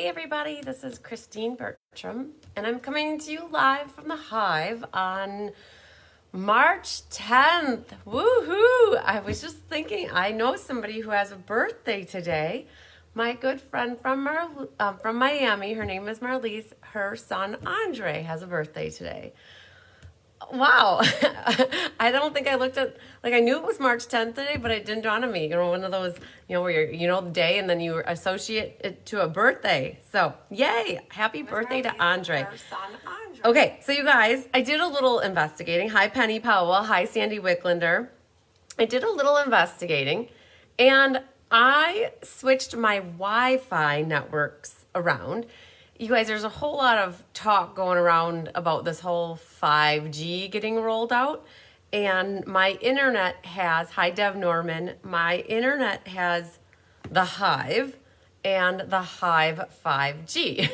Hey everybody, this is Christine Bertram, and I'm coming to you live from the Hive on March 10th. Woohoo! I was just thinking, I know somebody who has a birthday today. My good friend from Miami, her name is Marlise, her son Andre has a birthday today. Wow. I don't think I looked at, I knew it was March 10th today, but it didn't dawn on me. One of those, where you're, the day and then you associate it to a birthday. So, yay. Happy birthday to Andre. Her son, Andre. Okay, so you guys, I did a little investigating. Hi, Penny Powell. Hi, Sandy Wicklander. I did a little investigating, and I switched my Wi-Fi networks around. You guys, there's a whole lot of talk going around about this whole 5G getting rolled out. And my internet has, hi Dev Norman, my internet has the Hive and the Hive 5G.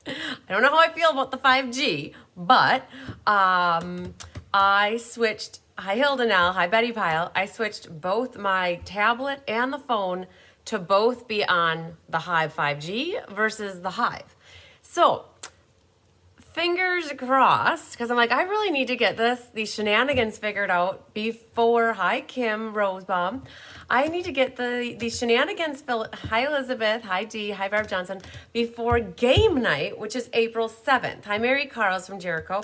I don't know how I feel about the 5G, but I switched, hi Hilda Nell, hi Betty Pyle, I switched both my tablet and the phone to both be on the Hive 5G versus the Hive. So, fingers crossed, because I'm like, I really need to get these shenanigans figured out before, hi Kim Rosebomb, I need to get these shenanigans filled, hi Elizabeth, hi Dee, hi Barb Johnson, before game night, which is April 7th. Hi Mary Carls from Jericho.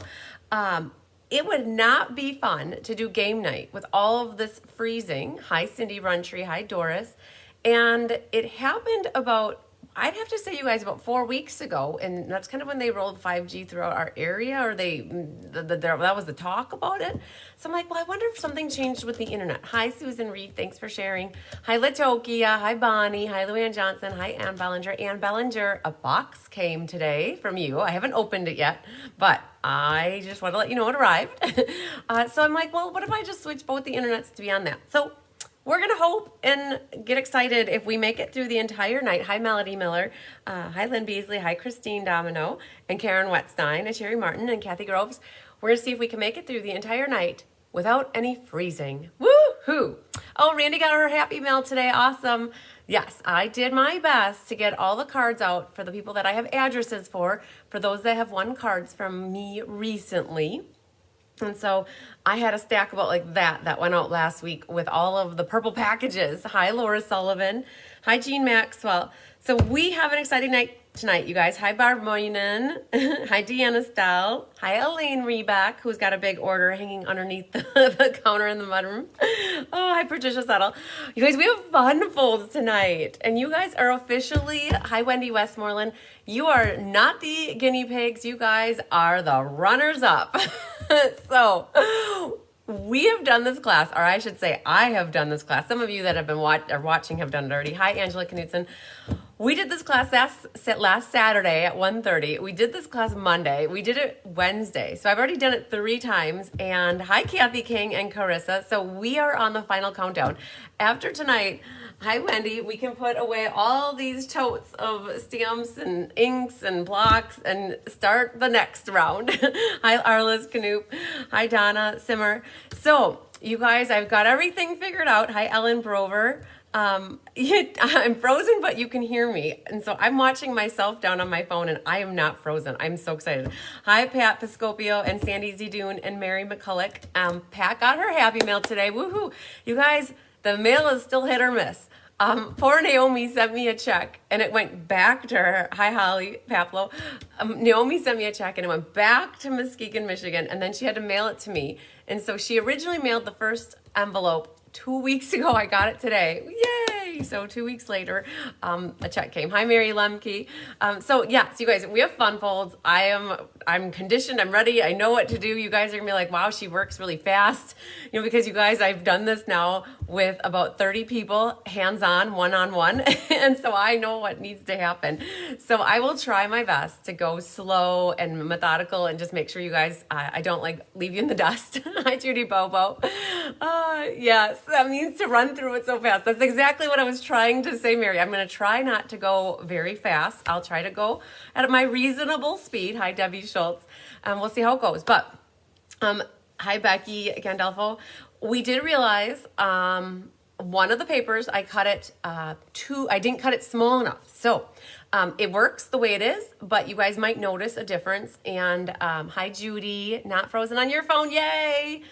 It would not be fun to do game night with all of this freezing. Hi Cindy Runtree, hi Doris. And it happened about, I'd have to say, you guys, about 4 weeks ago, and that's kind of when they rolled 5G throughout our area, or that was the talk about it. So I'm like, well, I wonder if something changed with the internet. Hi, Susan Reed, thanks for sharing. Hi, Latokia, hi, Bonnie, hi, Luann Johnson, hi, Ann Bellinger. Ann Bellinger, a box came today from you. I haven't opened it yet, but I just want to let you know it arrived. So I'm like, well, what if I just switch both the internets to be on that? So we're going to hope and get excited if we make it through the entire night. Hi, Melody Miller. Hi, Lynn Beasley. Hi, Christine Domino. And Karen Wetstein and Sherry Martin and Kathy Groves. We're going to see if we can make it through the entire night without any freezing. Woo-hoo! Oh, Randy got her happy mail today. Awesome. Yes, I did my best to get all the cards out for the people that I have addresses for those that have won cards from me recently. And so I had a stack about like that went out last week with all of the purple packages. Hi, Laura Sullivan. Hi, Jean Maxwell. So we have an exciting night tonight, you guys. Hi, Barb Moynihan. Hi, Deanna Stell. Hi, Elaine Reback, who's got a big order hanging underneath the counter in the mudroom. Oh, hi, Patricia Settle. You guys, we have fun folds tonight. And you guys are officially, hi, Wendy Westmoreland. You are not the guinea pigs. You guys are the runners up. So we have done this class, or I should say I have done this class. Some of you that have been watching have done it already. Hi, Angela Knutson. We did this class last Saturday at 1:30. We did this class Monday. We did it Wednesday. So I've already done it 3 times. And hi, Kathy King and Carissa. So we are on the final countdown. After tonight, hi, Wendy, we can put away all these totes of stamps and inks and blocks and start the next round. Hi, Arliss Canoop. Hi, Donna Simmer. So you guys, I've got everything figured out. Hi, Ellen Brover. I'm frozen, but you can hear me. And so I'm watching myself down on my phone, and I am not frozen. I'm so excited. Hi, Pat Piscopio and Sandy Zidoon and Mary McCulloch. Pat got her happy mail today. Woohoo. You guys, the mail is still hit or miss. Poor Naomi sent me a check, and it went back to her. Hi, Holly Paplo. Naomi sent me a check, and it went back to Muskegon, Michigan, and then she had to mail it to me. And so she originally mailed the first envelope 2 weeks ago. I got it today. Yay! So 2 weeks later, a check came. Hi, Mary Lemke. So yes, you guys, we have fun folds. I'm conditioned. I'm ready. I know what to do. You guys are gonna be like, wow, she works really fast. Because you guys, I've done this now with about 30 people, hands-on, one-on-one. And so I know what needs to happen. So I will try my best to go slow and methodical and just make sure you guys, I don't leave you in the dust. Hi, Judy Bobo. Yes, that means to run through it so fast. That's exactly what I was trying to say, Mary. I'm going to try not to go very fast. I'll try to go at my reasonable speed. Hi, Debbie Schultz. We'll see how it goes. But hi, Becky Gandolfo. We did realize one of the papers, I cut it I didn't cut it small enough. So It works the way it is, but you guys might notice a difference. And hi, Judy, not frozen on your phone, yay!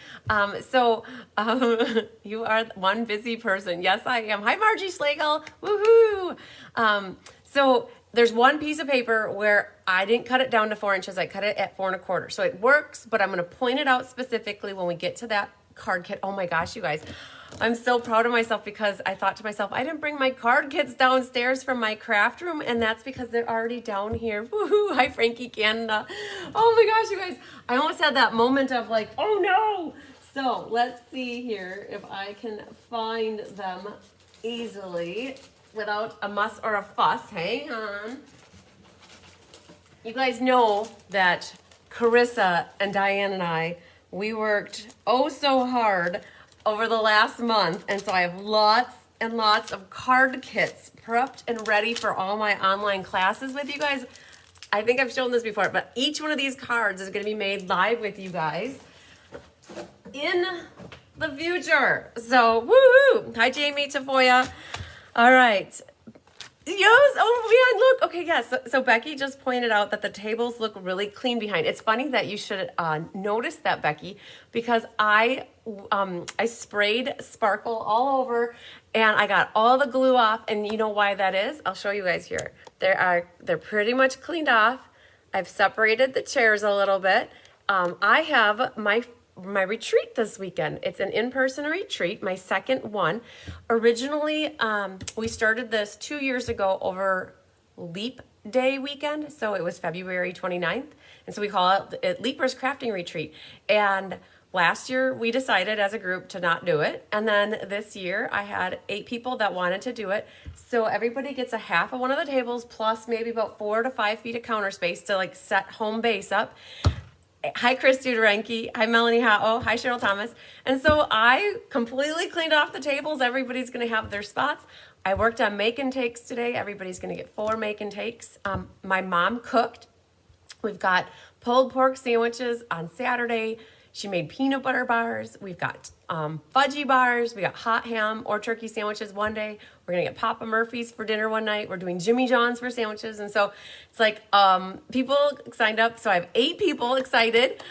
You are one busy person. Yes, I am. Hi, Margie Schlegel, woohoo! So there's one piece of paper where I didn't cut it down to 4 inches. I cut it at 4 1/4. So it works, but I'm going to point it out specifically when we get to that card kit. Oh my gosh, you guys. I'm so proud of myself because I thought to myself, I didn't bring my card kits downstairs from my craft room, and that's because they're already down here. Woohoo! Hi, Frankie Canada. Oh my gosh, you guys. I almost had that moment of like, oh no! So let's see here if I can find them easily without a muss or a fuss. Hang on. You guys know that Carissa and Diane and I, we worked oh so hard over the last month, and so I have lots and lots of card kits prepped and ready for all my online classes with you guys. I think I've shown this before, but each one of these cards is going to be made live with you guys in the future. So, woohoo! Hi, Jamie Tafoya. All right. Yes, oh man, look. Okay, yes. So Becky just pointed out that the tables look really clean behind. It's funny that you should notice that, Becky, because I sprayed sparkle all over and I got all the glue off. And you know why that is? I'll show you guys here. They're pretty much cleaned off. I've separated the chairs a little bit. I have my retreat this weekend. It's an in-person retreat, my second one. Originally, we started this 2 years ago over Leap Day weekend, so it was February 29th, and so we call it Leapers Crafting Retreat. And last year, we decided as a group to not do it, and then this year, I had 8 people that wanted to do it, so everybody gets a half of one of the tables, plus maybe about 4 to 5 feet of counter space to like set home base up. Hi, Chris Duderenke. Hi, Melanie Hao. Hi, Cheryl Thomas. And so I completely cleaned off the tables. Everybody's going to have their spots. I worked on make and takes today. Everybody's going to get 4 make and takes. My mom cooked. We've got pulled pork sandwiches on Saturday. She made peanut butter bars. We've got fudgy bars. We got hot ham or turkey sandwiches one day. We're going to get Papa Murphy's for dinner one night. We're doing Jimmy John's for sandwiches. And so it's like people signed up. So I have 8 people excited.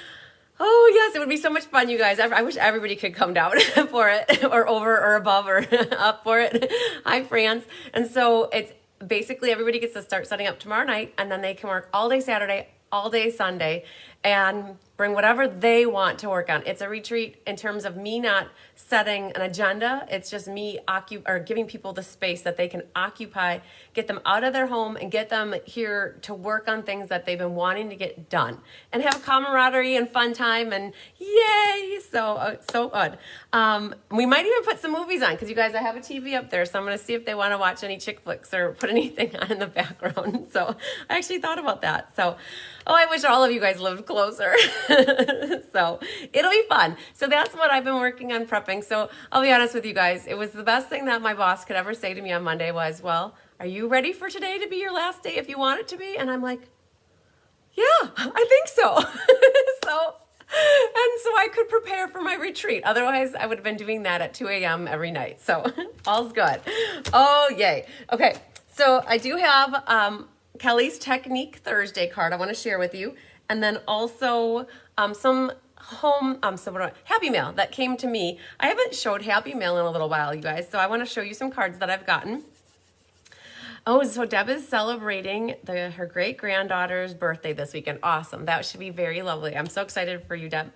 Oh, yes, it would be so much fun, you guys. I wish everybody could come down for it or over or above or up for it. Hi, France. And so it's basically everybody gets to start setting up tomorrow night, and then they can work all day Saturday, all day Sunday, and bring whatever they want to work on. It's a retreat in terms of me not setting an agenda. It's just me giving people the space that they can occupy, get them out of their home and get them here to work on things that they've been wanting to get done and have camaraderie and fun time and yay. So good. We might even put some movies on because you guys, I have a TV up there. So I'm going to see if they want to watch any chick flicks or put anything on in the background. So I actually thought about that. So, I wish all of you guys lived closer. So it'll be fun. So that's what I've been working on prepping. So I'll be honest with you guys. It was the best thing that my boss could ever say to me on Monday was, well, are you ready for today to be your last day if you want it to be? And I'm like, yeah, I think so. So I could prepare for my retreat. Otherwise, I would have been doing that at 2 a.m. every night. So all's good. Oh, yay. Okay. So I do have Kelly's Technique Thursday card I want to share with you. And then also some Happy Mail that came to me. I haven't showed Happy Mail in a little while, you guys. So I want to show you some cards that I've gotten. Oh, so Deb is celebrating her great-granddaughter's birthday this weekend. Awesome. That should be very lovely. I'm so excited for you, Deb.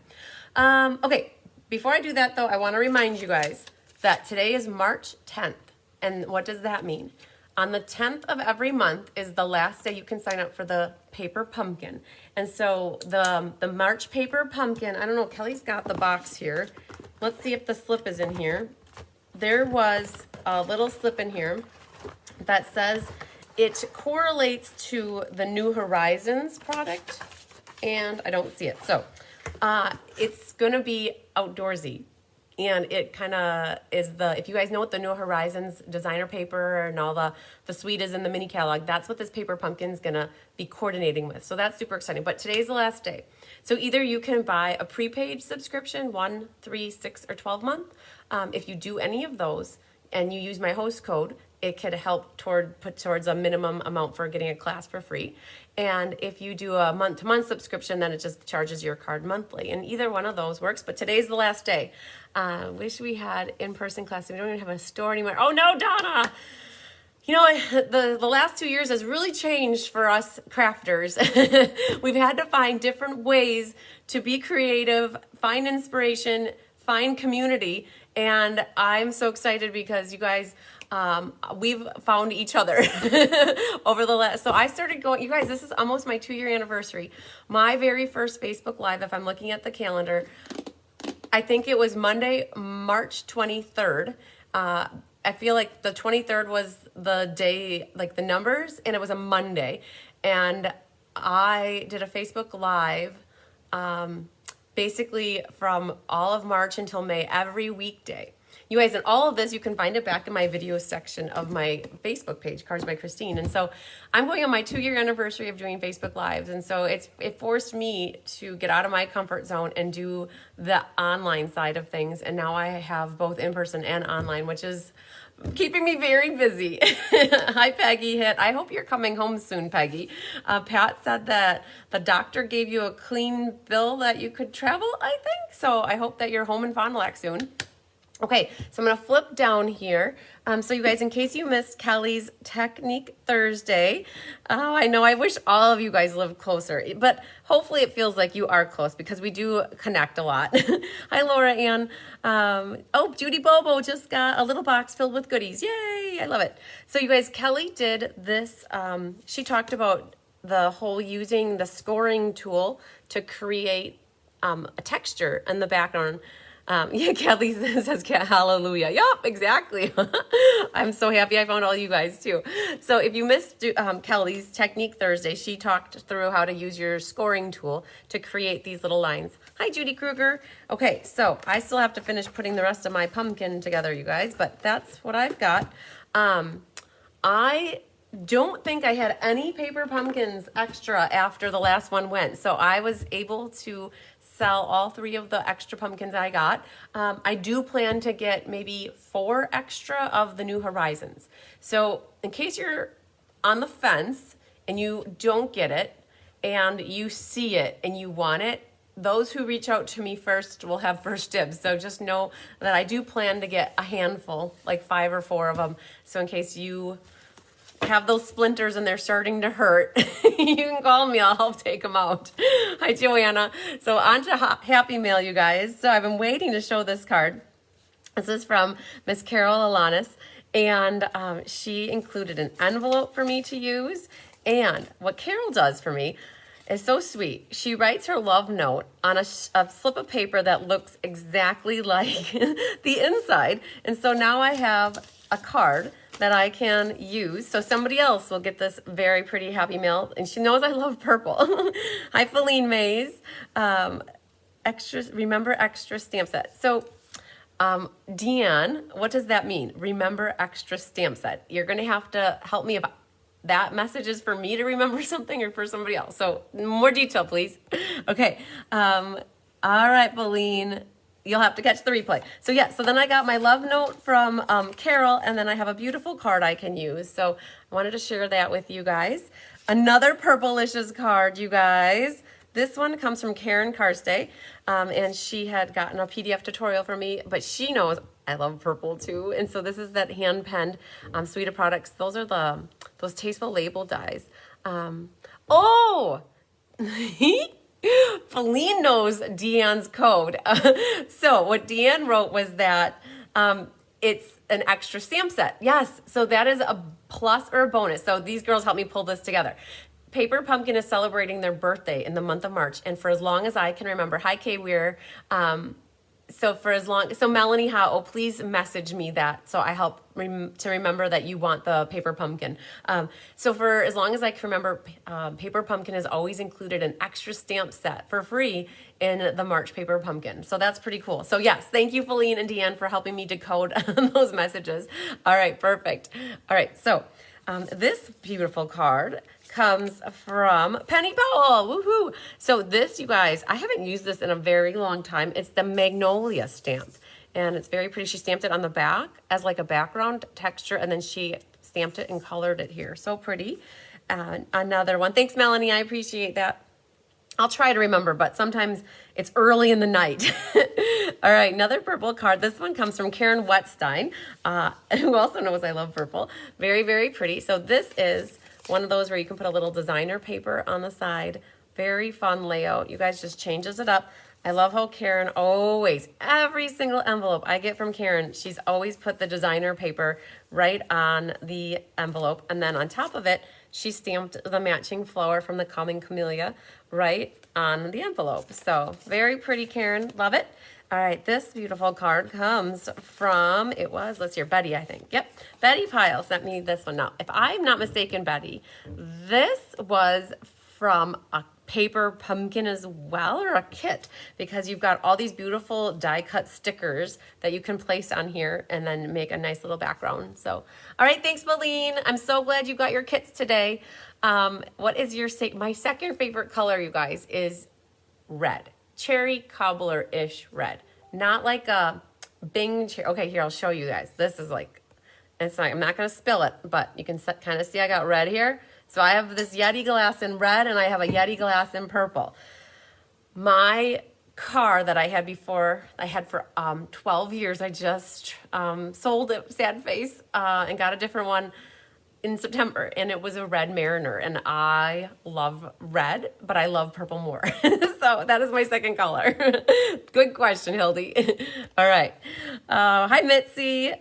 Okay, before I do that, though, I want to remind you guys that today is March 10th. And what does that mean? On the 10th of every month is the last day you can sign up for the paper pumpkin. And so the March paper pumpkin, I don't know, Kelly's got the box here. Let's see if the slip is in here. There was a little slip in here that says it correlates to the New Horizons product, and I don't see it. So it's going to be outdoorsy, and it kind of is if you guys know what the New Horizons designer paper and all the suite is in the mini catalog, that's what this paper pumpkin is going to be coordinating with. So that's super exciting. But today's the last day. So either you can buy a prepaid subscription, 1, 3, 6, or 12 month. If you do any of those, and you use my host code, it could help put towards a minimum amount for getting a class for free. And if you do a month-to-month subscription, then it just charges your card monthly. And either one of those works, but today's the last day. Wish we had in-person classes. We don't even have a store anymore. Oh no, Donna! You know, the last 2 years has really changed for us crafters. We've had to find different ways to be creative, find inspiration, find community, and I'm so excited because you guys, we've found each other over the last, so I started going, you guys, this is almost my 2-year anniversary. My very first Facebook Live, if I'm looking at the calendar, I think it was Monday, March 23rd. I feel like the 23rd was the day, like the numbers, and it was a Monday. And I did a Facebook Live basically from all of March until May, every weekday. You guys, and all of this, you can find it back in my video section of my Facebook page, Cards by Christine. And so I'm going on my 2-year anniversary of doing Facebook Lives. And so it forced me to get out of my comfort zone and do the online side of things. And now I have both in-person and online, which is keeping me very busy. Hi, Peggy Hit. I hope you're coming home soon, Peggy. Pat said that the doctor gave you a clean bill that you could travel, I think. So I hope that you're home in Fond du Lac soon. Okay, so I'm going to flip down here. So you guys, in case you missed Kelly's Technique Thursday, I know I wish all of you guys lived closer, but hopefully it feels like you are close because we do connect a lot. Hi, Laura Ann. Oh, Judy Bobo just got a little box filled with goodies. Yay, I love it. So you guys, Kelly did this. She talked about the whole using the scoring tool to create a texture in the background. Yeah, Kelly says hallelujah. Yup, exactly. I'm so happy I found all you guys too. So if you missed Kelly's Technique Thursday, she talked through how to use your scoring tool to create these little lines. Hi, Judy Kruger. Okay, so I still have to finish putting the rest of my pumpkin together, you guys, but that's what I've got. I don't think I had any paper pumpkins extra after the last one went, so I was able to sell all 3 of the extra pumpkins I got. I do plan to get maybe 4 extra of the New Horizons. So in case you're on the fence and you don't get it and you see it and you want it, those who reach out to me first will have first dibs. So just know that I do plan to get a handful, like 5 or 4 of them. So in case you have those splinters and they're starting to hurt, you can call me. I'll help take them out. Hi, Joanna. So on to Happy Mail, you guys. So I've been waiting to show this card. This is from Miss Carol Alanis, and she included an envelope for me to use. And what Carol does for me is so sweet. She writes her love note on a slip of paper that looks exactly like the inside. And so now I have a card that I can use. So somebody else will get this very pretty Happy Mail. And she knows I love purple. Hi, Feline Mays. Remember extra stamp set. So Deanne, what does that mean? Remember extra stamp set. You're going to have to help me if that message is for me to remember something or for somebody else. So more detail, please. Okay. All right, Feline. You'll have to catch the replay. So yeah, so then I got my love note from Carol, and then I have a beautiful card I can use. So I wanted to share that with you guys. Another Purplicious card, you guys. This one comes from Karen Karstay, and she had gotten a PDF tutorial for me, but she knows I love purple too. And so this is that hand-penned suite of products. Those are those Tasteful Label dies. Oh! Feline knows Deanne's code. So what Deanne wrote was that it's an extra stamp set. Yes, so that is a plus or a bonus. So these girls helped me pull this together. Paper Pumpkin is celebrating their birthday in the month of March, and for as long as I can remember, hi Kay Weir, so Melanie Howe, please message me that so I help to remember that you want the Paper Pumpkin. So for as long as I can remember, Paper Pumpkin has always included an extra stamp set for free in the March Paper Pumpkin. So that's pretty cool. So yes, thank you Feline and Deanne for helping me decode those messages. All right, perfect. All right, so this beautiful card comes from Penny Powell. Woohoo! So this, you guys, I haven't used this in a very long time. It's the Magnolia stamp. and it's very pretty. She stamped it on the back as like a background texture, and then she stamped it and colored it here. So pretty. Another one. Thanks, Melanie. I appreciate that. I'll try to remember, but sometimes it's early in the night. All right, another purple card. This one comes from Karen Wetstein, who also knows I love purple. Very, very pretty. So this is one of those where you can put a little designer paper on the side. Very fun layout. You guys just changes it up. I love how Karen always, every single envelope I get from Karen, she's always put the designer paper right on the envelope. And then on top of it, she stamped the matching flower from the Calming Camellia right on the envelope. So very pretty, Karen. Love it. All right, this beautiful card comes from, let's see, Betty, I think. Yep, Betty Pyle sent me this one. Now, if I'm not mistaken, Betty, this was from a paper pumpkin as well, or a kit, because you've got all these beautiful die cut stickers that you can place on here and then make a nice little background. So, all right, thanks, Maline. I'm so glad you got your kits today. What is my second favorite color, you guys, is red. Cherry cobbler-ish red. Not like a Bing cherry. Okay, here, I'll show you guys. This is like, I'm not going to spill it, but you can kind of see I got red here. So I have this Yeti glass in red, and I have a Yeti glass in purple. My car that I had before, I had for 12 years. I just sold it, sad face, and got a different one in September, and it was a red Mariner, and I love red, but I love purple more. So that is my second color. Good question, Hildy. All right. Hi, Mitzi.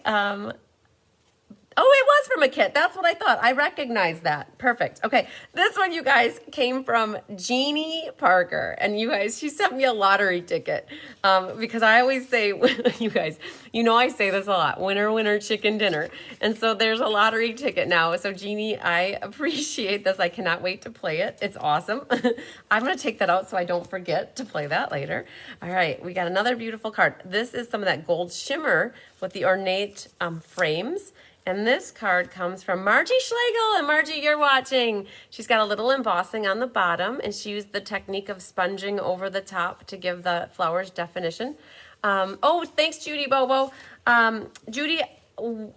Oh, it was from a kit. That's what I thought. I recognize that. Perfect. Okay. This one, you guys, came from Jeannie Parker. And you guys, she sent me a lottery ticket. Because I always say, you guys, I say this a lot, winner, winner, chicken dinner. And so there's a lottery ticket now. So Jeannie, I appreciate this. I cannot wait to play it. It's awesome. I'm going to take that out so I don't forget to play that later. All right. We got another beautiful card. This is some of that gold shimmer with the ornate frames. And this card comes from Margie Schlegel. And Margie, you're watching. She's got a little embossing on the bottom, and she used the technique of sponging over the top to give the flowers definition. Oh, thanks, Judy Bobo. Judy,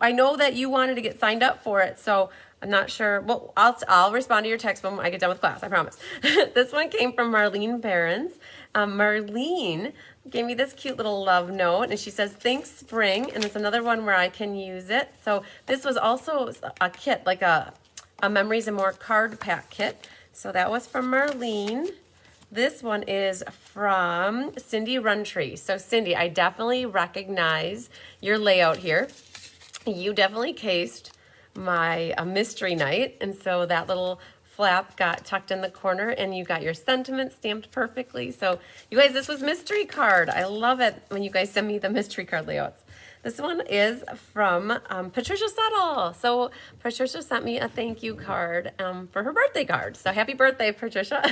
I know that you wanted to get signed up for it, so I'm not sure. Well, I'll respond to your text when I get done with class, I promise. This one came from Marlene Behrens. Marlene gave me this cute little love note, and she says, thanks, spring. And it's another one where I can use it. So this was also a kit, like a Memories and More card pack kit. So that was from Marlene. This one is from Cindy Runtree. So Cindy, I definitely recognize your layout here. You definitely cased my mystery night, and so that little flap got tucked in the corner, and you got your sentiment stamped perfectly. So you guys, this was mystery card. I love it when you guys send me the mystery card layouts. This one is from Patricia Settle. So Patricia sent me a thank you card for her birthday card. So happy birthday, Patricia.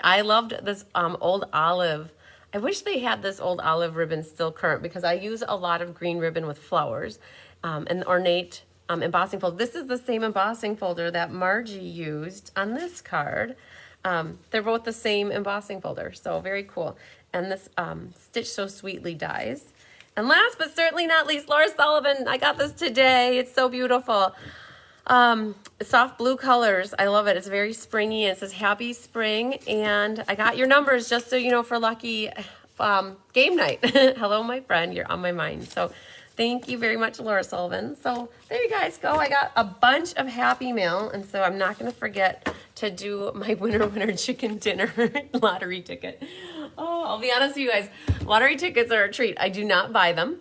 I loved this old olive. I wish they had this old olive ribbon still current, because I use a lot of green ribbon with flowers and ornate embossing folder. This is the same embossing folder that Margie used on this card. They're both the same embossing folder, so very cool. And this Stitch So Sweetly dies. And last but certainly not least, Laura Sullivan. I got this today. It's so beautiful. Soft blue colors. I love it. It's very springy. It says happy spring. And I got your numbers just so you know for lucky game night. Hello, my friend. You're on my mind. So thank you very much, Laura Sullivan. So there you guys go. I got a bunch of happy mail, and so I'm not going to forget to do my winner chicken dinner lottery ticket. Oh, I'll be honest with you guys. Lottery tickets are a treat. I do not buy them.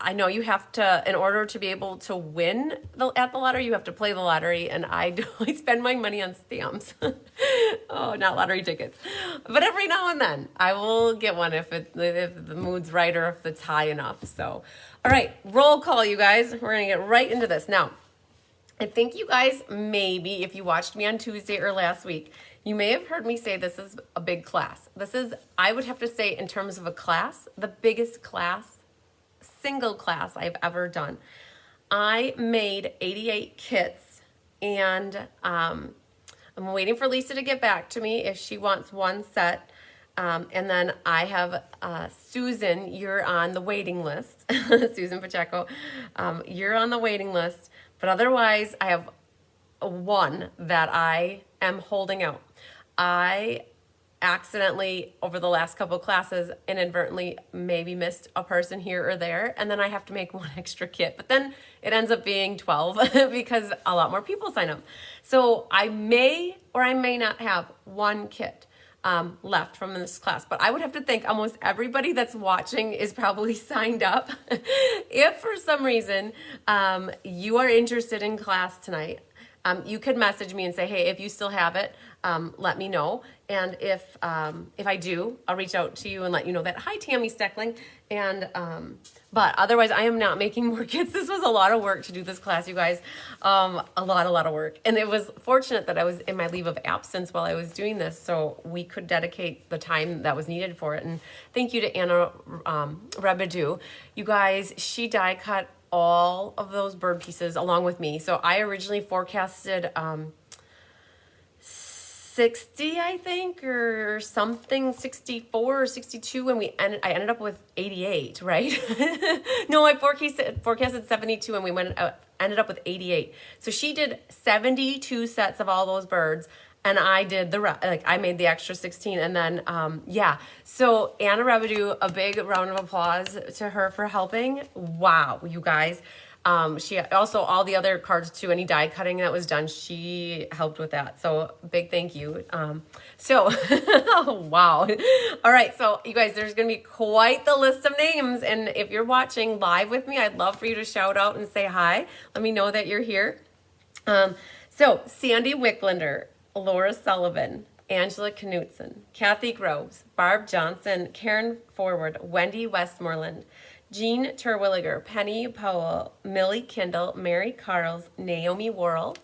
I know you have to, in order to be able to win at the lottery, you have to play the lottery, and I spend my money on stamps. Oh, not lottery tickets. But every now and then, I will get one if the mood's right or if it's high enough. So, all right, roll call, you guys. We're going to get right into this. Now, I think you guys maybe, if you watched me on Tuesday or last week, you may have heard me say this is a big class. This is, I would have to say, in terms of a class, the biggest single class I've ever done. I made 88 kits, and I'm waiting for Lisa to get back to me if she wants one set. And then I have Susan, you're on the waiting list. Susan Pacheco, you're on the waiting list. But otherwise, I have one that I am holding out. I accidentally, over the last couple of classes, inadvertently maybe missed a person here or there, and then I have to make one extra kit. But then it ends up being 12 because a lot more people sign up. So I may or I may not have one kit left from this class, but I would have to think almost everybody that's watching is probably signed up. If for some reason you are interested in class tonight, you could message me and say, hey, if you still have it, let me know. And if I do, I'll reach out to you and let you know that. Hi, Tammy Steckling. And but otherwise, I am not making more kits. This was a lot of work to do this class, you guys. A lot of work. And it was fortunate that I was in my leave of absence while I was doing this, so we could dedicate the time that was needed for it. And thank you to Anna Rebadu. You guys, she die cut all of those bird pieces along with me. So I originally forecasted 60, I think, or something, 64 or 62, and I ended up with 88, right? No, I forecasted 72, and we ended up with 88. So she did 72 sets of all those birds, and I did I made the extra 16, and then yeah. So Anna Rebadu, a big round of applause to her for helping. Wow, you guys. She also, all the other cards too, any die cutting that was done, she helped with that. So big thank you. Wow. All right. So you guys, there's going to be quite the list of names. And if you're watching live with me, I'd love for you to shout out and say hi. Let me know that you're here. So Sandy Wicklander, Laura Sullivan, Angela Knutson, Kathy Groves, Barb Johnson, Karen Forward, Wendy Westmoreland, Jean Terwilliger, Penny Powell, Millie Kindle, Mary Carls, Naomi Worrell,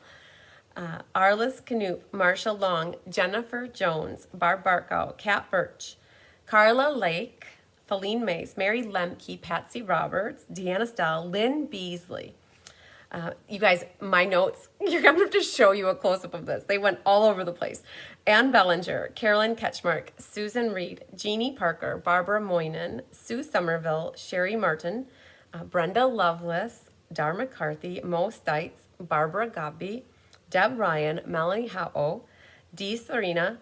Arliss Canoop, Marcia Long, Jennifer Jones, Barb Barkow, Kat Birch, Carla Lake, Feline Mace, Mary Lemke, Patsy Roberts, Deanna Stell, Lynn Beasley. You guys, my notes, you're going to have to show you a close-up of this. They went all over the place. Ann Bellinger, Carolyn Ketchmark, Susan Reed, Jeannie Parker, Barbara Moynan, Sue Somerville, Sherry Martin, Brenda Lovelace, Dar McCarthy, Mo Stites, Barbara Gobby, Deb Ryan, Melanie Howe, Dee Serena,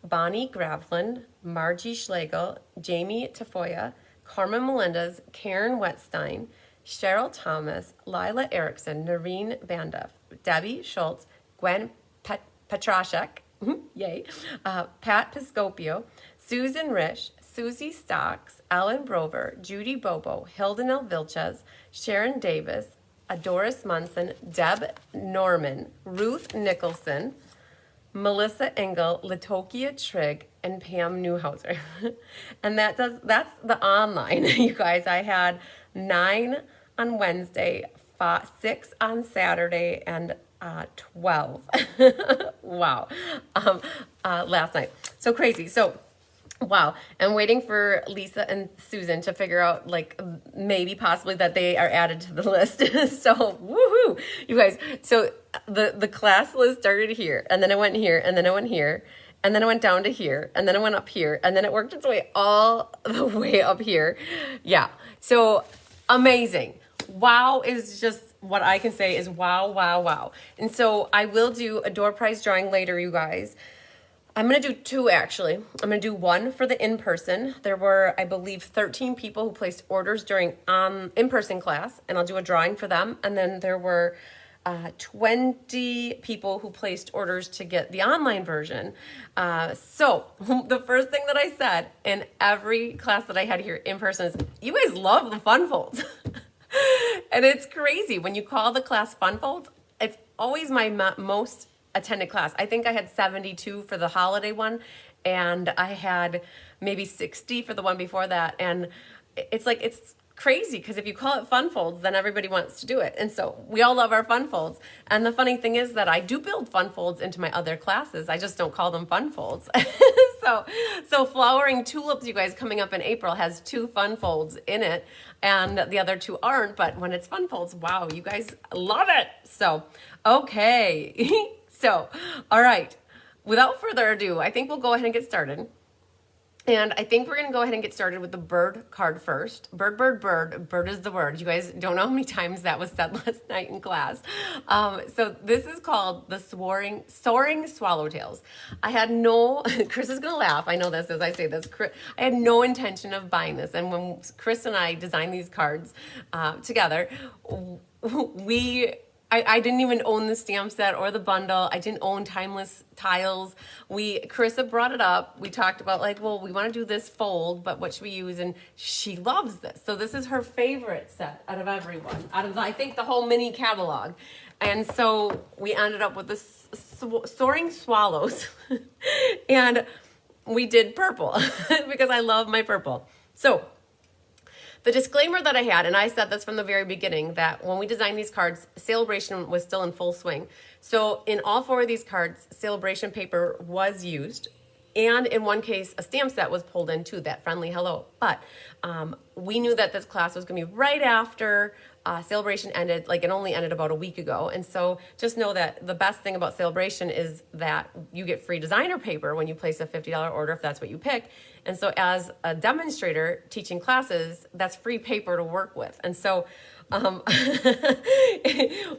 Bonnie Gravlin, Margie Schlegel, Jamie Tafoya, Carmen Melendez, Karen Wetstein, Cheryl Thomas, Lila Erickson, Noreen Banduff, Debbie Schultz, Gwen Petrashek, yay, Pat Piscopio, Susan Risch, Susie Stocks, Ellen Brover, Judy Bobo, Hildenel Vilches, Sharon Davis, Doris Munson, Deb Norman, Ruth Nicholson, Melissa Engel, Latokia Trigg, and Pam Newhauser. And that's the online. You guys, I had 9 on Wednesday, 6 on Saturday, and 12. Wow. Last night. So crazy. So wow. I'm waiting for Lisa and Susan to figure out, like, maybe possibly that they are added to the list. So woohoo, you guys. So the class list started here, and then it went here, and then it went here, and then it went down to here, and then it went up here, and then it worked its way all the way up here. Yeah. So amazing. Wow is just what I can say is wow, wow, wow. And so I will do a door prize drawing later, you guys. I'm going to do 2, actually. I'm going to do 1 for the in-person. There were, I believe, 13 people who placed orders during in-person class, and I'll do a drawing for them. And then there were 20 people who placed orders to get the online version. So the first thing that I said in every class that I had here in person is, you guys love the fun folds. And it's crazy. When you call the class fun folds, it's always my most attended class. I think I had 72 for the holiday one, and I had maybe 60 for the one before that. And it's like, it's crazy because if you call it fun folds, then everybody wants to do it. And so we all love our fun folds. And the funny thing is that I do build fun folds into my other classes. I just don't call them fun folds. So Flowering Tulips, you guys, coming up in April, has 2 fun folds in it, and the other 2 aren't. But when it's fun folds, wow, you guys love it. So, okay. So, all right. Without further ado, I think we'll go ahead and get started. And I think we're going to go ahead and get started with the bird card first. Bird, bird, bird. Bird is the word. You guys don't know how many times that was said last night in class. So this is called the soaring swallowtails. I had no, Chris is going to laugh. I know this as I say this. I had no intention of buying this. And when Chris and I designed these cards together, I didn't even own the stamp set or the bundle. I didn't own timeless tiles. Carissa brought it up. We talked about like, well, we want to do this fold, but what should we use? And she loves this. So this is her favorite set out of everyone, out of I think the whole mini catalog. And so we ended up with this soaring swallows and we did purple because I love my purple. So the disclaimer that I had, and I said this from the very beginning, that when we designed these cards, sale-a-bration was still in full swing. So in all 4 of these cards, sale-a-bration paper was used. And in one case, a stamp set was pulled into that friendly hello. But we knew that this class was going to be right after sale-a-bration ended. Like it only ended about a week ago. And so just know that the best thing about sale-a-bration is that you get free designer paper when you place a $50 order if that's what you pick. And so as a demonstrator teaching classes, that's free paper to work with. And so,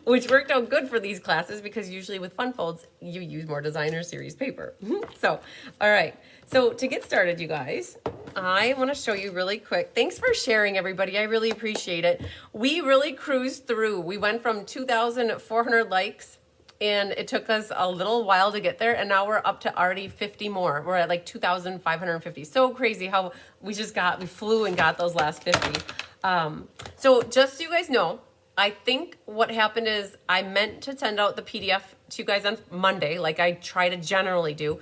which worked out good for these classes because usually with fun folds, you use more designer series paper. So, all right. So to get started, you guys, I want to show you really quick. Thanks for sharing, everybody. I really appreciate it. We really cruised through. We went from 2,400 likes and it took us a little while to get there. And now we're up to already 50 more. We're at like 2,550. So crazy how we flew and got those last 50. So just so you guys know, I think what happened is I meant to send out the PDF to you guys on Monday, like I try to generally do.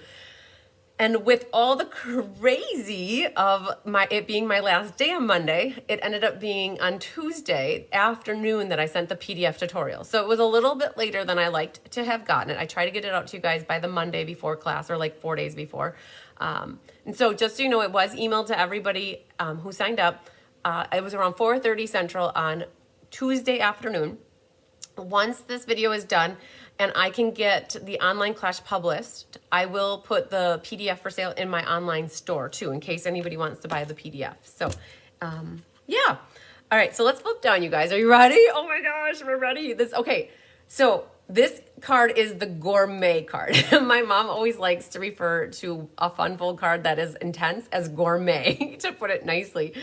And with all the crazy of it being my last day on Monday, it ended up being on Tuesday afternoon that I sent the PDF tutorial. So it was a little bit later than I liked to have gotten it. I try to get it out to you guys by the Monday before class or like 4 days before. And so just so you know, it was emailed to everybody who signed up. It was around 4:30 Central on Tuesday afternoon. Once this video is done and I can get the online class published, I will put the PDF for sale in my online store too, in case anybody wants to buy the PDF. So, yeah. All right, so let's flip down, you guys. Are you ready? Oh my gosh, we're ready. Okay, so this card is the gourmet card. My mom always likes to refer to a fun fold card that is intense as gourmet, to put it nicely.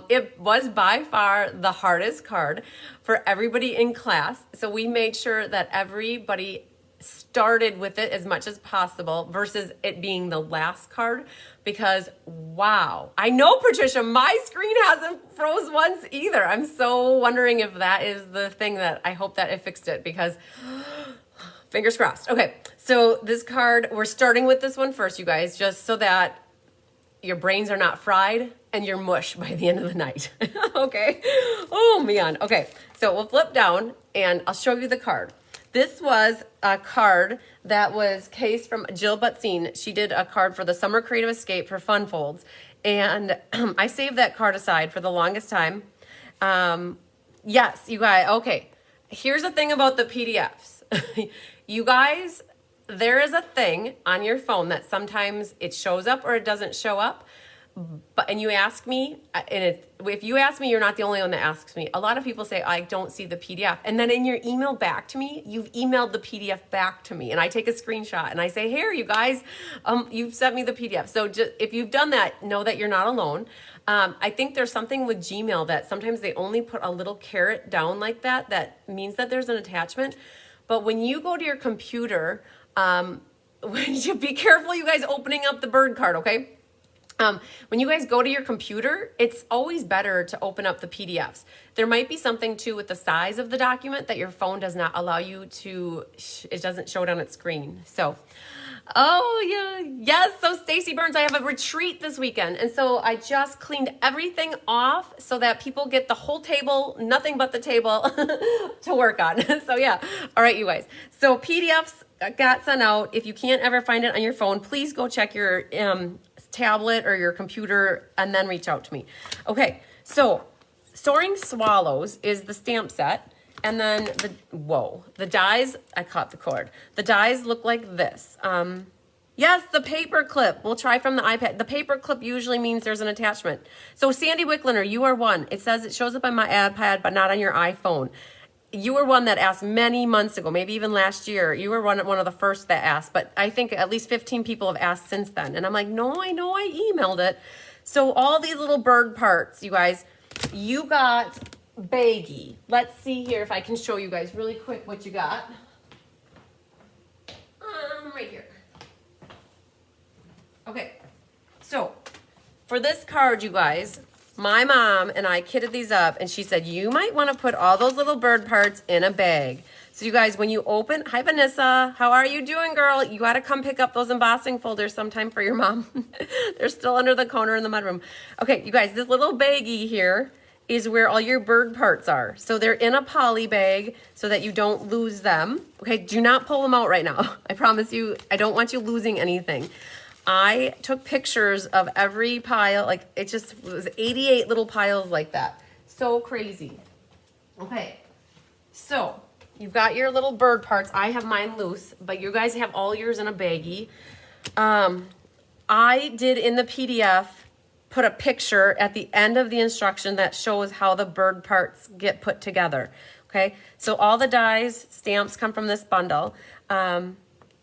It was by far the hardest card for everybody in class. So we made sure that everybody started with it as much as possible versus it being the last card because wow, I know Patricia, my screen hasn't froze once either. I'm so wondering if that is the thing that I hope that it fixed it because fingers crossed. Okay, so this card, we're starting with this one first, you guys, just so that your brains are not fried and you're mush by the end of the night. Okay, oh man. Okay, so we'll flip down and I'll show you the card. This was a card that was cased from Jill Butzine. She did a card for the Summer Creative Escape for Fun Folds. And I saved that card aside for the longest time. Yes, you guys, okay. Here's the thing about the PDFs. You guys, there is a thing on your phone that sometimes it shows up or it doesn't show up. And you ask me, and if you ask me, you're not the only one that asks me. A lot of people say, I don't see the PDF. And then in your email back to me, you've emailed the PDF back to me. And I take a screenshot and I say, here, you guys, you've sent me the PDF. So just, if you've done that, know that you're not alone. I think there's something with Gmail that sometimes they only put a little caret down like that. That means that there's an attachment. But when you go to your computer, be careful, you guys, opening up the bird card, okay? When you guys go to your computer, it's always better to open up the PDFs. There might be something too with the size of the document that your phone does not allow you to, it doesn't show it on its screen. So, oh yeah, yes. So Stacy Burns, I have a retreat this weekend. And so I just cleaned everything off so that people get the whole table, nothing but the table to work on. So yeah. All right, you guys. So PDFs got sent out. If you can't ever find it on your phone, please go check your, tablet or your computer and then reach out to me. Okay, so Soaring Swallows is the stamp set, and then the dies, I caught the cord. The dies look like this. Yes, the paper clip. We'll try from the iPad. The paper clip usually means there's an attachment. So Sandy Wickliner, you are one. It says it shows up on my iPad, but not on your iPhone. You were one that asked many months ago, maybe even last year. You were one of the first that asked, but I think at least 15 people have asked since then. And I'm like, no, I know I emailed it. So all these little bird parts, you guys, you got baggy. Let's see here if I can show you guys really quick what you got. Right here. Okay, so for this card, you guys, my mom and I kitted these up, and she said, you might want to put all those little bird parts in a bag. So you guys, when you open, hi Vanessa, how are you doing, girl? You got to come pick up those embossing folders sometime for your mom. They're still under the counter in the mudroom. Okay, you guys, this little baggie here is where all your bird parts are. So they're in a poly bag so that you don't lose them. Okay, do not pull them out right now. I promise you, I don't want you losing anything. I took pictures of every pile, like it was 88 little piles like that. So crazy. Okay, so you've got your little bird parts. I have mine loose, but you guys have all yours in a baggie. I did in the PDF put a picture at the end of the instruction that shows how the bird parts get put together. Okay, so all the dies, stamps come from this bundle.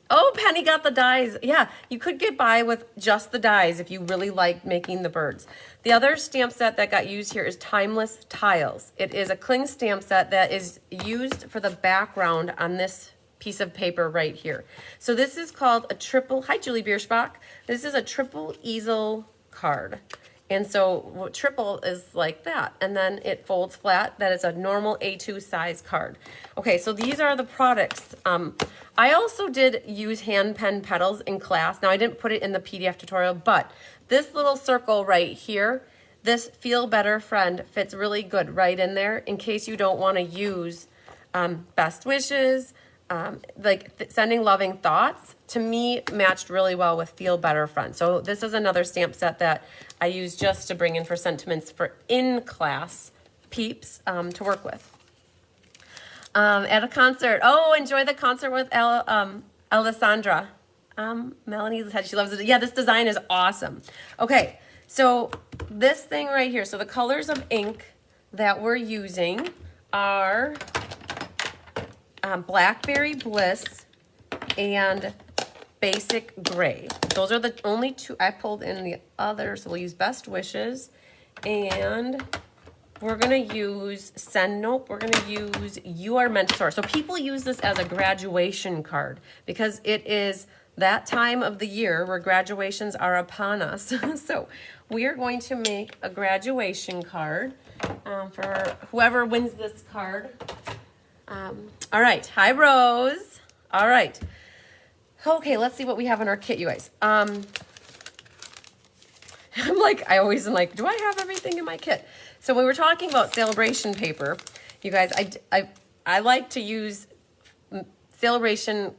Oh, Penny got the dies. Yeah, you could get by with just the dies if you really like making the birds. The other stamp set that got used here is Timeless Tiles. It is a cling stamp set that is used for the background on this piece of paper right here. So this is called a triple, hi Julie Bierschbach. This is a triple easel card. And so triple is like that. And then it folds flat. That is a normal A2 size card. Okay, so these are the products. I also did use hand pen petals in class. Now I didn't put it in the PDF tutorial, but this little circle right here, this Feel Better Friend fits really good right in there in case you don't want to use best wishes, sending loving thoughts. To me, matched really well with Feel Better Friend. So this is another stamp set that I use just to bring in for sentiments for in-class peeps to work with. At a concert. Oh, enjoy the concert with Alessandra. Melanie said she loves it. Yeah, this design is awesome. Okay, so this thing right here. So the colors of ink that we're using are Blackberry Bliss and Basic Gray. Those are the only two. I pulled in the others, so we'll use Best Wishes, and we're gonna use we're gonna use You Are Meant to Soar. So people use this as a graduation card because it is that time of the year where graduations are upon us. So we are going to make a graduation card for whoever wins this card. All right, hi Rose. All right. Okay, let's see what we have in our kit, you guys. I always am like, do I have everything in my kit? So when we're talking about sale-a-bration paper, you guys, I like to use sale-a-bration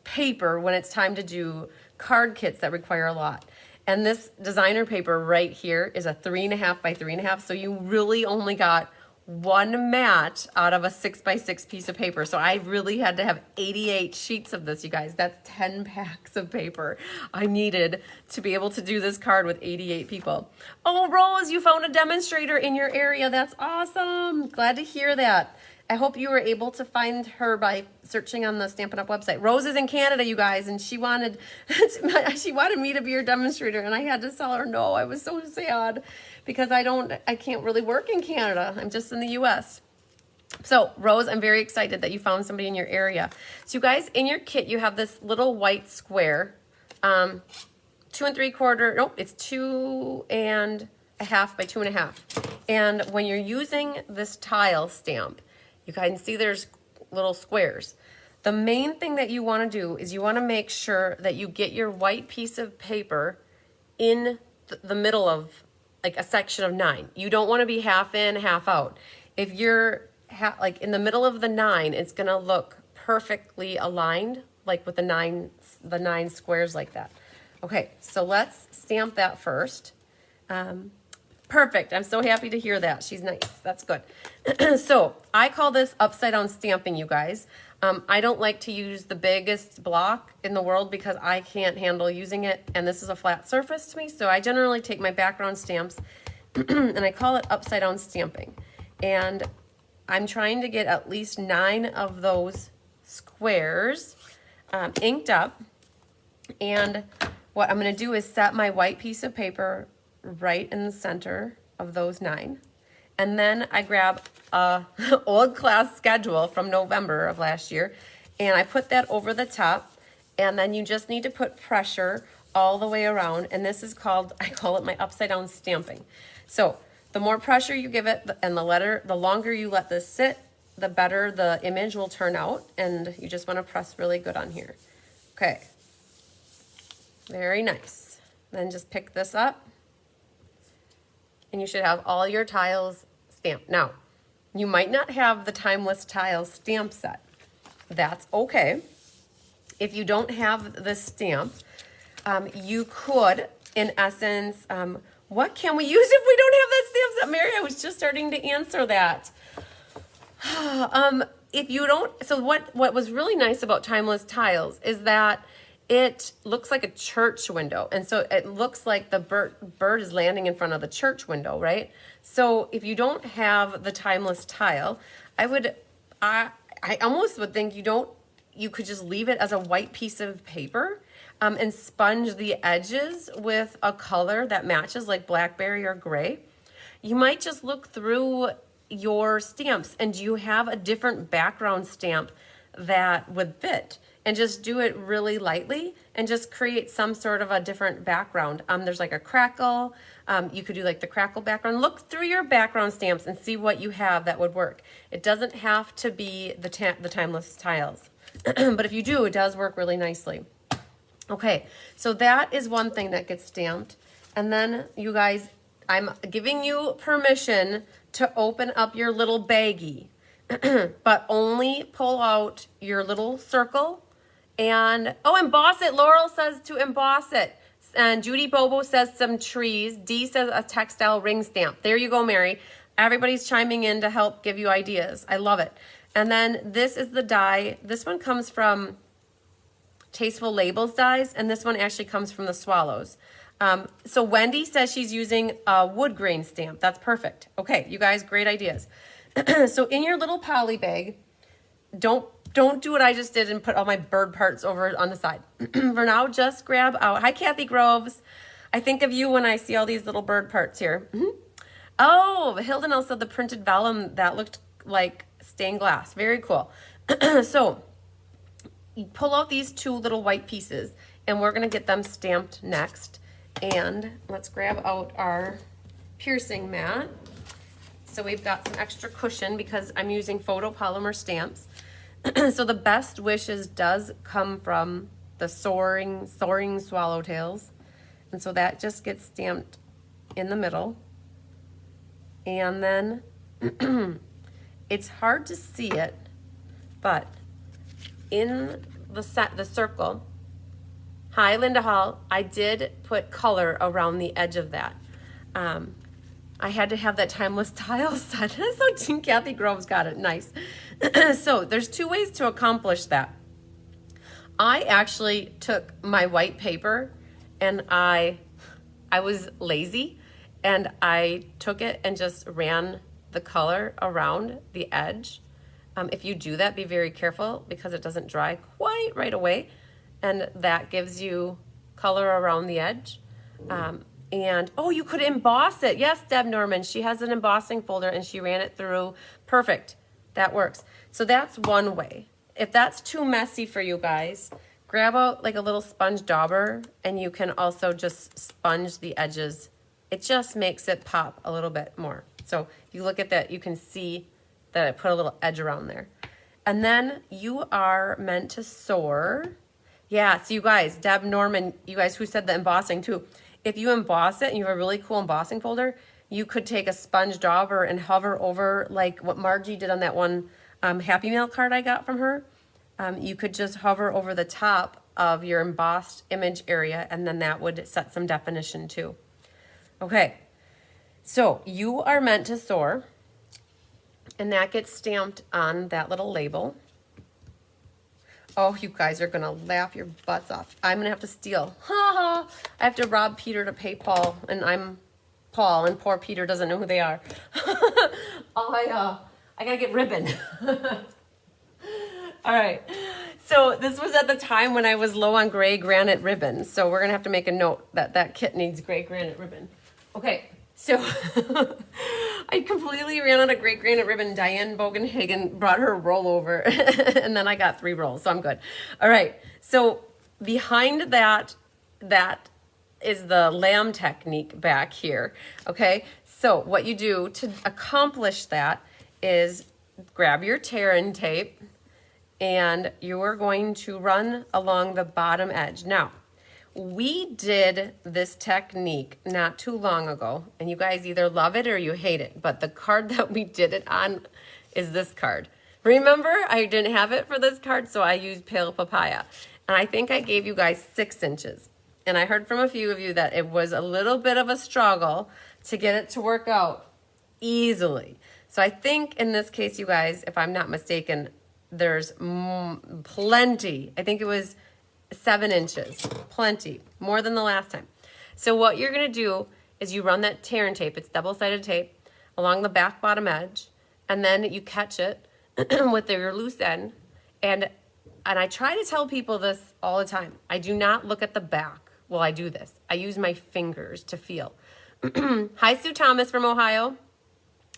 paper when it's time to do card kits that require a lot. And this designer paper right here is a 3.5 by 3.5, so you really only got one match out of a 6x6 piece of paper. So I really had to have 88 sheets of this, you guys. That's 10 packs of paper I needed to be able to do this card with 88 people. Oh, Rose, you found a demonstrator in your area. That's awesome. Glad to hear that. I hope you were able to find her by searching on the Stampin' Up! Website. Rose is in Canada, you guys, and she wanted me to be her demonstrator, and I had to tell her no. I was so sad because I can't really work in Canada. I'm just in the U.S. So, Rose, I'm very excited that you found somebody in your area. So, you guys, in your kit, you have this little white square, 2 3/4. Nope, it's 2.5 by 2.5. And when you're using this tile stamp, you can see there's little squares. The main thing that you want to do is you want to make sure that you get your white piece of paper in the middle of like a section of 9. You don't want to be half in, half out. If you're like in the middle of the 9, it's going to look perfectly aligned, like with the nine squares like that. Okay, so let's stamp that first. Perfect. I'm so happy to hear that. She's nice. That's good. So I call this upside down stamping, you guys. I don't like to use the biggest block in the world because I can't handle using it, and this is a flat surface to me, so I generally take my background stamps and I call it upside down stamping. And I'm trying to get at least 9 of those squares inked up. And what I'm going to do is set my white piece of paper right in the center of those 9. And then I grab a old class schedule from November of last year, and I put that over the top. And then you just need to put pressure all the way around. And this is called, I call it my upside down stamping. So the more pressure you give it and the longer you let this sit, the better the image will turn out. And you just want to press really good on here. Okay. Very nice. Then just pick this up and you should have all your tiles stamped. Now, you might not have the Timeless Tiles stamp set. That's okay. If you don't have the stamp, you could, in essence, what can we use if we don't have that stamp set? Mary, I was just starting to answer that. If you don't, so what was really nice about Timeless Tiles is that it looks like a church window. And so it looks like the bird is landing in front of the church window, right? So if you don't have the Timeless Tile, I almost would think you could just leave it as a white piece of paper and sponge the edges with a color that matches, like blackberry or gray. You might just look through your stamps and you have a different background stamp that would fit, and just do it really lightly and just create some sort of a different background. There's like a crackle. You could do like the crackle background. Look through your background stamps and see what you have that would work. It doesn't have to be the Timeless Tiles, but if you do, it does work really nicely. Okay, so that is one thing that gets stamped. And then you guys, I'm giving you permission to open up your little baggie, but only pull out your little circle and, emboss it. Laurel says to emboss it. And Judy Bobo says some trees. Dee says a textile ring stamp. There you go, Mary. Everybody's chiming in to help give you ideas. I love it. And then this is the die. This one comes from Tasteful Labels dies, and this one actually comes from the Swallows. So Wendy says she's using a wood grain stamp. That's perfect. Okay, you guys, great ideas. So in your little poly bag, don't do what I just did and put all my bird parts over on the side. For now, just grab out. Hi, Kathy Groves. I think of you when I see all these little bird parts here. Oh, Hildenel said the printed vellum, that looked like stained glass. Very cool. So you pull out these 2 little white pieces, and we're going to get them stamped next. And let's grab out our piercing mat. So we've got some extra cushion because I'm using photopolymer stamps. So the best wishes does come from the soaring swallowtails. And so that just gets stamped in the middle. And then it's hard to see it, but in the circle, hi Linda Hall, I did put color around the edge of that. I had to have that Timeless Tile set. So Kathy Groves got it. Nice. So there's 2 ways to accomplish that. I actually took my white paper and I was lazy and I took it and just ran the color around the edge. If you do that, be very careful because it doesn't dry quite right away. And that gives you color around the edge. And, you could emboss it. Yes, Deb Norman, she has an embossing folder and she ran it through. Perfect. That works. So that's one way. If that's too messy for you guys, grab out like a little sponge dauber and you can also just sponge the edges. It just makes it pop a little bit more. So if you look at that, you can see that I put a little edge around there. And then you are meant to soar. Yeah, so you guys, Deb Norman, you guys who said the embossing too, if you emboss it and you have a really cool embossing folder, you could take a sponge dauber and hover over like what Margie did on that one Happy Mail card I got from her. You could just hover over the top of your embossed image area and then that would set some definition too. Okay, so you are meant to soar and that gets stamped on that little label. Oh, you guys are gonna laugh your butts off. I'm gonna have to steal. Ha ha! I have to rob Peter to pay Paul, and I'm Paul, and poor Peter doesn't know who they are. I gotta get ribbon. All right. So this was at the time when I was low on gray granite ribbon. So we're gonna have to make a note that that kit needs gray granite ribbon. Okay. So I completely ran out of gray granite ribbon. Diane Bogenhagen brought her roll over, and then I got 3 rolls, so I'm good. All right. So behind that is the lamb technique back here. Okay. So what you do to accomplish that is grab your tear-in tape, and you are going to run along the bottom edge. Now, we did this technique not too long ago, and you guys either love it or you hate it, but the card that we did it on is this card. Remember, I didn't have it for this card, so I used Pale Papaya, and I think I gave you guys 6 inches, and I heard from a few of you that it was a little bit of a struggle to get it to work out easily. So I think in this case, you guys, if I'm not mistaken, there's plenty. I think it was 7 inches, plenty, more than the last time. So what you're gonna do is you run that tear-in tape, it's double-sided tape, along the back bottom edge, and then you catch it with your loose end. And I try to tell people this all the time. I do not look at the back while I do this. I use my fingers to feel. Hi, Sue Thomas from Ohio.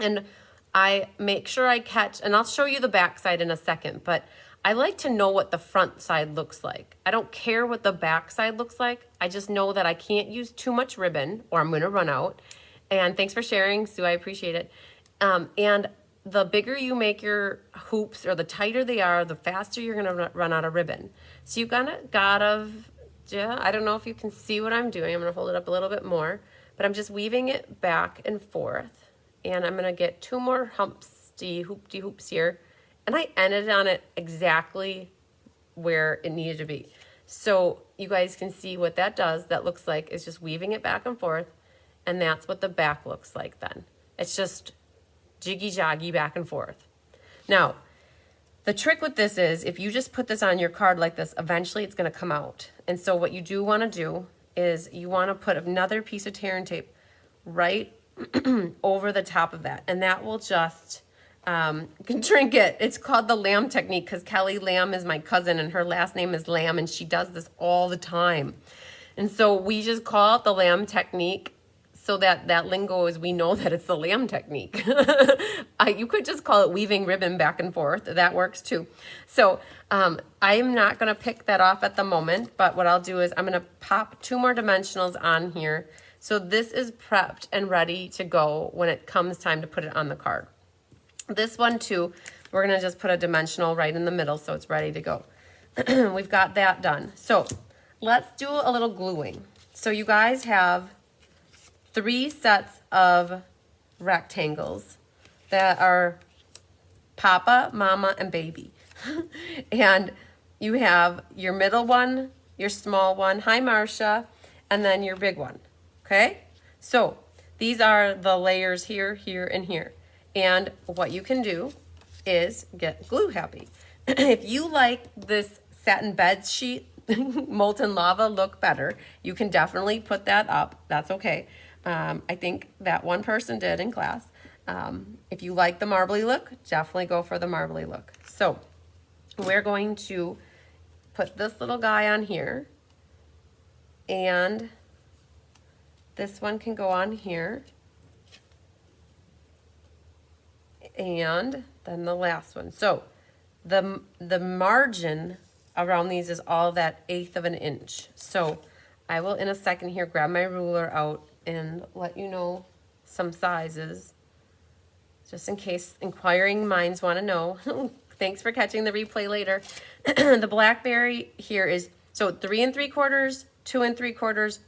And I make sure I catch, and I'll show you the back side in a second, but I like to know what the front side looks like. I don't care what the back side looks like. I just know that I can't use too much ribbon or I'm gonna run out. And thanks for sharing, Sue, I appreciate it. And the bigger you make your hoops or the tighter they are, the faster you're gonna run out of ribbon. So you gotta, yeah, I don't know if you can see what I'm doing. I'm gonna hold it up a little bit more, but I'm just weaving it back and forth. And I'm gonna get 2 more hoopty hoops here. And I ended on it exactly where it needed to be. So you guys can see what that does. That looks like it's just weaving it back and forth. And that's what the back looks like then. It's just jiggy-jaggy back and forth. Now, the trick with this is if you just put this on your card like this, eventually it's gonna come out. And so what you do wanna do is you wanna put another piece of tear-in tape right over the top of that, and that will just trinket. It's called the lamb technique because Kelly Lamb is my cousin and her last name is Lamb, and she does this all the time. And so we just call it the lamb technique so that lingo is we know that it's the lamb technique. You could just call it weaving ribbon back and forth. That works too. So I am not going to pick that off at the moment, but what I'll do is I'm going to pop 2 more dimensionals on here. So this is prepped and ready to go when it comes time to put it on the card. This one too, we're gonna just put a dimensional right in the middle so it's ready to go. We've got that done. So let's do a little gluing. So you guys have 3 sets of rectangles that are Papa, Mama, and Baby. And you have your middle one, your small one, hi Marcia, and then your big one. Okay, so these are the layers here, here, and here. And what you can do is get glue happy. If you like this satin bed sheet, molten lava look better, you can definitely put that up. That's okay. I think that one person did in class. If you like the marbly look, definitely go for the marbly look. So we're going to put this little guy on here, and this one can go on here. And then the last one. So the margin around these is all that 1/8 of an inch. So I will in a second here grab my ruler out and let you know some sizes, just in case inquiring minds want to know. Thanks for catching the replay later. The blackberry here is, so 3 3/4, 2 3/4,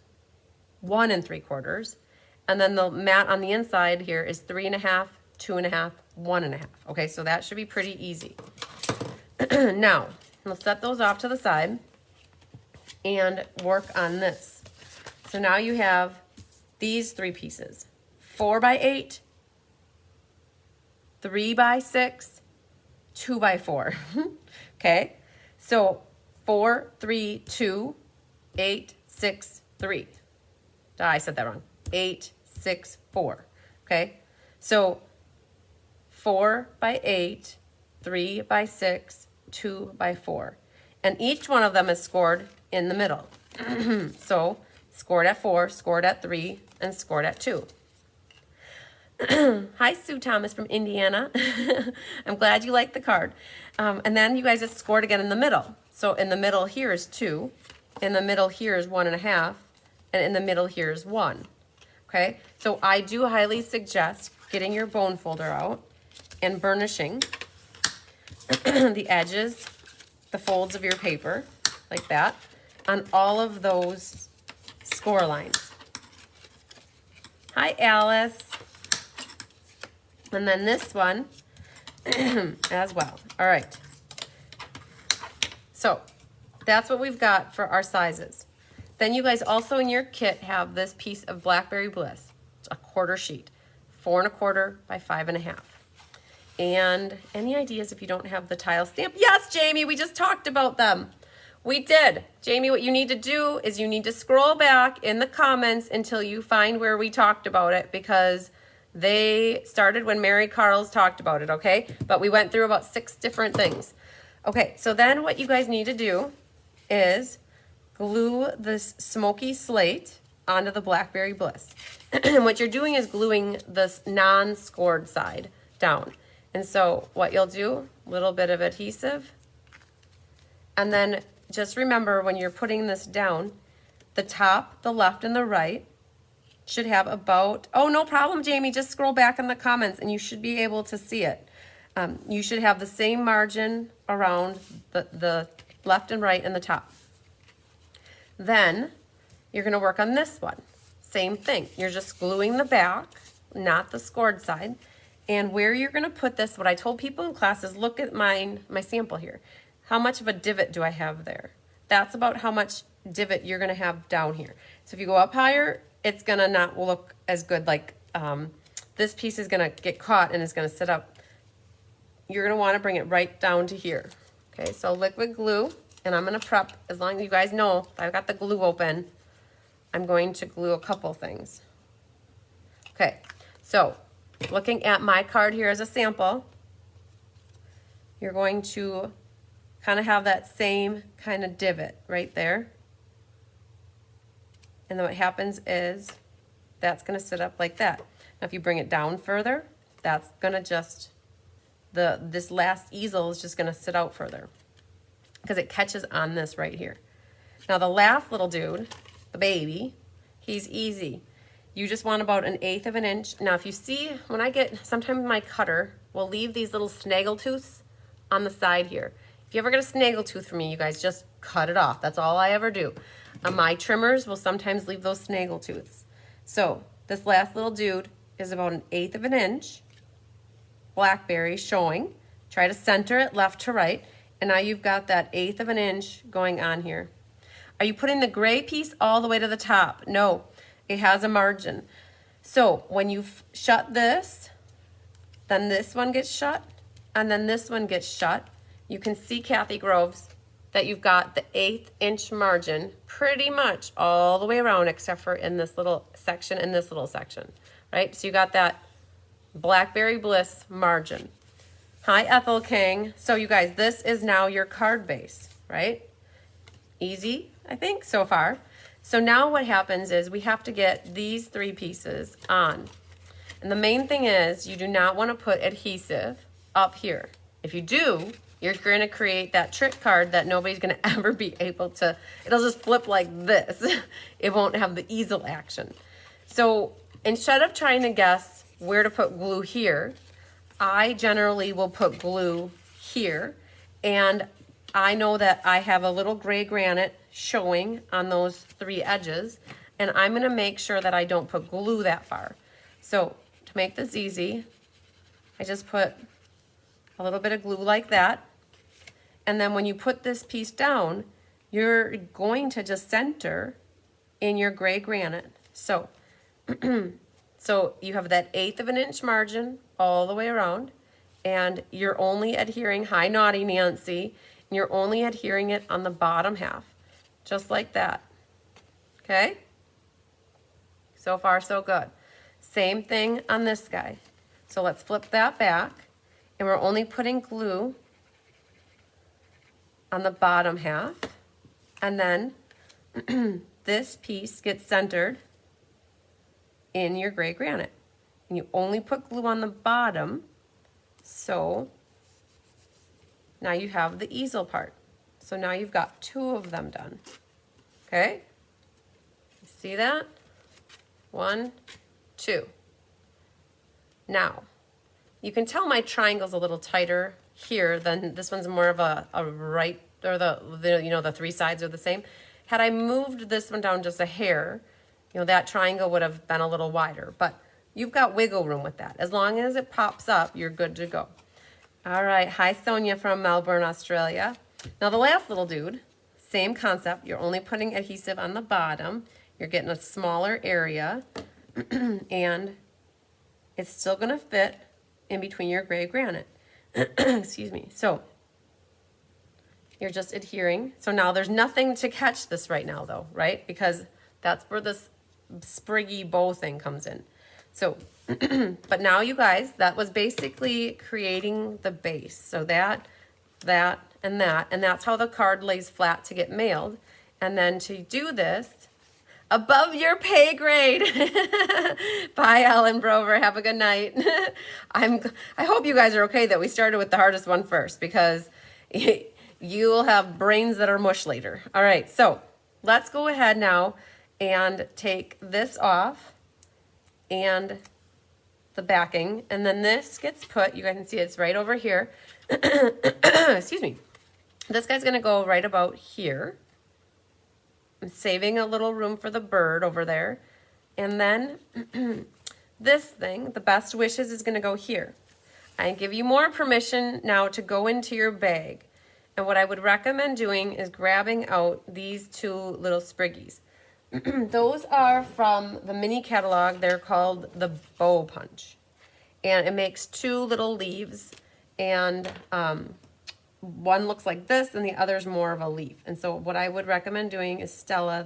1 3/4. And then the mat on the inside here is 3 1/2, 2 1/2, 1 1/2. Okay, so that should be pretty easy. Now, let's set those off to the side and work on this. So now you have these 3 pieces, 4 by 8, 3 by 6, 2 by 4. Okay, So 4, 3, 2, 8, 6, 3. I said that wrong. 8, 6, 4. Okay? So 4 by 8, 3 by 6, 2 by 4. And each one of them is scored in the middle. So scored at 4, scored at 3, and scored at 2. Hi, Sue Thomas from Indiana. I'm glad you liked the card. And then you guys just scored again in the middle. So in the middle here is 2. In the middle here is 1.5. And in the middle here is 1. Okay? So I do highly suggest getting your bone folder out and burnishing the edges, the folds of your paper, like that, on all of those score lines. Hi, Alice. And then this one as well. All right. So that's what we've got for our sizes. Then you guys also in your kit have this piece of Blackberry Bliss. It's a quarter sheet, 4 1/4 by 5 1/2. And any ideas if you don't have the tile stamp? Yes, Jamie, we just talked about them. We did. Jamie, what you need to do is you need to scroll back in the comments until you find where we talked about it, because they started when Mary Carls talked about it, okay? But we went through about 6 different things. Okay, so then what you guys need to do is glue this smoky slate onto the Blackberry Bliss. And what you're doing is gluing this non-scored side down. And so what you'll do, a little bit of adhesive, and then just remember when you're putting this down, the top, the left, and the right should have about, oh, no problem, Jamie, just scroll back in the comments and you should be able to see it. You should have the same margin around the left and right and the top. Then you're going to work on this one. Same thing. You're just gluing the back, not the scored side. And where you're going to put this, what I told people in class is look at my sample here. How much of a divot do I have there? That's about how much divot you're going to have down here. So if you go up higher, it's going to not look as good. Like this piece is going to get caught and it's going to sit up. You're going to want to bring it right down to here. Okay, so liquid glue. And I'm going to prep, as long as you guys know, I've got the glue open, I'm going to glue a couple things. Okay, so looking at my card here as a sample, you're going to kind of have that same kind of divot right there. And then what happens is that's going to sit up like that. Now if you bring it down further, that's going to just, this last easel is just going to sit out further, because it catches on this right here. Now the last little dude, the baby, he's easy. You just want about 1/8 of an inch. Now if you see, when I get, sometimes my cutter will leave these little snaggle tooths on the side here. If you ever get a snaggle tooth from me, you guys just cut it off. That's all I ever do. My trimmers will sometimes leave those snaggle tooths. So this last little dude is about 1/8 of an inch. Blackberry showing. Try to center it left to right. And now you've got that 1/8 of an inch going on here. Are you putting the gray piece all the way to the top? No, it has a margin. So when you shut this, then this one gets shut, and then this one gets shut. You can see, Kathy Groves, that you've got the 1/8 inch margin pretty much all the way around, except for in this little section and this little section, right? So you got that Blackberry Bliss margin. Hi, Ethel King. So you guys, this is now your card base, right? Easy, I think, so far. So now what happens is we have to get these 3 pieces on. And the main thing is you do not want to put adhesive up here. If you do, you're going to create that trick card that nobody's going to ever be able to, it'll just flip like this. It won't have the easel action. So instead of trying to guess where to put glue here, I generally will put glue here, and I know that I have a little gray granite showing on those 3 edges, and I'm going to make sure that I don't put glue that far. So to make this easy, I just put a little bit of glue like that, and then when you put this piece down, you're going to just center in your gray granite. So so you have that 1/8 of an inch margin all the way around, and you're only adhering, hi Naughty Nancy, And you're only adhering it on the bottom half, just like that. Okay? So far, so good. Same thing on this guy. So let's flip that back, and we're only putting glue on the bottom half, and then this piece gets centered in your gray granite. And you only put glue on the bottom, so now you have the easel part. So now you've got 2 of them done. Okay? See that? 1, 2. Now, you can tell my triangle's a little tighter here than this one's more of a right, or the you know, the 3 sides are the same. Had I moved this one down just a hair, you know, that triangle would have been a little wider, but you've got wiggle room with that. As long as it pops up, you're good to go. All right, hi Sonia from Melbourne, Australia. Now the last little dude, same concept. You're only putting adhesive on the bottom. You're getting a smaller area, and it's still gonna fit in between your gray granite. Excuse me. So you're just adhering. So now there's nothing to catch this right now though, right? Because that's where this spriggy bow thing comes in. So, but now you guys, that was basically creating the base. So that, and that's how the card lays flat to get mailed. And then to do this, above your pay grade. Bye, Ellen Brover. Have a good night. I hope you guys are okay that we started with the hardest one first, because you will have brains that are mush later. All right, so let's go ahead now and take this off and the backing, and then this gets put, you guys can see it's right over here. Excuse me. This guy's gonna go right about here. I'm saving a little room for the bird over there. And then this thing, the best wishes, is gonna go here. I give you more permission now to go into your bag. And what I would recommend doing is grabbing out these 2 little spriggies. Those are from the mini catalog. They're called the bow punch. And it makes 2 little leaves, and one looks like this and the other's more of a leaf. And so what I would recommend doing is Stella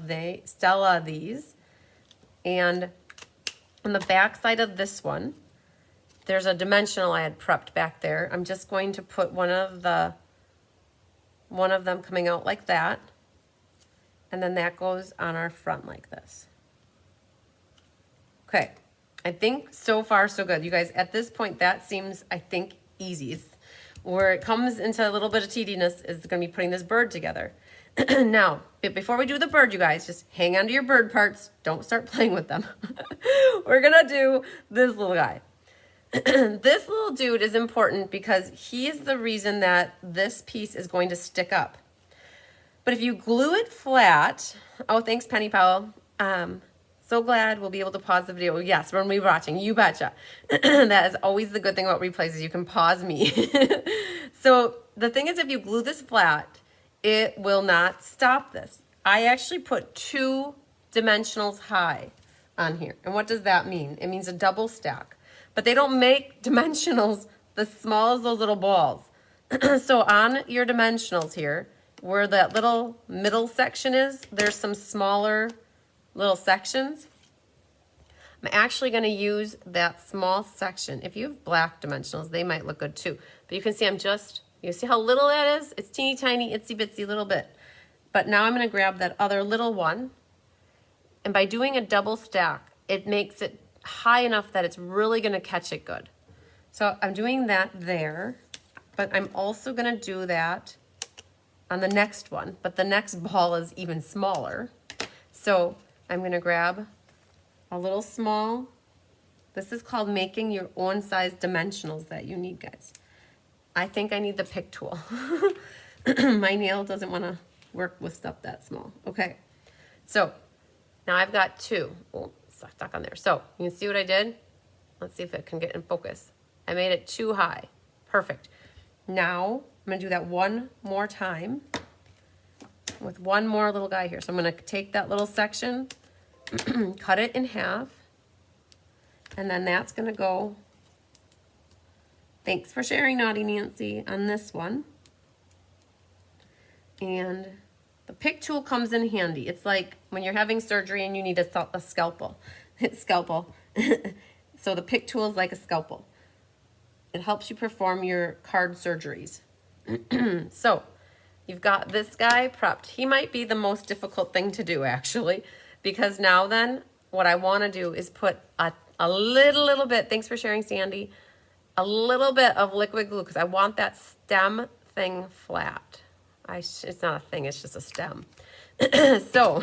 these. And on the back side of this one, there's a dimensional I had prepped back there. I'm just going to put one of them coming out like that. And then that goes on our front like this. Okay, I think so far so good. You guys, at this point, that seems, I think, easy. Where it comes into a little bit of tediness is gonna be putting this bird together. Now, before we do the bird, you guys, just hang on to your bird parts. Don't start playing with them. We're gonna do this little guy. This little dude is important because he is the reason that this piece is going to stick up. But if you glue it flat, oh, thanks, Penny Powell. So glad we'll be able to pause the video. Yes, when we're watching, you betcha. That is always the good thing about replays, is you can pause me. So the thing is, if you glue this flat, it will not stop this. I actually put 2 dimensionals high on here. And what does that mean? It means a double stack. But they don't make dimensionals the small as those little balls. So on your dimensionals here, where that little middle section is, there's some smaller little sections. I'm actually going to use that small section. If you have black dimensionals, they might look good too. But you can see you see how little that is? It's teeny tiny, itsy bitsy little bit. But now I'm going to grab that other little one. And by doing a double stack, it makes it high enough that it's really going to catch it good. So I'm doing that there, but I'm also going to do that on the next one. But the next ball is even smaller. So I'm going to grab a little small. This is called making your own size dimensionals that you need, guys. I think I need the pick tool. My nail doesn't want to work with stuff that small. Okay, so now I've got 2. Oh, stuck on there. So you can see what I did? Let's see if it can get in focus. I made it too high. Perfect. Now I'm going to do that one more time with one more little guy here. So I'm going to take that little section, cut it in half, and then that's going to go, thanks for sharing, Naughty Nancy, on this one. And the pick tool comes in handy. It's like when you're having surgery and you need a scalpel. Scalpel. So the pick tool is like a scalpel. It helps you perform your card surgeries. So you've got this guy prepped. He might be the most difficult thing to do, actually, because now then what I want to do is put a little bit, thanks for sharing, Sandy, a little bit of liquid glue, because I want that stem thing flat. It's not a thing, it's just a stem. So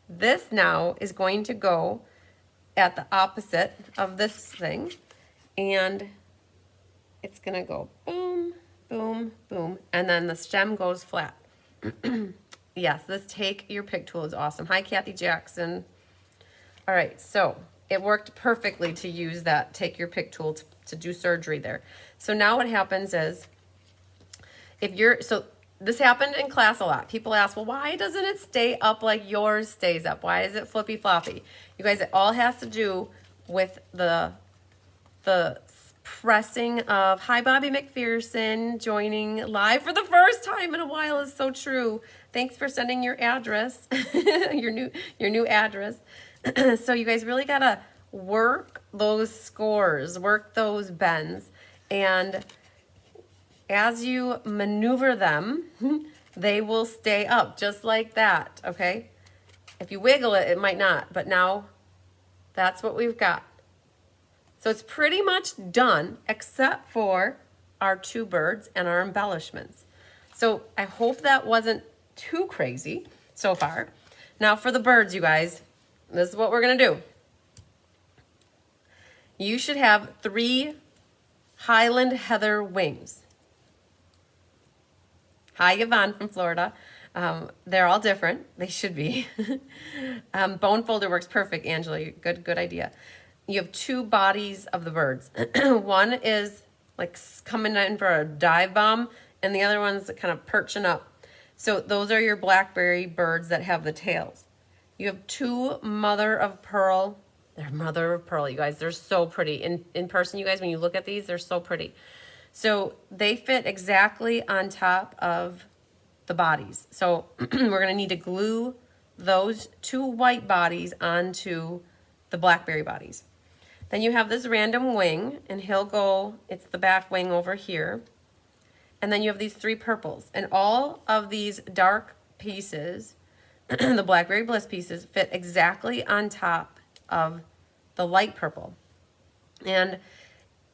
this now is going to go at the opposite of this thing, and it's gonna go boom, boom, boom, and then the stem goes flat. Yes, this take your pick tool is awesome. Hi, Kathy Jackson. All right, so it worked perfectly to use that take your pick tool to do surgery there. So now what happens is, so this happened in class a lot. People ask, well, why doesn't it stay up like yours stays up? Why is it flippy floppy? You guys, it all has to do with the pressing of, hi, Bobby McPherson, joining live for the first time in a while is so true. Thanks for sending your address, your new address. So you guys really gotta work those scores, work those bends, and as you maneuver them, they will stay up just like that, okay? If you wiggle it, it might not, but now that's what we've got. So it's pretty much done except for our two birds and our embellishments. So I hope that wasn't too crazy so far. Now for the birds, you guys, this is what we're gonna do. You should have 3 Highland Heather wings. Hi, Yvonne from Florida. They're all different. They should be. Bone folder works perfect, Angela. Good idea. You have 2 bodies of the birds. One is like coming in for a dive bomb, and the other one's kind of perching up. So those are your blackberry birds that have the tails. You have 2 mother of pearl. They're mother of pearl, you guys. They're so pretty. In person, you guys, when you look at these, they're so pretty. So they fit exactly on top of the bodies. So we're going to need to glue those 2 white bodies onto the blackberry bodies. Then you have this random wing, and he'll go, it's the back wing over here. And then you have these 3 purples. And all of these dark pieces, the Blackberry Bliss pieces, fit exactly on top of the light purple. And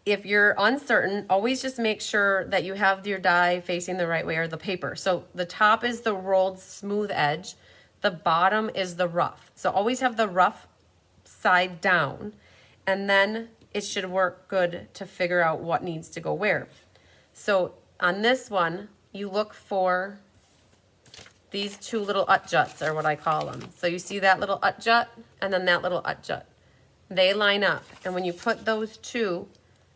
if you're uncertain, always just make sure that you have your die facing the right way, or the paper. So the top is the rolled smooth edge. The bottom is the rough. So always have the rough side down, and then it should work good to figure out what needs to go where. So on this one, you look for these 2 little ut-juts, are what I call them. So you see that little ut-jut and then that little ut-jut. They line up, and when you put those 2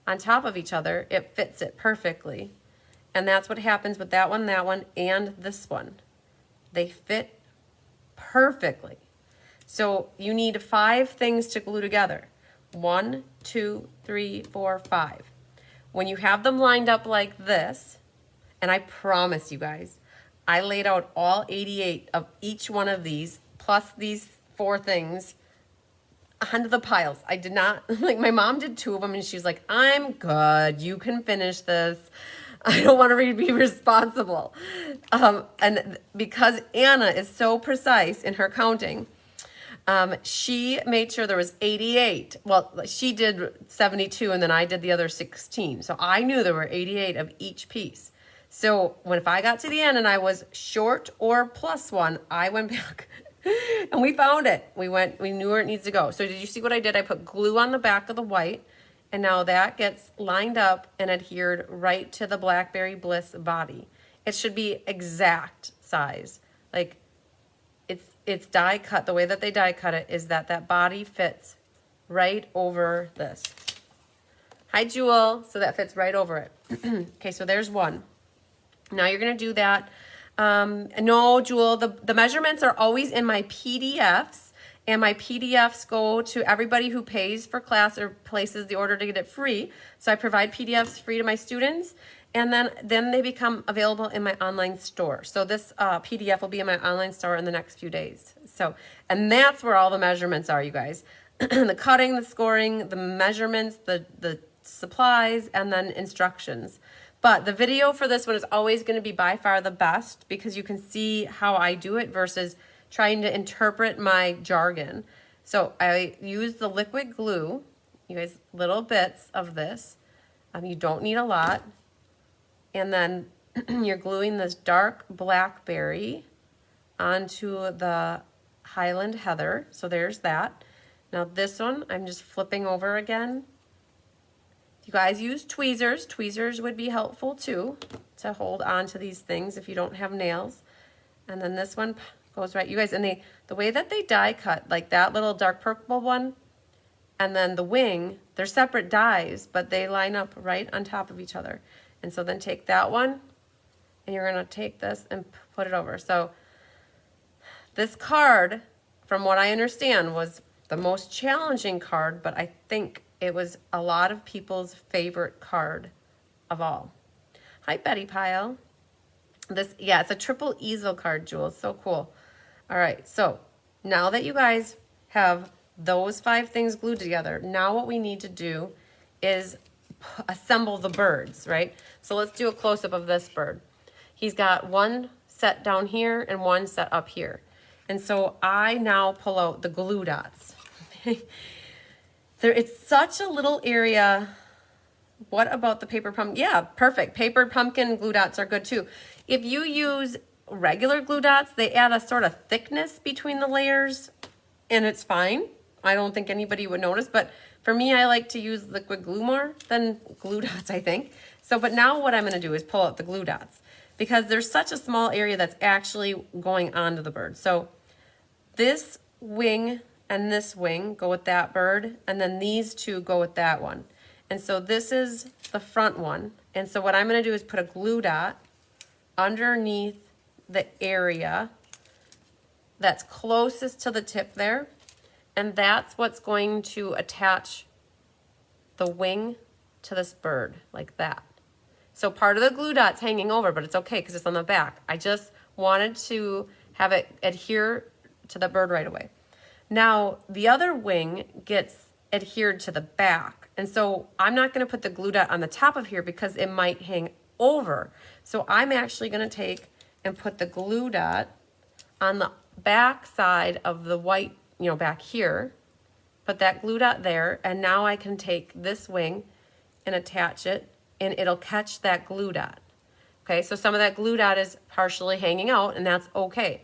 on top of each other, it fits it perfectly. And that's what happens with that one, and this one. They fit perfectly. So you need 5 things to glue together. 1, 2, 3, 4, 5. When you have them lined up like this, and I promise you guys, I laid out all 88 of each one of these, plus these 4 things, onto the piles. I did not, like, my mom did 2 of them, and she's like, I'm good, you can finish this. I don't want to be responsible. And because Anna is so precise in her counting, she made sure there was 88. Well, she did 72, and then I did the other 16. So I knew there were 88 of each piece. So if I got to the end and I was short or +1, I went back and we found it. We knew where it needs to go. So did you see what I did? I put glue on the back of the white, and now that gets lined up and adhered right to the Blackberry Bliss body. It should be exact size. Like, it's die cut. The way that they die cut it is that body fits right over this. Hi, Jewel. So that fits right over it. Okay, so there's one. Now you're going to do that. No, Jewel, the measurements are always in my PDFs, and my PDFs go to everybody who pays for class or places the order to get it free. So I provide PDFs free to my students, And then they become available in my online store. So this PDF will be in my online store in the next few days. So, and that's where all the measurements are, you guys. The cutting, the scoring, the measurements, the supplies, and then instructions. But the video for this one is always going to be by far the best because you can see how I do it versus trying to interpret my jargon. So I use the liquid glue, you guys, little bits of this. You don't need a lot. And then you're gluing this dark blackberry onto the Highland Heather. So there's that. Now this one, I'm just flipping over again. You guys use tweezers. Tweezers would be helpful too to hold on to these things if you don't have nails. And then this one goes right. You guys, and the way that they die cut, like that little dark purple one, and then the wing, they're separate dies, but they line up right on top of each other. And so then take that one, and you're going to take this and put it over. So this card, from what I understand, was the most challenging card, but I think it was a lot of people's favorite card of all. Hi, Betty Pyle. Yeah, it's a triple easel card, Jules. So cool. All right, so now that you guys have those 5 things glued together, now what we need to do is assemble the birds, right? So let's do a close-up of this bird. He's got one set down here and one set up here. And so I now pull out the glue dots. It's such a little area. What about the paper pumpkin? Yeah, perfect. Paper pumpkin glue dots are good too. If you use regular glue dots, they add a sort of thickness between the layers, and it's fine. I don't think anybody would notice, but for me, I like to use liquid glue more than glue dots, I think. So, but now what I'm going to do is pull out the glue dots because there's such a small area that's actually going onto the bird. So this wing and this wing go with that bird, and then these two go with that one. And so this is the front one. And so what I'm going to do is put a glue dot underneath the area that's closest to the tip there. And that's what's going to attach the wing to this bird, like that. So part of the glue dot's hanging over, but it's okay because it's on the back. I just wanted to have it adhere to the bird right away. Now, the other wing gets adhered to the back. And so I'm not going to put the glue dot on the top of here because it might hang over. So I'm actually going to take and put the glue dot on the back side of the white, back here. Put that glue dot there, and now I can take this wing and attach it, and it'll catch that glue dot. Okay, so some of that glue dot is partially hanging out, and that's okay.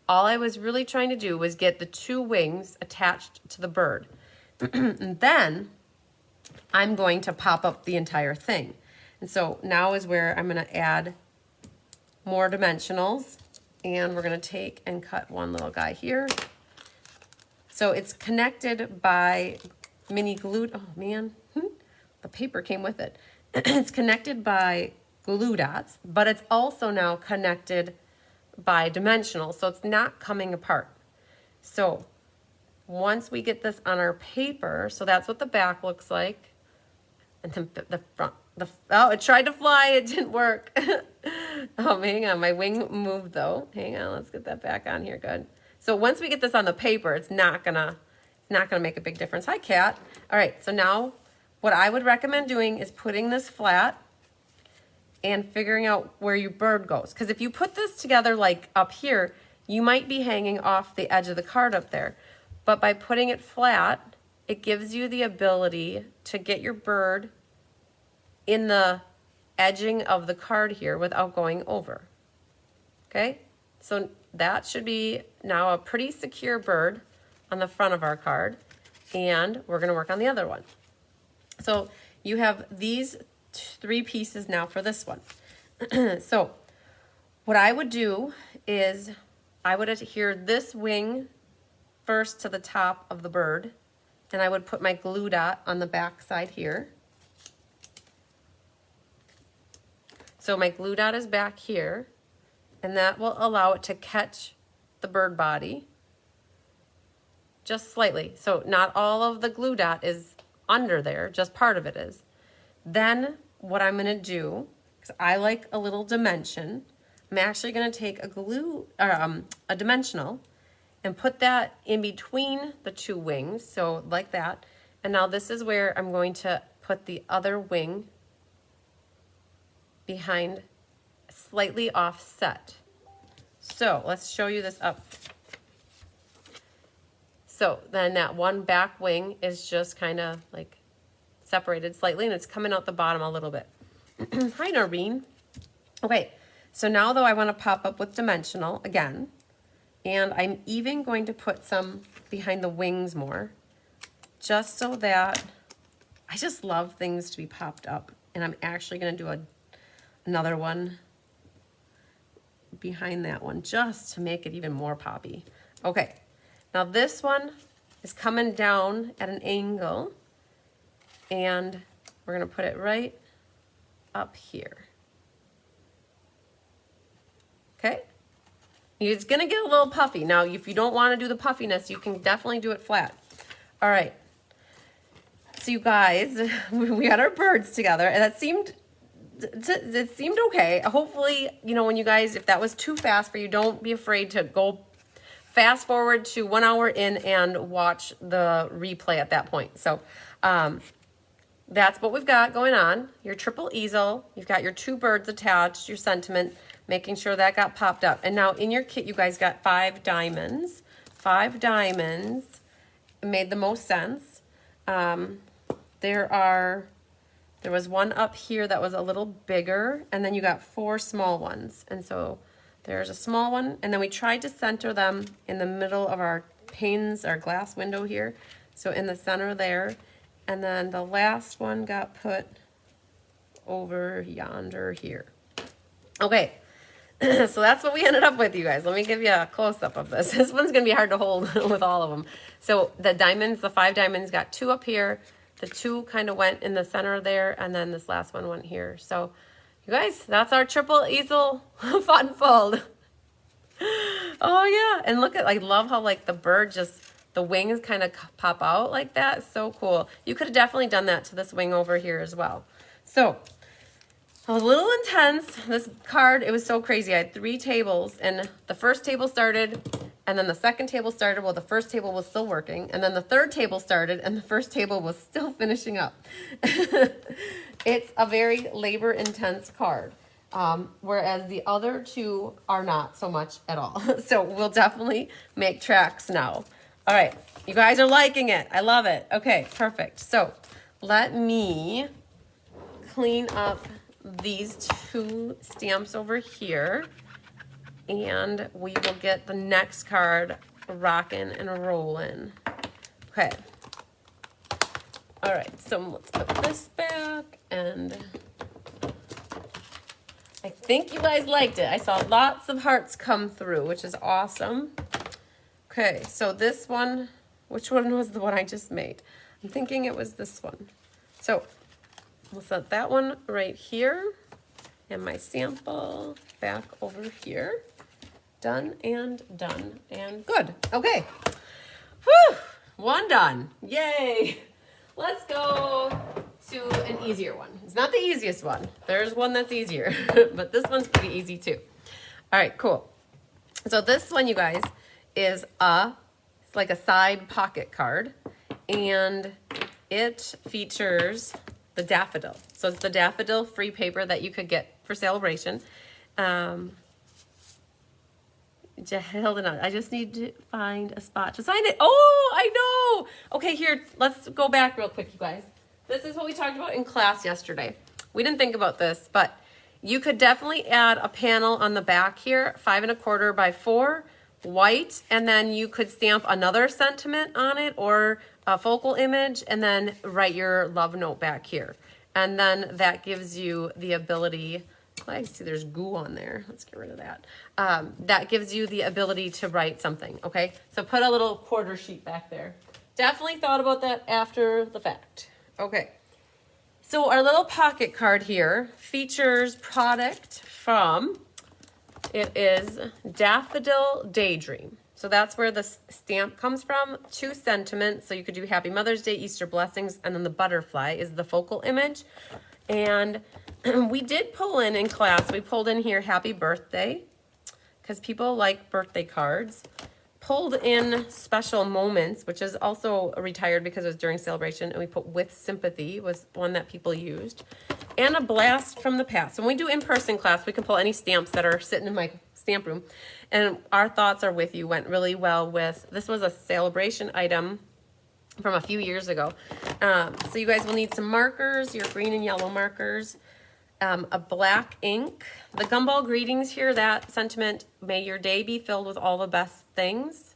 All I was really trying to do was get the 2 wings attached to the bird. And then I'm going to pop up the entire thing. And so now is where I'm going to add more dimensionals, and we're going to take and cut one little guy here. So it's connected by mini glue. Oh man, the paper came with it. It's connected by glue dots, but it's also now connected by dimensional, so it's not coming apart. So once we get this on our paper, so that's what the back looks like. And then the front, oh, it tried to fly, it didn't work. Oh, hang on, my wing moved though. Hang on, let's get that back on here, good. So once we get this on the paper, it's not gonna make a big difference. Hi, Kat. All right, so now what I would recommend doing is putting this flat and figuring out where your bird goes. Because if you put this together like up here, you might be hanging off the edge of the card up there. But by putting it flat, it gives you the ability to get your bird in the edging of the card here without going over. Okay, so that should be now a pretty secure bird on the front of our card, and we're going to work on the other one. So you have these 3 pieces now for this one. So what I would do is I would adhere this wing first to the top of the bird, and I would put my glue dot on the back side here. So my glue dot is back here, and that will allow it to catch the bird body just slightly. So not all of the glue dot is under there, just part of it is. Then what I'm going to do because I like a little dimension. I'm actually going to take a glue, or a dimensional, and put that in between the two wings, so like that. And now this is where I'm going to put the other wing behind, slightly offset. So let's show you this up. So then that one back wing is just kind of like separated slightly, and it's coming out the bottom a little bit. Hi, Noreen. Okay, so now though I want to pop up with dimensional again, and I'm even going to put some behind the wings more, just so that I just love things to be popped up. And I'm actually going to do another one behind that one just to make it even more poppy. Okay, now this one is coming down at an angle, and we're going to put it right up here. Okay, it's going to get a little puffy. Now, if you don't want to do the puffiness, you can definitely do it flat. All right, so you guys, we had our birds together, and it seemed okay. Hopefully, you know, when you guys, if that was too fast for you, don't be afraid to go fast forward to 1 hour in and watch the replay at that point. So that's what we've got going on. Your triple easel, you've got your two birds attached, your sentiment, making sure that got popped up. And now in your kit, you guys got 5 diamonds. 5 diamonds made the most sense. There was one up here that was a little bigger, and then you got 4 small ones. And so there's a small one, and then we tried to center them in the middle of our panes, our glass window here. So in the center there, and then the last one got put over yonder here. Okay, so that's what we ended up with, you guys. Let me give you a close-up of this. This one's gonna be hard to hold with all of them. So the diamonds, the 5 diamonds, got 2 up here. The 2 kind of went in the center there, and then this last one went here. So you guys, that's our triple easel fun fold. Oh yeah, and look at, I love how like the bird just, the wings kind of pop out like that. So cool. You could have definitely done that to this wing over here as well. So a little intense, this card, it was so crazy. I had 3 tables, and the first table started, and then the second table started. Well, the first table was still working, and then the third table started, and the first table was still finishing up. It's a very labor-intense card, whereas the other 2 are not so much at all. So we'll definitely make tracks now. All right, you guys are liking it. I love it. Okay, perfect. So let me clean up these 2 stamps over here, and we will get the next card rocking and rolling. Okay. All right, so let's put this back, and I think you guys liked it. I saw lots of hearts come through, which is awesome. Okay, so this one, which one was the one I just made? I'm thinking it was this one. So we'll set that one right here, and my sample back over here. Done and done and good. Okay. Whew, 1 done. Yay. Let's go to an easier one. It's not the easiest one. There's one that's easier, but this one's pretty easy too. All right, cool. So this one, you guys, is it's like a side pocket card, and it features the daffodil. So it's the daffodil free paper that you could get for sale-a-bration. I just need to find a spot to sign it. Oh, I know. Okay, here, let's go back real quick, you guys. This is what we talked about in class yesterday. We didn't think about this, but you could definitely add a panel on the back here, 5 1/4 by 4, white, and then you could stamp another sentiment on it or a focal image, and then write your love note back here. And then that gives you the ability, I see there's goo on there. Let's get rid of that. That gives you the ability to write something, okay? So put a little quarter sheet back there. Definitely thought about that after the fact. Okay. So our little pocket card here features product from, it is Daffodil Daydream. So that's where the stamp comes from. 2 sentiments. So you could do Happy Mother's Day, Easter Blessings, and then the butterfly is the focal image. And we did pull in class, we pulled in here happy birthday, because people like birthday cards. Pulled in special moments, which is also retired because it was during celebration, and we put with sympathy was one that people used. And a blast from the past. So when we do in-person class, we can pull any stamps that are sitting in my stamp room. And our thoughts are with you went really well with, this was a sale-a-bration item from a few years ago. So you guys will need some markers, your green and yellow markers, a black ink. The gumball greetings here, that sentiment, may your day be filled with all the best things.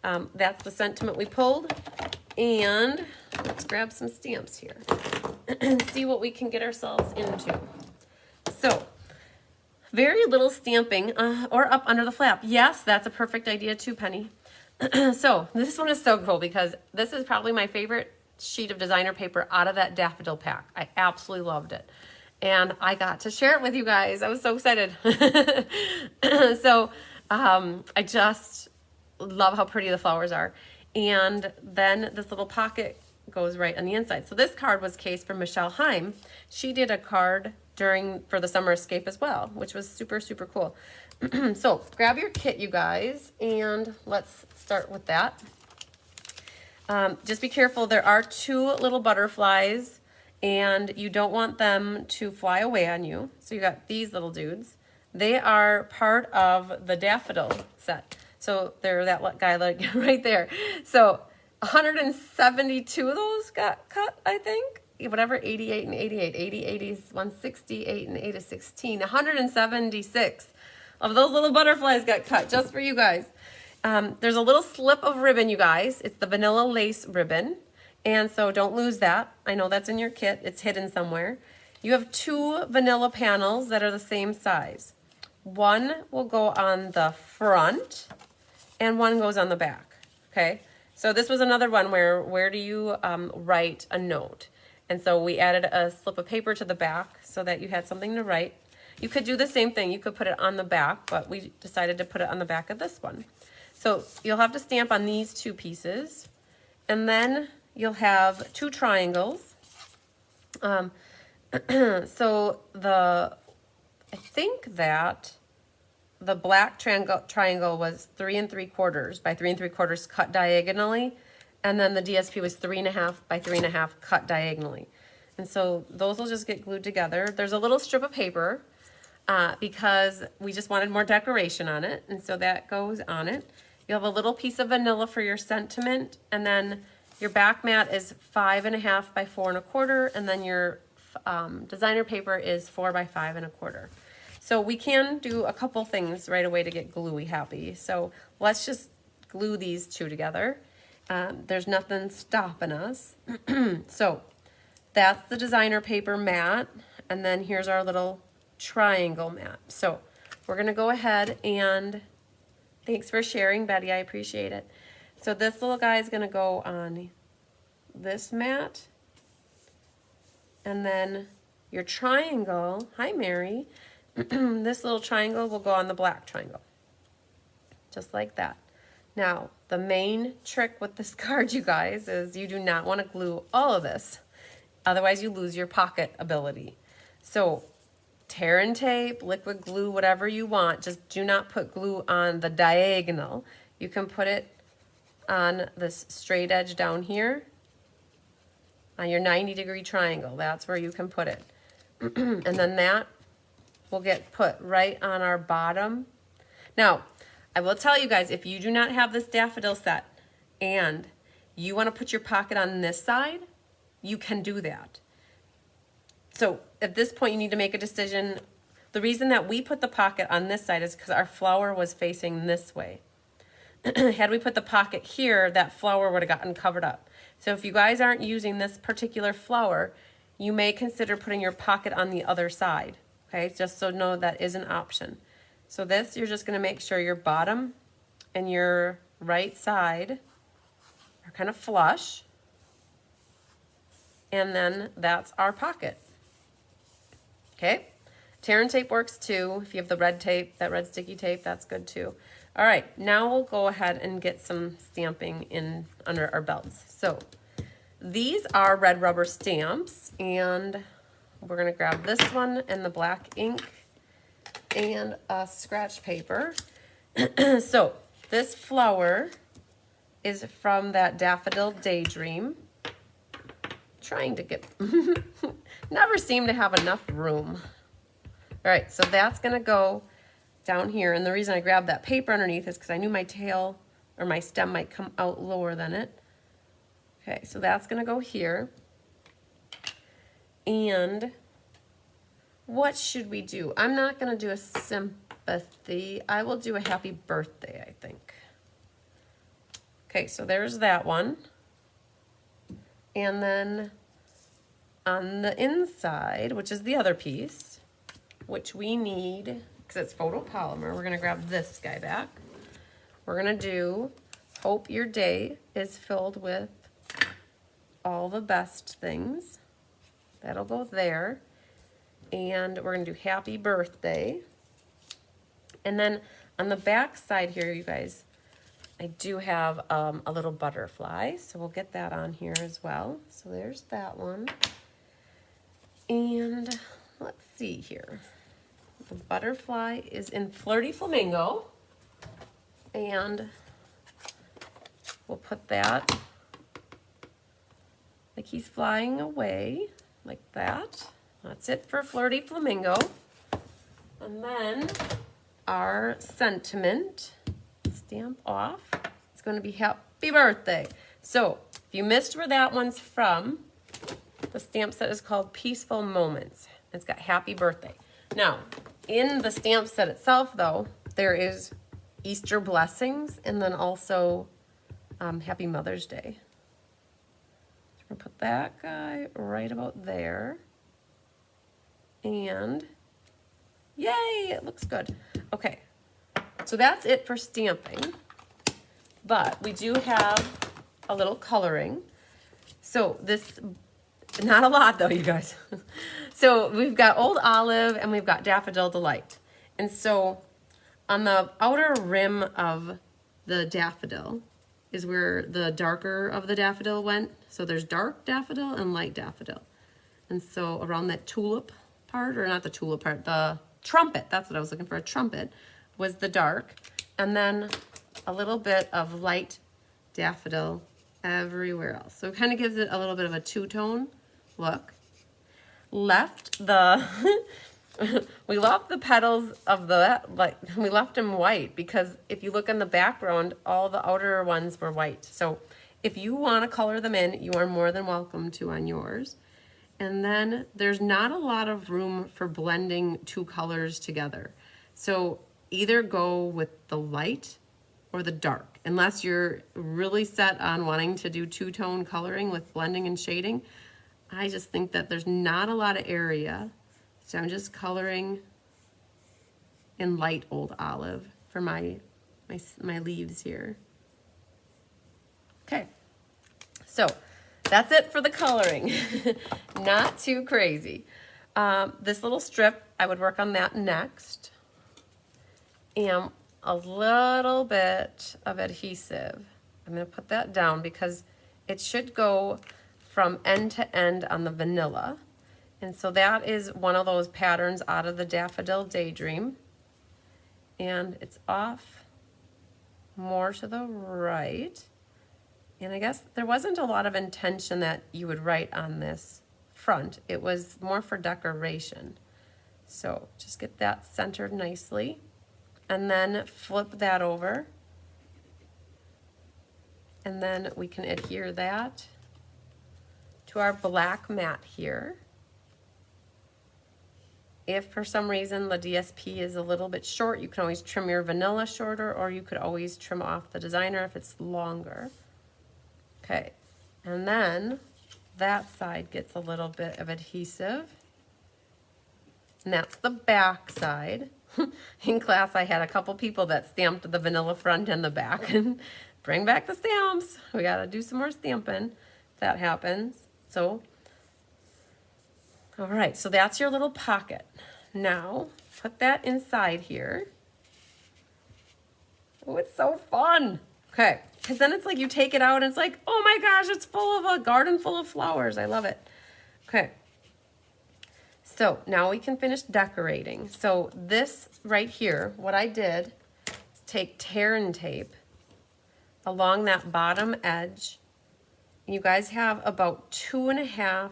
That's the sentiment we pulled. And let's grab some stamps here and see what we can get ourselves into. So, very little stamping or up under the flap. Yes, that's a perfect idea too, Penny. So this one is so cool because this is probably my favorite sheet of designer paper out of that daffodil pack. I absolutely loved it. And I got to share it with you guys. I was so excited. So I just love how pretty the flowers are. And then this little pocket goes right on the inside. So this card was cased from Michelle Heim. She did a card for the summer escape as well, which was super, super cool. So grab your kit, you guys, and let's start with that. Just be careful. There are 2 little butterflies, and you don't want them to fly away on you. So you got these little dudes. They are part of the daffodil set. So they're that guy right there. So 172 of those got cut, I think. Whatever, 88 and 88. 80 is 168 and 8 is 16. 176 of those little butterflies got cut just for you guys. There's a little slip of ribbon, you guys. It's the vanilla lace ribbon. And so don't lose that. I know that's in your kit. It's hidden somewhere. You have 2 vanilla panels that are the same size. One will go on the front and one goes on the back. Okay. So this was another one where do you write a note? And so we added a slip of paper to the back so that you had something to write. You could do the same thing. You could put it on the back, but we decided to put it on the back of this one. So you'll have to stamp on these 2 pieces. And then you'll have 2 triangles. So I think that the black triangle was 3 3/4 by 3 3/4 cut diagonally. And then the DSP was 3 1/2 by 3 1/2 cut diagonally. And so those will just get glued together. There's a little strip of paper because we just wanted more decoration on it. And so that goes on it. You'll have a little piece of vanilla for your sentiment. And then your back mat is 5 1/2 by 4 1/4. And then your designer paper is 4 by 5 1/4. So we can do a couple things right away to get gluey happy. So let's just glue these 2 together. There's nothing stopping us. So that's the designer paper mat. And then here's our little triangle mat. So we're going to go ahead and thanks for sharing, Betty. I appreciate it. So this little guy is going to go on this mat. And then your triangle, hi Mary, this little triangle will go on the black triangle. Just like that. Now, the main trick with this card, you guys, is you do not want to glue all of this. Otherwise, you lose your pocket ability. So, tear and tape, liquid glue, whatever you want. Just do not put glue on the diagonal. You can put it on this straight edge down here on your 90-degree triangle. That's where you can put it. And then that will get put right on our bottom. Now, I will tell you guys, if you do not have this daffodil set and you want to put your pocket on this side, you can do that. So at this point, you need to make a decision. The reason that we put the pocket on this side is because our flower was facing this way. Had we put the pocket here, that flower would have gotten covered up. So if you guys aren't using this particular flower, you may consider putting your pocket on the other side. Okay, just so know that is an option. So this, you're just going to make sure your bottom and your right side are kind of flush. And then that's our pocket. Okay, tear and tape works too. If you have the red tape, that red sticky tape, that's good too. All right, now we'll go ahead and get some stamping in under our belts. So these are red rubber stamps, and we're gonna grab this one and the black ink and a scratch paper. So this flower is from that Daffodil Daydream. Trying to get, never seem to have enough room. All right, so that's gonna go down here. And the reason I grabbed that paper underneath is because I knew my tail or my stem might come out lower than it. Okay, so that's gonna go here. And what should we do? I'm not gonna do a sympathy. I will do a happy birthday, I think. Okay, so there's that one. And then on the inside, which is the other piece, which we need, because it's photopolymer, we're gonna grab this guy back. We're gonna do, hope your day is filled with all the best things. That'll go there. And we're gonna do happy birthday. And then on the back side here, you guys, I do have a little butterfly, so we'll get that on here as well. So there's that one. And let's see here. The butterfly is in Flirty Flamingo. And we'll put that like he's flying away, like that. That's it for Flirty Flamingo. And then our sentiment, stamp off, it's going to be happy birthday. So if you missed where that one's from, the stamp set is called Peaceful Moments. It's got happy birthday. Now, in the stamp set itself, though, there is Easter blessings and then also Happy Mother's Day. So we're going to put that guy right about there. And yay, it looks good. Okay, so that's it for stamping. But we do have a little coloring. So this, not a lot though, you guys. So we've got Old Olive and we've got Daffodil Delight. And so on the outer rim of the daffodil is where the darker of the daffodil went. So there's dark daffodil and light daffodil. And so around that tulip part, or not the tulip part, the trumpet, that's what I was looking for, a trumpet, was the dark. And then a little bit of light daffodil everywhere else. So it kind of gives it a little bit of a two-tone look. Left the, we left the petals of the, like, we left them white because if you look in the background, all the outer ones were white. So if you want to color them in, you are more than welcome to on yours. And then there's not a lot of room for blending two colors together. So either go with the light or the dark, unless you're really set on wanting to do two-tone coloring with blending and shading. I just think that there's not a lot of area. So I'm just coloring in light Old Olive for my leaves here. Okay, so that's it for the coloring. Not too crazy. This little strip, I would work on that next. And a little bit of adhesive. I'm going to put that down because it should go from end to end on the vanilla. And so that is one of those patterns out of the Daffodil Daydream. And it's off more to the right. And I guess there wasn't a lot of intention that you would write on this front. It was more for decoration. So just get that centered nicely. And then flip that over. And then we can adhere that to our black mat here. If for some reason the DSP is a little bit short, you can always trim your vanilla shorter, or you could always trim off the designer if it's longer. Okay, and then that side gets a little bit of adhesive. And that's the back side. In class, I had a couple people that stamped the vanilla front and the back. And bring back the stamps. We got to do some more stamping if that happens. So, all right, so that's your little pocket. Now, put that inside here. Oh, it's so fun. Okay, because then it's like you take it out and it's like, oh my gosh, it's full of a garden full of flowers. I love it. Okay. So now we can finish decorating. So this right here, what I did, is take tear and tape along that bottom edge. You guys have about 2.5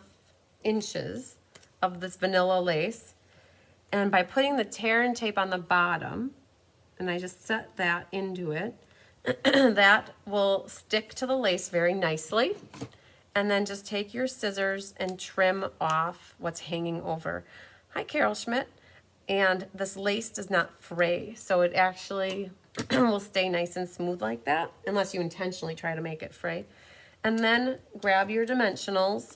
inches of this vanilla lace. And by putting the tear and tape on the bottom, and I just set that into it, that will stick to the lace very nicely. And then just take your scissors and trim off what's hanging over. Hi, Carol Schmidt. And this lace does not fray, so it actually will stay nice and smooth like that, unless you intentionally try to make it fray. And then grab your dimensionals.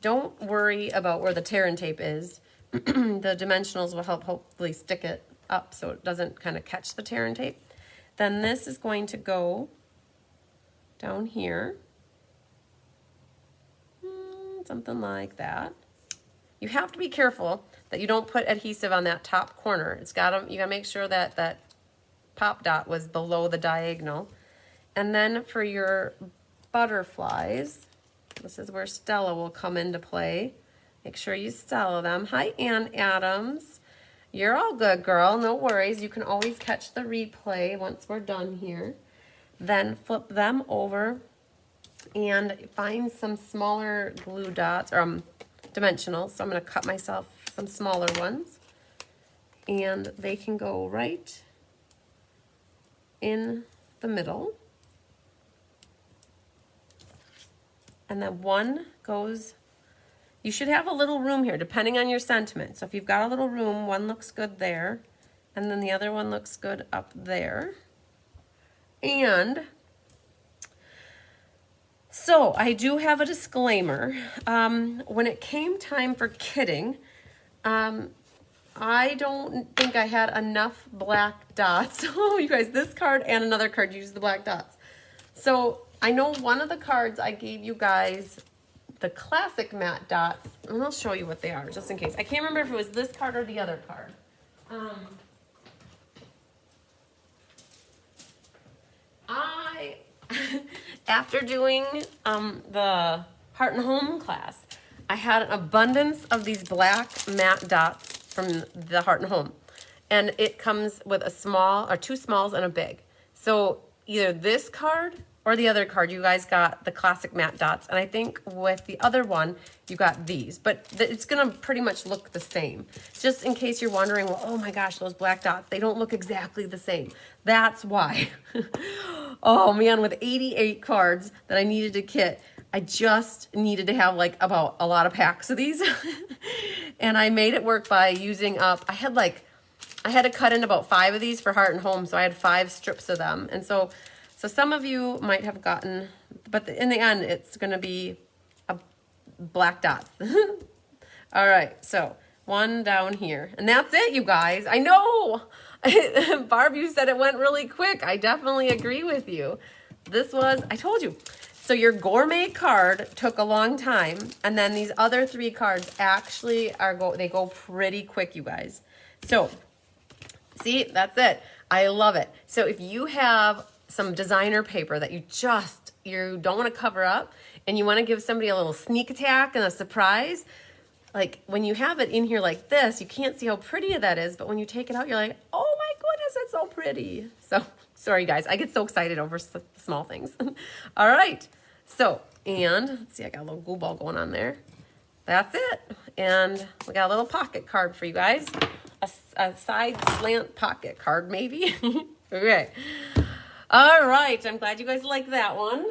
Don't worry about where the tear and tape is. The dimensionals will help hopefully stick it up so it doesn't kind of catch the tear and tape. Then this is going to go down here, something like that. You have to be careful that you don't put adhesive on that top corner. You gotta make sure that that pop dot was below the diagonal. And then for your butterflies, this is where Stella will come into play. Make sure you Stella them. Hi, Ann Adams. You're all good, girl. No worries. You can always catch the replay once we're done here. Then flip them over and find some smaller glue dots, or dimensionals. So I'm going to cut myself some smaller ones. And they can go right in the middle. And then one goes, you should have a little room here depending on your sentiment. So if you've got a little room, one looks good there. And then the other one looks good up there. And so I do have a disclaimer. When it came time for kitting, I don't think I had enough black dots. Oh, you guys, this card and another card use the black dots. So I know one of the cards I gave you guys the classic matte dots, and I'll show you what they are just in case. I can't remember if it was this card or the other card. After doing the Heart and Home class, I had an abundance of these black matte dots from the Heart and Home. And it comes with a small, or two smalls and a big. So either this card or the other card, you guys got the classic matte dots. And I think with the other one, you got these. But it's going to pretty much look the same. Just in case you're wondering, well, oh my gosh, those black dots, they don't look exactly the same. That's why. Oh man, with 88 cards that I needed to kit, I just needed to have like about a lot of packs of these. And I made it work by using up, I had to cut in about 5 of these for Heart and Home. So I had 5 strips of them. And so some of you might have gotten, but in the end, it's going to be a black dot. All right, so one down here. And that's it, you guys. I know. Barb, you said it went really quick. I definitely agree with you. This was, I told you. So your gourmet card took a long time. And then these other 3 cards actually they go pretty quick, you guys. So, see, that's it. I love it. So if you have some designer paper that you don't want to cover up and you want to give somebody a little sneak attack and a surprise, like when you have it in here like this, you can't see how pretty that is, but when you take it out, you're like, oh my goodness, it's so pretty. So sorry guys, I get so excited over small things. All right, so, and let's see, I got a little glue ball going on there. That's it. And we got a little pocket card for you guys, a side slant pocket card maybe. Okay. All right, I'm glad you guys like that one.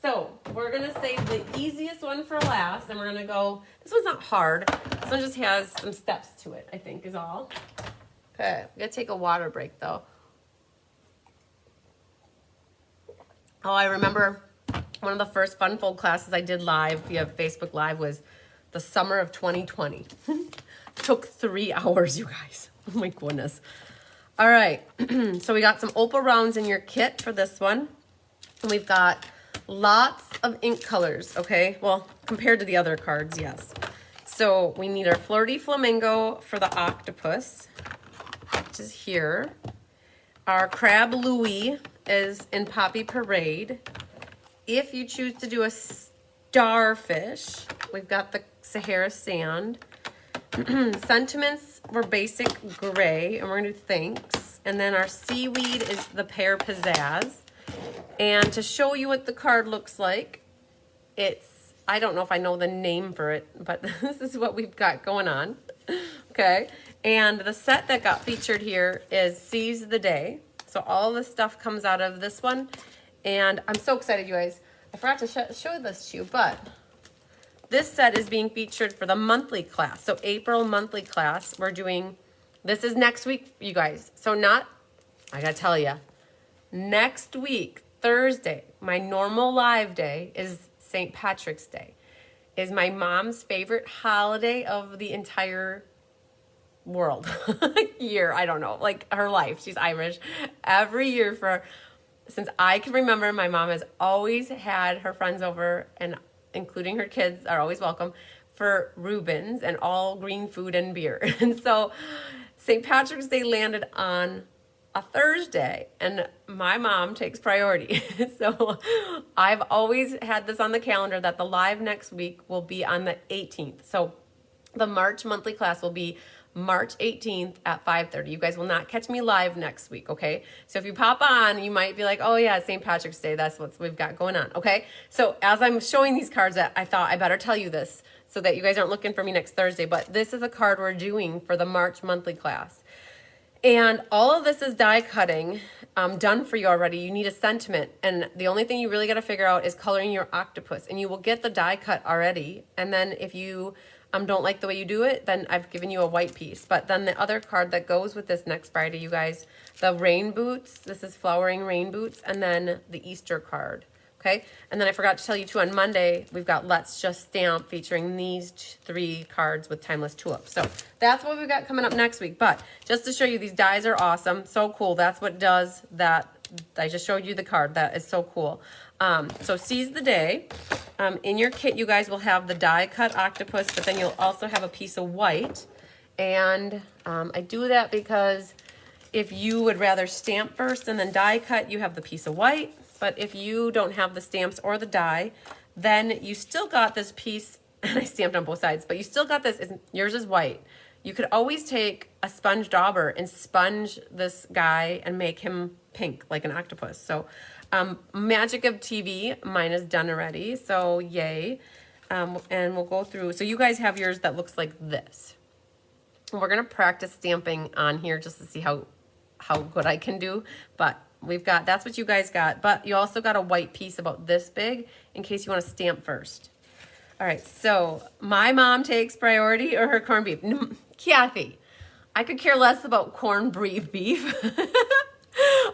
So we're gonna save the easiest one for last, and we're gonna go, this one's not hard. This one just has some steps to it, I think is all. Okay, I'm gonna take a water break though. Oh, I remember one of the first Funfold classes I did live via Facebook Live was the summer of 2020. Took 3 hours, you guys. Oh my goodness. All right, so we got some opal rounds in your kit for this one. And we've got lots of ink colors, okay? Well, compared to the other cards, yes. So we need our Flirty Flamingo for the octopus, which is here. Our Crab Louie is in Poppy Parade. If you choose to do a starfish. We've got the Sahara sand. Sentiments were basic gray, and we're gonna do thanks. And then our seaweed is the pear pizzazz. And to show you what the card looks like, it's, I don't know if I know the name for it, but this is what we've got going on. Okay. And the set that got featured here is Seize the Day. So all the stuff comes out of this one. And I'm so excited, you guys. I forgot to show this to you, but this set is being featured for the monthly class. So April monthly class, we're doing, this is next week, you guys. So not, I gotta tell you, next week, Thursday, my normal live day is St. Patrick's Day. Is my mom's favorite holiday of the entire world. Year, I don't know, like her life. She's Irish. Every year since I can remember, my mom has always had her friends over, and including her kids are always welcome, for Reubens and all green food and beer. And so St. Patrick's Day landed on a Thursday, and my mom takes priority. So I've always had this on the calendar that the live next week will be on the 18th. So the March monthly class will be March 18th at 5:30. You guys will not catch me live next week, okay? So if you pop on, you might be like, oh yeah, St. Patrick's Day, that's what we've got going on, okay? So as I'm showing these cards, I thought I better tell you this so that you guys aren't looking for me next Thursday, but this is a card we're doing for the March monthly class. And all of this is die cutting, done for you already. You need a sentiment, and the only thing you really got to figure out is coloring your octopus, and you will get the die cut already. And then if you don't like the way you do it, then I've given you a white piece. But then the other card that goes with this next Friday, you guys, the rain boots. This is flowering rain boots, and then the Easter card. Okay, and then I forgot to tell you too, on Monday, we've got Let's Just Stamp featuring these 3 cards with Timeless Tulips. So that's what we've got coming up next week. But just to show you, these dies are awesome. So cool. That's what does that. I just showed you the card. That is so cool. So Seize the Day. In your kit, you guys will have the die cut octopus, but then you'll also have a piece of white. And I do that because if you would rather stamp first and then die cut, you have the piece of white. But if you don't have the stamps or the die, then you still got this piece, and I stamped on both sides, but you still got this, yours is white. You could always take a sponge dauber and sponge this guy and make him pink like an octopus. So magic of TV, mine is done already, so yay. And we'll go through, so you guys have yours that looks like this. We're gonna practice stamping on here just to see how good I can do, but we've got, that's what you guys got, but you also got a white piece about this big in case you want to stamp first. All right, so my mom takes priority or her corned beef. Kathy, I could care less about corned beef.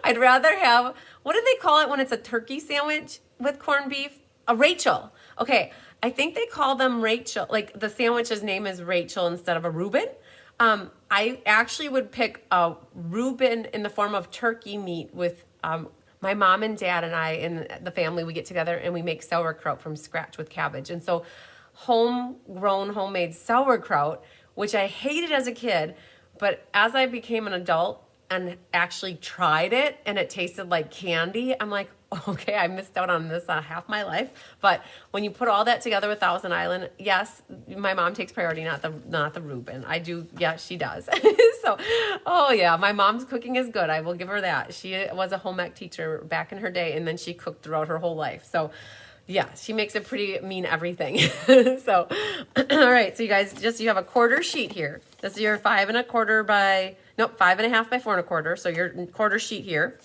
I'd rather have, what do they call it when it's a turkey sandwich with corned beef? A Rachel. Okay, I think they call them Rachel, like the sandwich's name is Rachel instead of a Reuben. I actually would pick a Reuben in the form of turkey meat with my mom and dad and I and the family. We get together and we make sauerkraut from scratch with cabbage. And so homegrown, homemade sauerkraut, which I hated as a kid, but as I became an adult and actually tried it and it tasted like candy, I'm like, okay, I missed out on this half my life. But when you put all that together with Thousand Island, yes, my mom takes priority, not the Reuben. I do, yeah, she does. So, oh yeah, my mom's cooking is good. I will give her that. She was a home ec teacher back in her day, and then she cooked throughout her whole life. So, yeah, she makes it pretty mean everything. So, all right, so you guys, you have a quarter sheet here. This is your 5 1/4 by 5.5 by 4 1/4. So your quarter sheet here.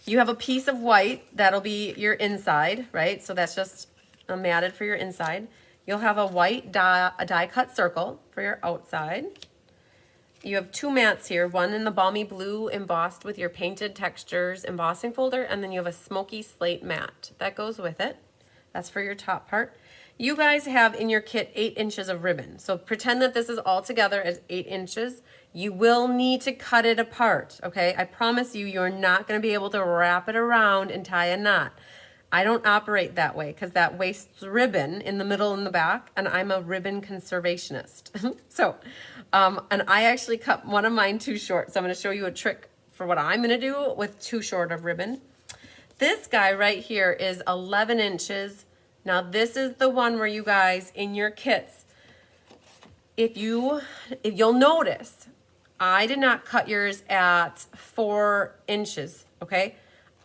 You have a piece of white, that'll be your inside, right? So that's just matted for your inside. You'll have a white die cut circle for your outside. You have 2 mats here, one in the balmy blue embossed with your painted textures embossing folder, and then you have a smoky slate mat that goes with it. That's for your top part. You guys have in your kit 8 inches of ribbon. So pretend that this is all together as 8 inches. You will need to cut it apart, okay? I promise you, you're not gonna be able to wrap it around and tie a knot. I don't operate that way because that wastes ribbon in the middle and the back, and I'm a ribbon conservationist. So, and I actually cut one of mine too short. So I'm gonna show you a trick for what I'm gonna do with too short of ribbon. This guy right here is 11 inches Now this is the one where you guys in your kits, if you'll notice, I did not cut yours at 4 inches, okay?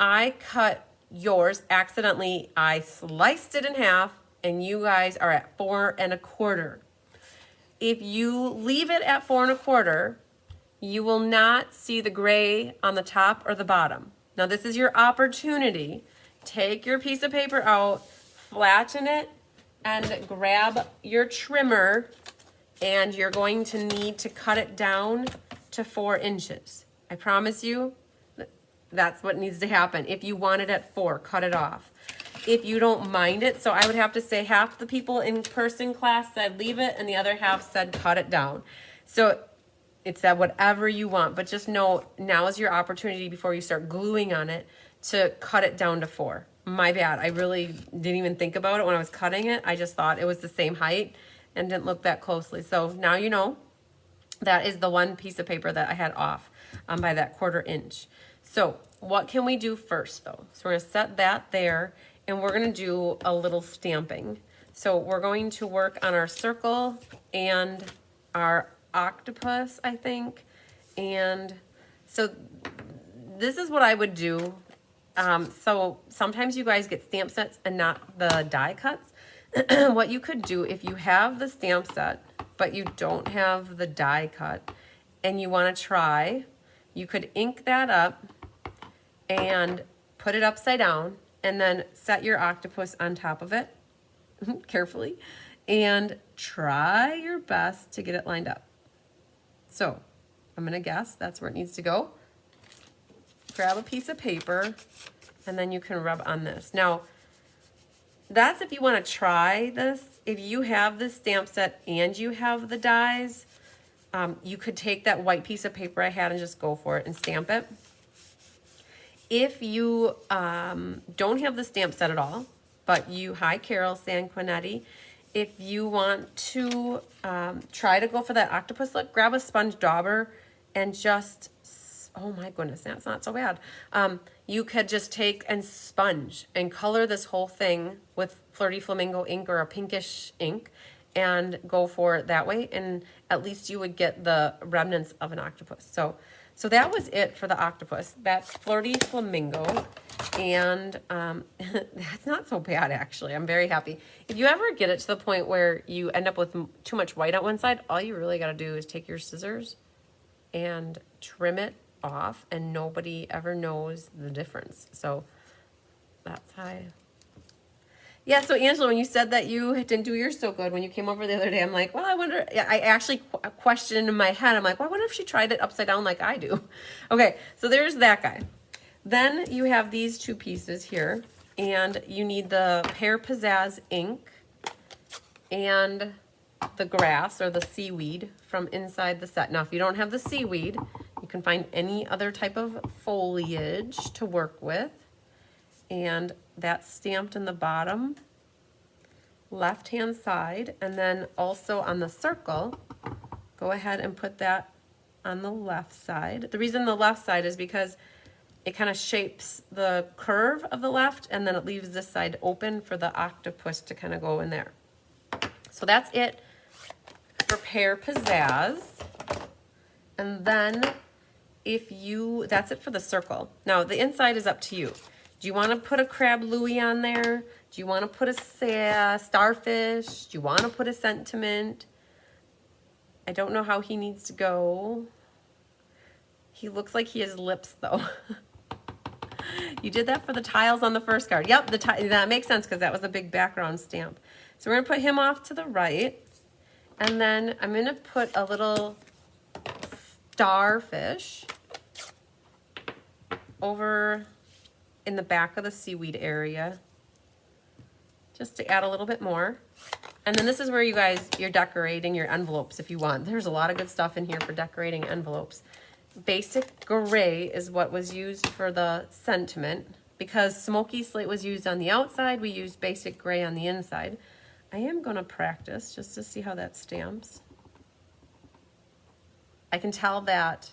I cut yours accidentally. I sliced it in half, and you guys are at 4 1/4. If you leave it at 4 1/4, you will not see the gray on the top or the bottom. Now this is your opportunity. Take your piece of paper out, flatten it, and grab your trimmer, and you're going to need to cut it down to 4 inches. I promise you, that's what needs to happen. If you want it at 4, cut it off. If you don't mind it, so I would have to say half the people in person class said leave it, and the other half said cut it down. So it's that whatever you want, but just know now is your opportunity before you start gluing on it to cut it down to 4. My bad. I really didn't even think about it when I was cutting it. I just thought it was the same height and didn't look that closely. So now you know that is the one piece of paper that I had off by that 1/4 inch. So what can we do first though? So we're going to set that there, and we're going to do a little stamping. So we're going to work on our circle and our octopus, I think. And so this is what I would do. So sometimes you guys get stamp sets and not the die cuts. What you could do if you have the stamp set, but you don't have the die cut, and you want to try, you could ink that up and put it upside down, and then set your octopus on top of it carefully, and try your best to get it lined up. So I'm going to guess that's where it needs to go. Grab a piece of paper, and then you can rub on this. Now, that's if you want to try this. If you have the stamp set and you have the dies, you could take that white piece of paper I had and just go for it and stamp it. If you don't have the stamp set at all, but you, hi Carol Sanquinetti, if you want to try to go for that octopus look, grab a sponge dauber and just, oh my goodness, that's not so bad. You could just take and sponge and color this whole thing with Flirty Flamingo ink or a pinkish ink and go for it that way, and at least you would get the remnants of an octopus. So that was it for the octopus. That's Flirty Flamingo, and that's not so bad actually. I'm very happy. If you ever get it to the point where you end up with too much white on one side, all you really got to do is take your scissors and trim it off, and nobody ever knows the difference. So that's how yeah. So Angela, when you said that you didn't do yours so good when you came over the other day, I'm like, well, I wonder, I actually questioned in my head, I'm like, well, I wonder if she tried it upside down like I do. Okay, so there's that guy. Then you have these 2 pieces here, and you need the Pear Pizzazz ink and the grass or the seaweed from inside the set. Now, if you don't have the seaweed, you can find any other type of foliage to work with. And that's stamped in the bottom left-hand side. And then also on the circle, go ahead and put that on the left side. The reason the left side is because it kind of shapes the curve of the left, and then it leaves this side open for the octopus to kind of go in there. So that's it for Pear Pizzazz. And then that's it for the circle. Now the inside is up to you. Do you want to put a crab Louie on there? Do you want to put a starfish? Do you want to put a sentiment? I don't know how he needs to go. He looks like he has lips though. You did that for the tiles on the first card. Yep, that makes sense because that was a big background stamp. So we're going to put him off to the right. And then I'm going to put a little starfish over in the back of the seaweed area, just to add a little bit more. And then this is where you're decorating your envelopes if you want. There's a lot of good stuff in here for decorating envelopes. Basic gray is what was used for the sentiment. Because smoky slate was used on the outside, we used basic gray on the inside. I am going to practice just to see how that stamps. I can tell that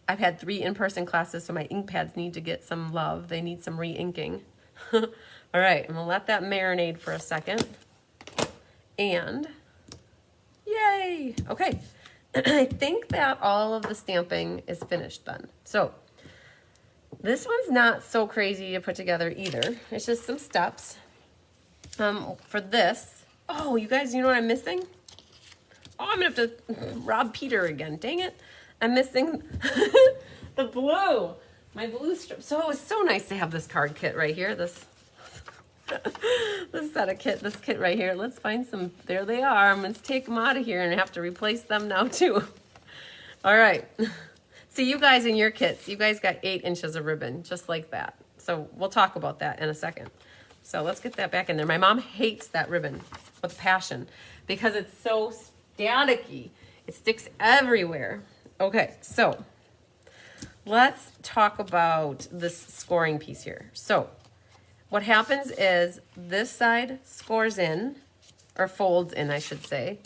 I've had 3 in-person classes, so my ink pads need to get some love. They need some re-inking. All right, I'm gonna let that marinate for a second. And yay, okay. I think that all of the stamping is finished then. So this one's not so crazy to put together either. It's just some steps. For this, oh, you guys, you know what I'm missing? Oh, I'm gonna have to rob Peter again. Dang it. I'm missing the blue. My blue strip. So it was so nice to have this card kit right here. This this kit right here. Let's find some. There they are. I'm gonna take them out of here and have to replace them now too. All right. See, you guys in your kits, you guys got 8 inches of ribbon, just like that. So we'll talk about that in a second. So let's get that back in there. My mom hates that ribbon with passion because it's so staticky. It sticks everywhere. Okay, so let's talk about this scoring piece here. So what happens is this side scores in, or folds in, I should say,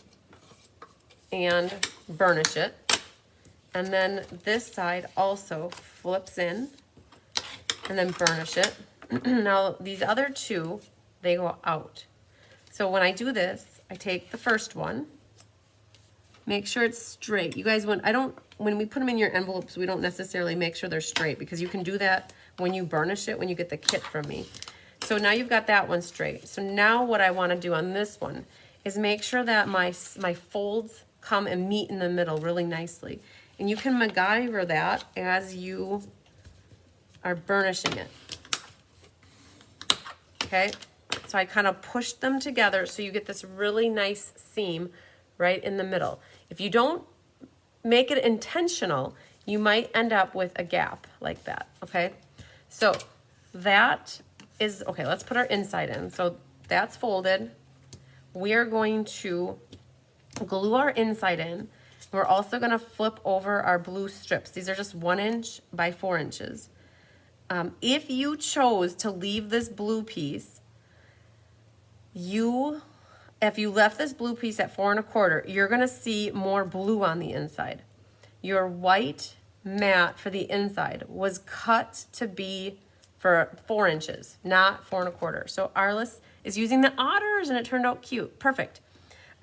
and burnish it. And then this side also flips in and then burnish it. Now these other two, they go out. So when I do this, I take the first one, make sure it's straight. You guys, when we put them in your envelopes, we don't necessarily make sure they're straight because you can do that when you burnish it, when you get the kit from me. So now you've got that one straight. So now what I want to do on this one is make sure that my folds come and meet in the middle really nicely. And you can MacGyver that as you are burnishing it. Okay, so I kind of push them together so you get this really nice seam right in the middle. If you don't make it intentional, you might end up with a gap like that, okay? So that is, okay, let's put our inside in. So that's folded. We are going to glue our inside in. We're also gonna flip over our blue strips. These are just 1 inch by 4 inches. If you chose to leave this blue piece, if you left this blue piece at 4 1/4, you're gonna see more blue on the inside. Your white mat for the inside was cut to be for 4 inches, not 4 1/4. So Arliss is using the otters and it turned out cute. Perfect.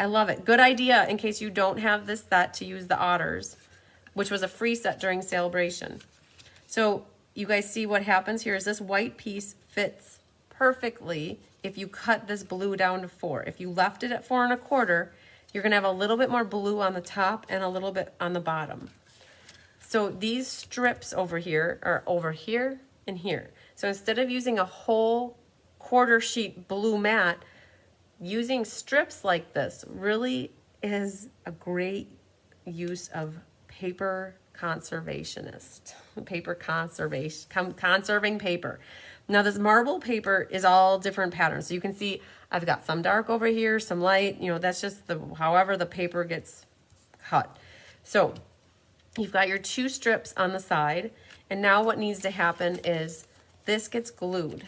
I love it. Good idea in case you don't have this set to use the otters, which was a free set during sale-a-bration. So you guys see what happens here is this white piece fits perfectly if you cut this blue down to 4. If you left it at 4 1/4, you're gonna have a little bit more blue on the top and a little bit on the bottom. So these strips over here are over here and here. So instead of using a whole 1/4 sheet blue mat, using strips like this really is a great use of paper conservationist, conserving paper. Now this marble paper is all different patterns. So you can see I've got some dark over here, some light, you know, that's just however the paper gets cut. So you've got your 2 strips on the side, and now what needs to happen is this gets glued.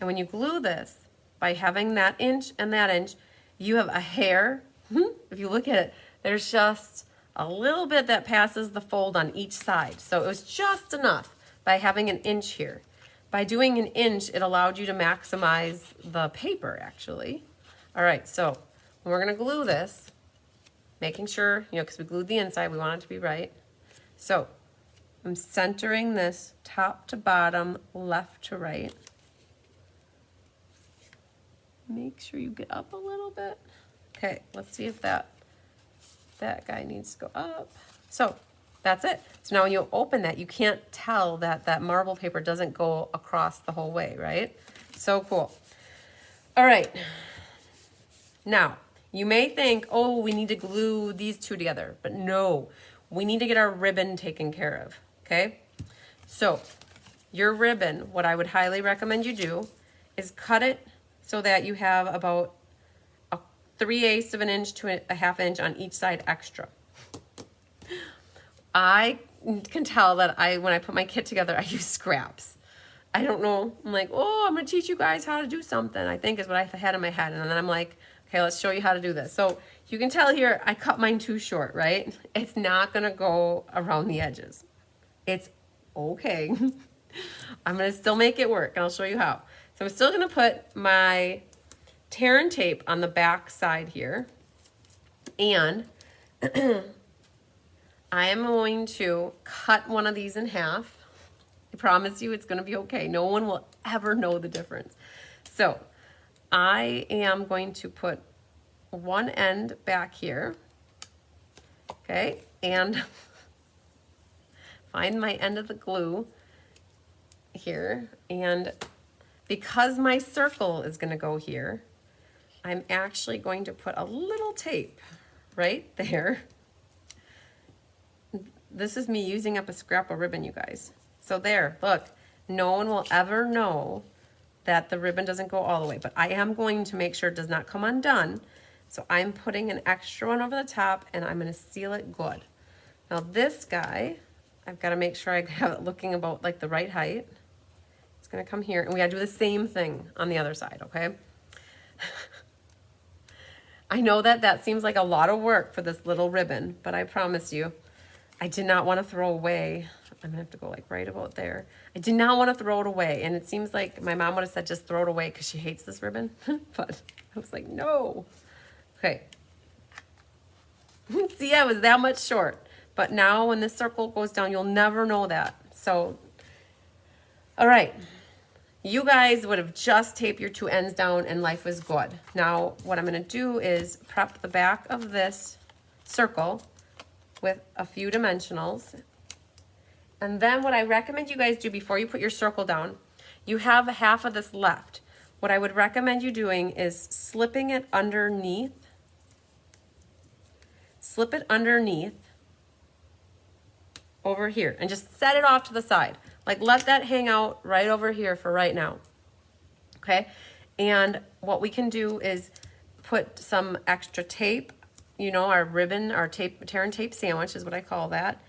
And when you glue this, by having that inch and that inch, you have a hair. If you look at it, there's just a little bit that passes the fold on each side. So it was just enough by having an inch here. By doing an inch, it allowed you to maximize the paper, actually. All right, so we're gonna glue this, making sure, you know, because we glued the inside, we want it to be right. So I'm centering this top to bottom, left to right. Make sure you get up a little bit. Okay, let's see if that guy needs to go up. So that's it. So now when you open that, you can't tell that that marble paper doesn't go across the whole way, right? So cool. All right. Now, you may think, oh, we need to glue these two together, but no, we need to get our ribbon taken care of, okay? So your ribbon, what I would highly recommend you do is cut it so that you have about a 3/8 of an inch to a 1/2 inch on each side extra. I can tell that when I put my kit together, I use scraps. I don't know. I'm like, oh, I'm going to teach you guys how to do something, I think is what I had in my head. And then I'm like, okay, let's show you how to do this. So you can tell here, I cut mine too short, right? It's not going to go around the edges. It's okay. I'm gonna still make it work, and I'll show you how. So I'm still gonna put my tear and tape on the back side here, and I am going to cut one of these in half. I promise you it's gonna be okay. No one will ever know the difference. So I am going to put one end back here, okay, and find my end of the glue here, and because my circle is going to go here, I'm actually going to put a little tape right there. This is me using up a scrap of ribbon, you guys. So there, look, no one will ever know that the ribbon doesn't go all the way, but I am going to make sure it does not come undone. So I'm putting an extra one over the top, and I'm going to seal it good. Now this guy, I've got to make sure I have it looking about like the right height. It's going to come here, and we got to do the same thing on the other side, okay? I know that that seems like a lot of work for this little ribbon, but I promise you, I did not want to throw away. I'm gonna have to go like right about there. I did not want to throw it away, and it seems like my mom would have said just throw it away because she hates this ribbon, but I was like, no. Okay. See, I was that much short, but now when this circle goes down, you'll never know that. So, all right. You guys would have just taped your two ends down and life was good. Now, what I'm gonna do is prep the back of this circle with a few dimensionals. And then what I recommend you guys do before you put your circle down, you have half of this left. What I would recommend you doing is slipping it underneath. Slip it underneath over here and just set it off to the side. Like let that hang out right over here for right now. Okay? And what we can do is put some extra tape, you know, our ribbon, our tape, tear and tape sandwich is what I call that.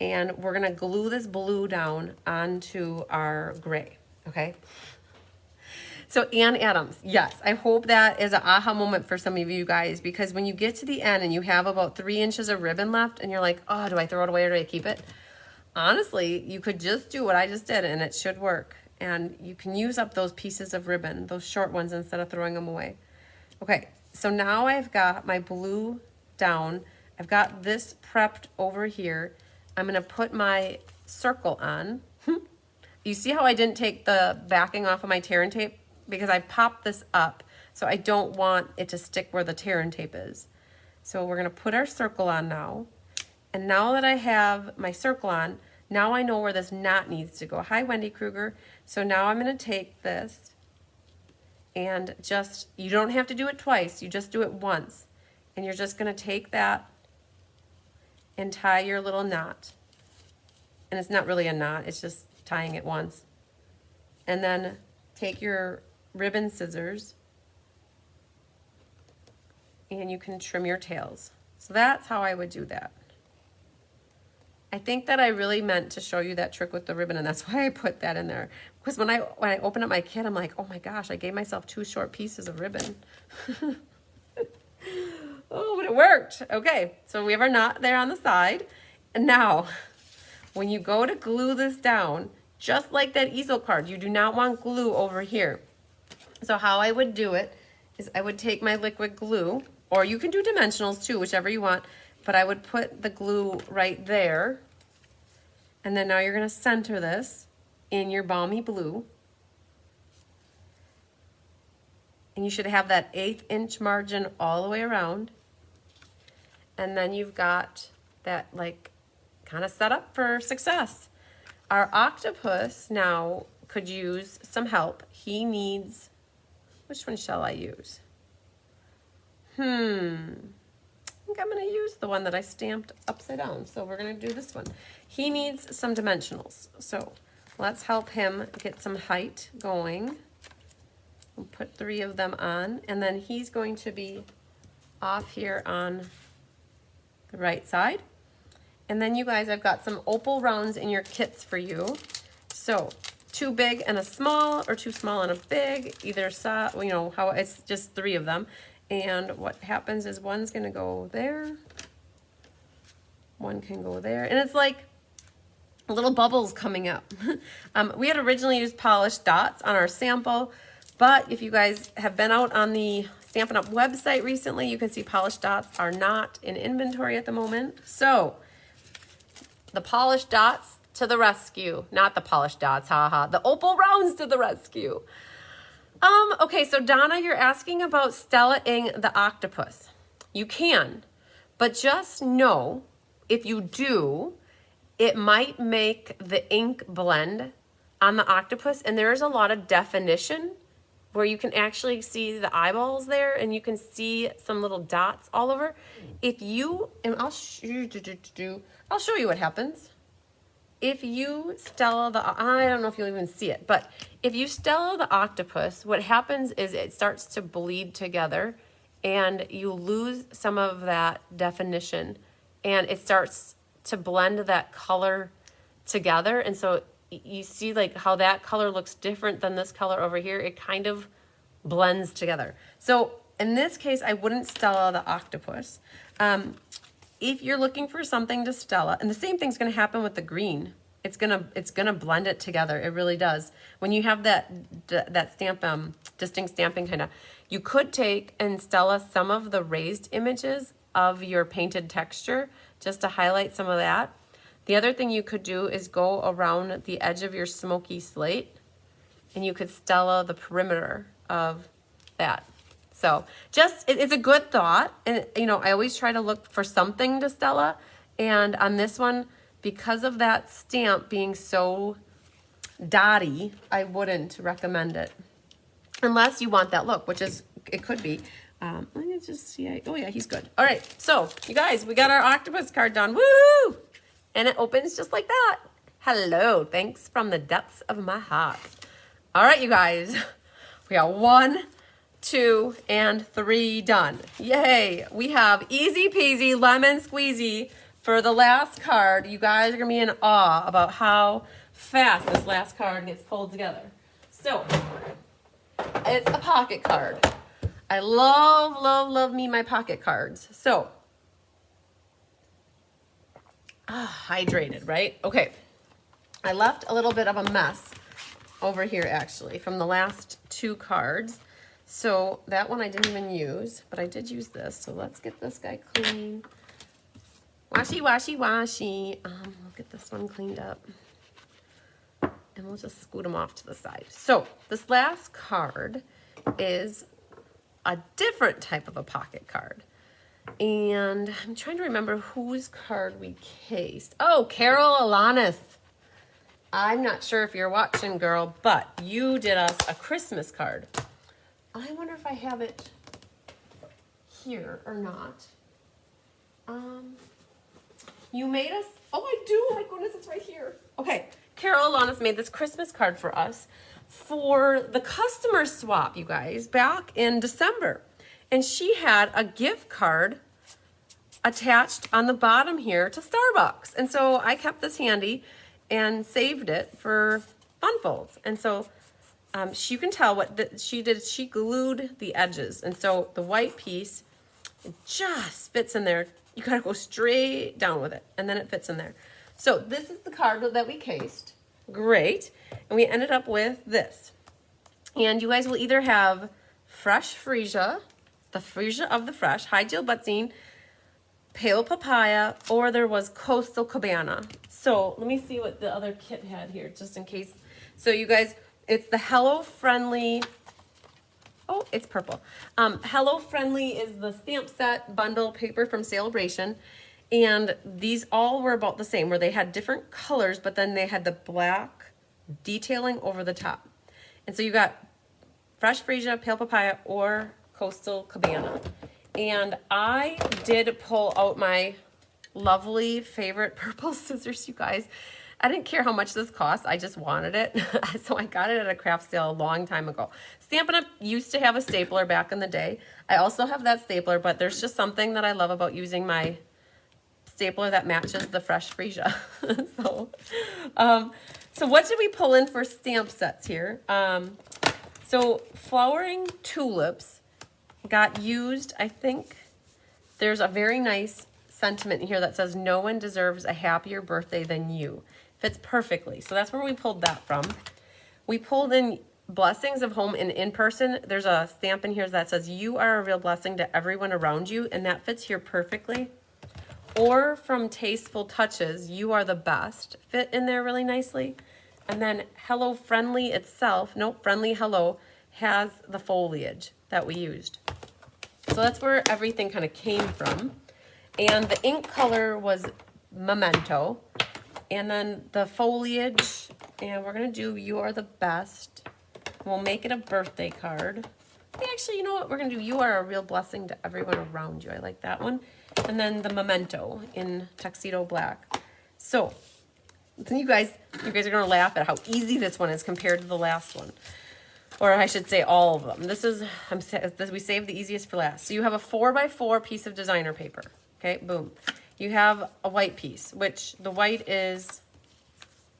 And we're gonna glue this blue down onto our gray, okay? So Ann Adams, yes, I hope that is an aha moment for some of you guys, because when you get to the end and you have about 3 inches of ribbon left and you're like, oh, do I throw it away or do I keep it? Honestly, you could just do what I just did and it should work. And you can use up those pieces of ribbon, those short ones, instead of throwing them away. Okay, so now I've got my blue down. I've got this prepped over here. I'm gonna put my circle on. You see how I didn't take the backing off of my tear and tape? Because I popped this up, so I don't want it to stick where the tear and tape is. So we're gonna put our circle on now. And now that I have my circle on, now I know where this knot needs to go. Hi, Wendy Kruger. So now I'm gonna take this and just, you don't have to do it twice, you just do it once. And you're just gonna take that and tie your little knot. And it's not really a knot, it's just tying it once. And then take your ribbon scissors and you can trim your tails. So that's how I would do that. I think that I really meant to show you that trick with the ribbon, and that's why I put that in there. Because when I open up my kit, I'm like, oh my gosh, I gave myself 2 short pieces of ribbon. Oh, but it worked. Okay, so we have our knot there on the side. And now, when you go to glue this down, just like that easel card, you do not want glue over here. So how I would do it is I would take my liquid glue, or you can do dimensionals too, whichever you want, but I would put the glue right there. And then now you're gonna center this in your balmy blue. And you should have that 1/8 inch margin all the way around. And then you've got that like kind of set up for success. Our octopus now could use some help. He needs, which one shall I use? I think I'm gonna use the one that I stamped upside down. So we're gonna do this one. He needs some dimensionals. So let's help him get some height going. We'll put 3 of them on, and then he's going to be off here on the right side. And then you guys, I've got some opal rounds in your kits for you. So 2 big and a small, or 2 small and a big, either side, you know, how it's just 3 of them. And what happens is one's gonna go there, one can go there, and it's like little bubbles coming up. We had originally used polished dots on our sample, but if you guys have been out on the Stampin' Up! Website recently, you can see polished dots are not in inventory at the moment. So the polished dots to the rescue. Not the polished dots, haha. The opal rounds to the rescue. Okay, so Donna, you're asking about Stella-ing the octopus. You can, but just know if you do, it might make the ink blend on the octopus, and there is a lot of definition where you can actually see the eyeballs there, and you can see some little dots all over. If you, and I'll show you what happens. If you Stella the, I don't know if you'll even see it, but if you Stella the octopus, what happens is it starts to bleed together, and you lose some of that definition, and it starts to blend that color together. And so you see like how that color looks different than this color over here. It kind of blends together. So in this case, I wouldn't Stella the octopus. If you're looking for something to Stella, and the same thing's gonna happen with the green. It's gonna blend it together. It really does. When you have that stamp, distinct stamping kind of, you could take and Stella some of the raised images of your painted texture just to highlight some of that. The other thing you could do is go around the edge of your smoky slate, and you could Stella the perimeter of that. So just, it's a good thought. And you know, I always try to look for something to Stella. And on this one, because of that stamp being so dotty, I wouldn't recommend it. Unless you want that look, which is, it could be. Let me just see. Oh yeah, he's good. All right, so you guys, we got our octopus card done. Woo! And it opens just like that. Hello, thanks from the depths of my heart. All right, you guys, we got 1, 2, and 3 done. Yay! We have easy peasy lemon squeezy for the last card. You guys are gonna be in awe about how fast this last card gets pulled together. So it's a pocket card. I love, love, love me my pocket cards. So, hydrated, right? Okay, I left a little bit of a mess over here actually from the last 2 cards. So that one I didn't even use, but I did use this. So let's get this guy clean. Washy, washy, washy. We'll get this one cleaned up. And we'll just scoot them off to the side. So this last card is a different type of a pocket card. And I'm trying to remember whose card we cased. Oh, Carol Alanis. I'm not sure if you're watching, girl, but you did us a Christmas card. I wonder if I have it here or not. You made us, oh, I do, my goodness, it's right here. Okay, Carol Alanis made this Christmas card for us for the customer swap, you guys, back in December. And she had a gift card attached on the bottom here to Starbucks. And so I kept this handy and saved it for Fun Folds. And so you can tell what she did. She glued the edges. And so the white piece, it just fits in there. You gotta go straight down with it, and then it fits in there. So this is the card that we cased. Great. And we ended up with this. And you guys will either have fresh freesia, the freesia of the fresh, high gel butzine, pale papaya, or there was coastal cabana. So let me see what the other kit had here, just in case. So you guys, it's the Hello Friendly. Oh, it's purple. Hello Friendly is the stamp set bundle paper from sale-a-bration. And these all were about the same, where they had different colors, but then they had the black detailing over the top. And so you got fresh freesia, pale papaya, or coastal cabana. And I did pull out my lovely favorite purple scissors, you guys. I didn't care how much this cost. I just wanted it. So I got it at a craft sale a long time ago. Stampin' Up! Used to have a stapler back in the day. I also have that stapler, but there's just something that I love about using my stapler that matches the fresh freesia. So what did we pull in for stamp sets here? So flowering tulips got used. I think there's a very nice sentiment here that says, no one deserves a happier birthday than you. Fits perfectly. So that's where we pulled that from. We pulled in Blessings of Home and In Person. There's a stamp in here that says, you are a real blessing to everyone around you, and that fits here perfectly. Or from Tasteful Touches, You Are the Best, fit in there really nicely. And then Hello Friendly itself, nope, Friendly Hello, has the foliage that we used. So that's where everything kind of came from. And the ink color was Memento. And then the foliage, and we're going to do You Are the Best. We'll make it a birthday card. Actually, you know what? We're going to do You Are a Real Blessing to Everyone Around You. I like that one. And then the Memento in Tuxedo Black. So you guys are going to laugh at how easy this one is compared to the last one. Or I should say all of them. We saved the easiest for last. So you have a 4x4 piece of designer paper. Okay, boom. You have a white piece, which the white is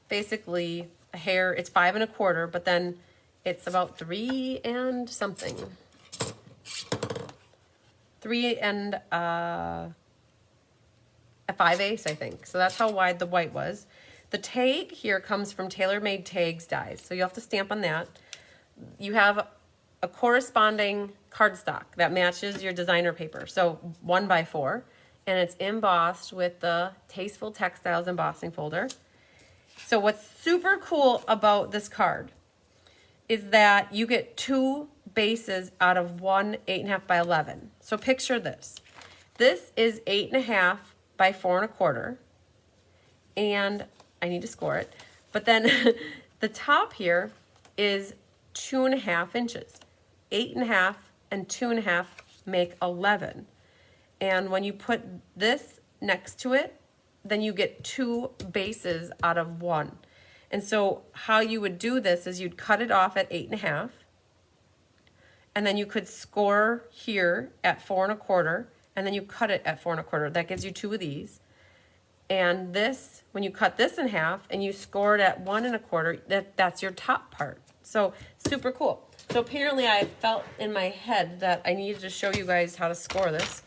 basically a hair. It's 5 1/4, but then it's about 3 and something. 3 and a 5/8, I think. So that's how wide the white was. The tag here comes from Tailor Made Tags dies. So you have to stamp on that. You have a corresponding cardstock that matches your designer paper. So 1x4. And it's embossed with the Tasteful Textiles embossing folder. So what's super cool about this card is that you get 2 bases out of one 8.5 by 11. So picture this. This is 8.5 by 4 1/4. And I need to score it. But then the top here is 2.5 inches. 8.5 and 2.5 make 11. And when you put this next to it, then you get 2 bases out of 1. And so how you would do this is you'd cut it off at 8.5. And then you could score here at 4 1/4. And then you cut it at 4 1/4. That gives you 2 of these. And this, when you cut this in half and you score it at 1 1/4, that's your top part. So super cool. So apparently I felt in my head that I needed to show you guys how to score this.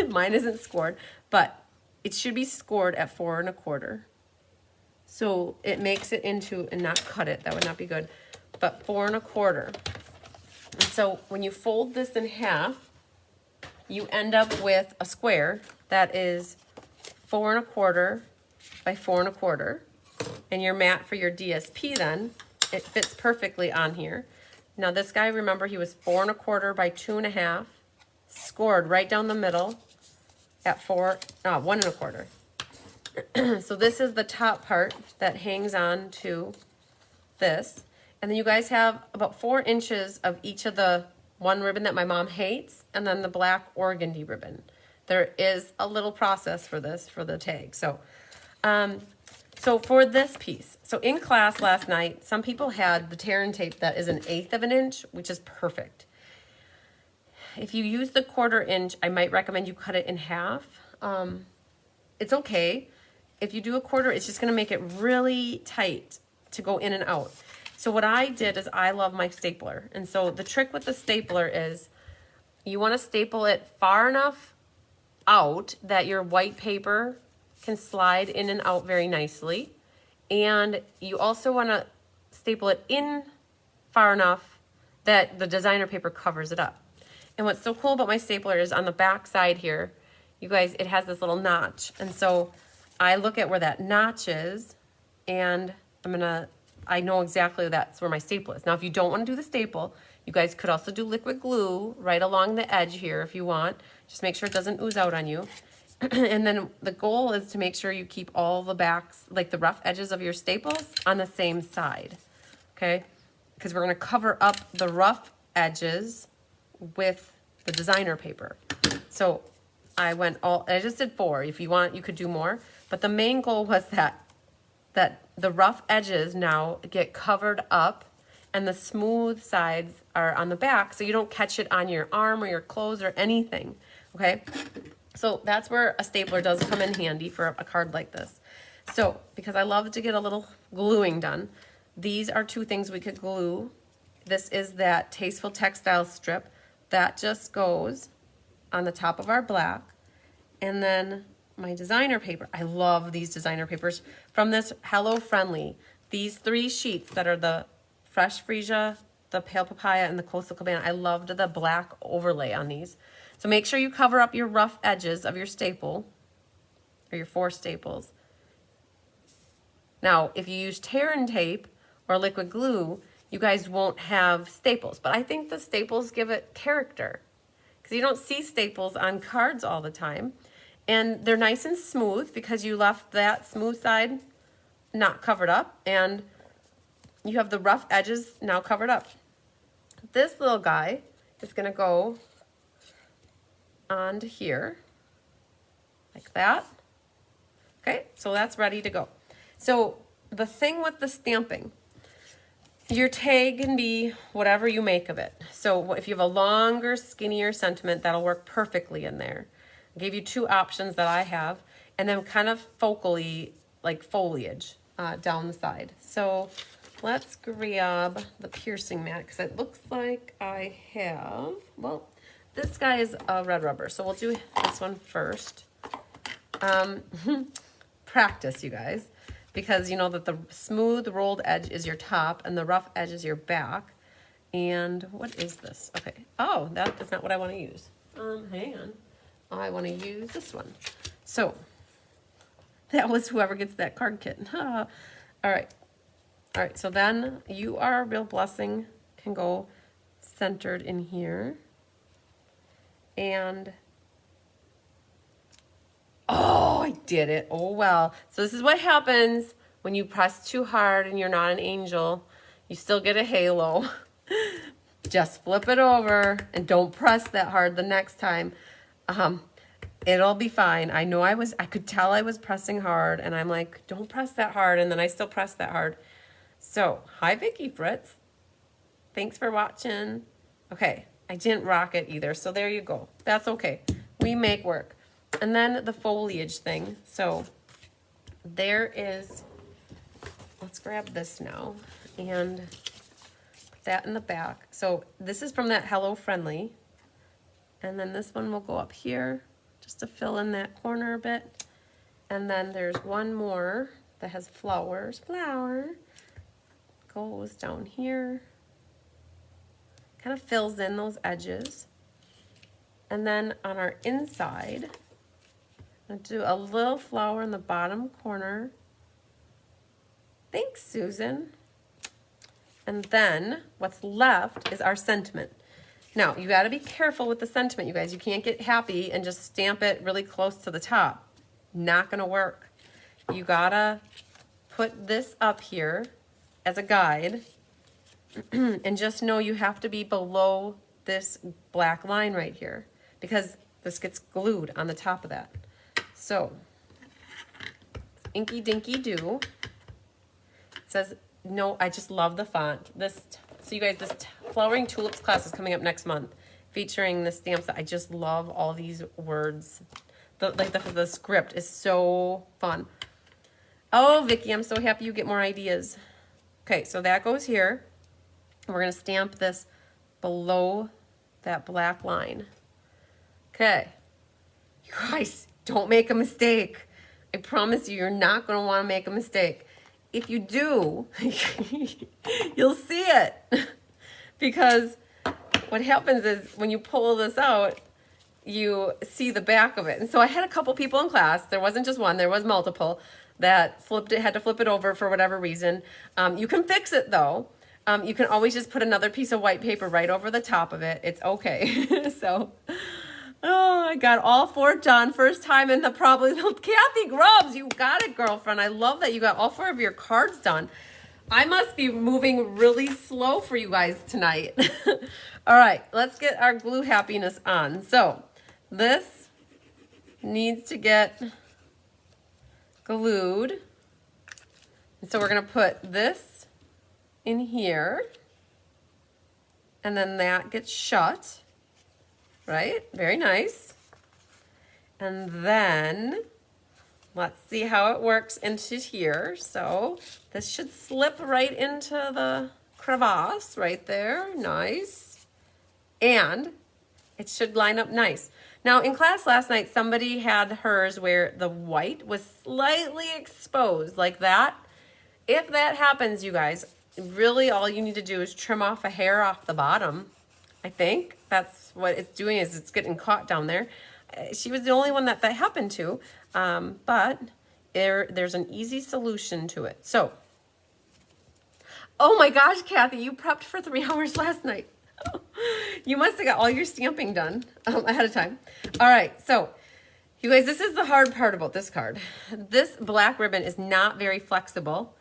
Mine isn't scored, but it should be scored at 4 1/4. So it makes it into, and not cut it, that would not be good, but 4 1/4. And so when you fold this in half, you end up with a square that is 4 1/4 by 4 1/4. And your mat for your DSP then, it fits perfectly on here. Now this guy, remember, he was 4 1/4 by 2.5. Scored right down the middle at 1 1/4. So this is the top part that hangs on to this. And then you guys have about 4 inches of each of the one ribbon that my mom hates, and then the black organdy ribbon. There is a little process for this, for the tag. So for this piece, so in class last night, some people had the tear and tape that is 1/8 of an inch, which is perfect. If you use the 1/4 inch, I might recommend you cut it in half. It's okay. If you do a 1/4, it's just going to make it really tight to go in and out. So what I did is I love my stapler. And so the trick with the stapler is you want to staple it far enough out that your white paper can slide in and out very nicely. And you also want to staple it in far enough that the designer paper covers it up. And what's so cool about my stapler is on the back side here, you guys, it has this little notch. And so I look at where that notch is, and I know exactly that's where my staple is. Now, if you don't want to do the staple, you guys could also do liquid glue right along the edge here if you want. Just make sure it doesn't ooze out on you. And then the goal is to make sure you keep all the backs, like the rough edges of your staples, on the same side, okay? Because we're going to cover up the rough edges with the designer paper. So I just did 4. If you want, you could do more. But the main goal was that the rough edges now get covered up and the smooth sides are on the back, so you don't catch it on your arm or your clothes or anything, okay? So that's where a stapler does come in handy for a card like this. So because I love to get a little gluing done, these are 2 things we could glue. This is that Tasteful Textile strip that just goes on the top of our black. And then my designer paper, I love these designer papers. from this Hello Friendly. These 3 sheets that are the fresh freesia, the pale papaya, and the coastal cabana. I loved the black overlay on these. So make sure you cover up your rough edges of your staple, or your 4 staples. Now, if you use tear and tape or liquid glue, you guys won't have staples. But I think the staples give it character, because you don't see staples on cards all the time. And they're nice and smooth because you left that smooth side not covered up, and you have the rough edges now covered up. This little guy is going to go onto here like that. Okay, so that's ready to go. So the thing with the stamping, your tag can be whatever you make of it. So if you have a longer, skinnier sentiment, that'll work perfectly in there. I gave you 2 options that I have, and then kind of focally, like foliage down the side. So let's grab the piercing mat, because it looks like I have, well, this guy is a red rubber, so we'll do this one first. Practice, you guys, because you know that the smooth rolled edge is your top and the rough edge is your back. And what is this? Okay. Oh, that is not what I want to use. Hang on. I want to use this one. So that was whoever gets that card kit. All right. All right. So then You Are a Real Blessing can go centered in here. And oh, I did it. Oh, well. So this is what happens when you press too hard and you're not an angel. You still get a halo. Just flip it over and don't press that hard the next time. It'll be fine. I know I could tell I was pressing hard, and I'm like, don't press that hard, and then I still press that hard. So, hi Vicky Fritz. Thanks for watching. Okay, I didn't rock it either, so there you go. That's okay. We make work. And then the foliage thing. So there is, let's grab this now and put that in the back. So this is from that Hello Friendly. And then this one will go up here just to fill in that corner a bit. And then there's one more that has flowers. Flower goes down here. Kind of fills in those edges. And then on our inside, I'm going to do a little flower in the bottom corner. Thanks, Susan. And then what's left is our sentiment. Now, you got to be careful with the sentiment, you guys. You can't get happy and just stamp it really close to the top. Not going to work. You got to put this up here as a guide. And just know you have to be below this black line right here, because this gets glued on the top of that. So, Inky Dinky Doo. It says, no, I just love the font. So you guys, this Flowering Tulips class is coming up next month, featuring the stamps that I just love all these words. The script is so fun. Oh, Vicky, I'm so happy you get more ideas. Okay, so that goes here. We're going to stamp this below that black line. Okay. You guys, don't make a mistake. I promise you, you're not going to want to make a mistake. If you do, you'll see it. Because what happens is when you pull this out, you see the back of it. And so I had a couple people in class, there wasn't just one, there was multiple, that had to flip it over for whatever reason. You can fix it though. You can always just put another piece of white paper right over the top of it. It's okay. So, oh, I got all 4 done. First time in probably Kathy Grubbs, you got it, girlfriend. I love that you got all 4 of your cards done. I must be moving really slow for you guys tonight. All right, let's get our glue happiness on. So this needs to get glued. And so we're going to put this in here. And then that gets shut. Right? Very nice. And then let's see how it works into here. So this should slip right into the crevasse right there. Nice. And it should line up nice. Now, in class last night, somebody had hers where the white was slightly exposed like that. If that happens, you guys, really all you need to do is trim off a hair off the bottom. I think that's what it's doing, is it's getting caught down there. She was the only one that happened to, but there's an easy solution to it. So, oh my gosh, Kathy, you prepped for 3 hours last night. You must have got all your stamping done ahead of time. All right, so you guys, this is the hard part about this card. This black ribbon is not very flexible.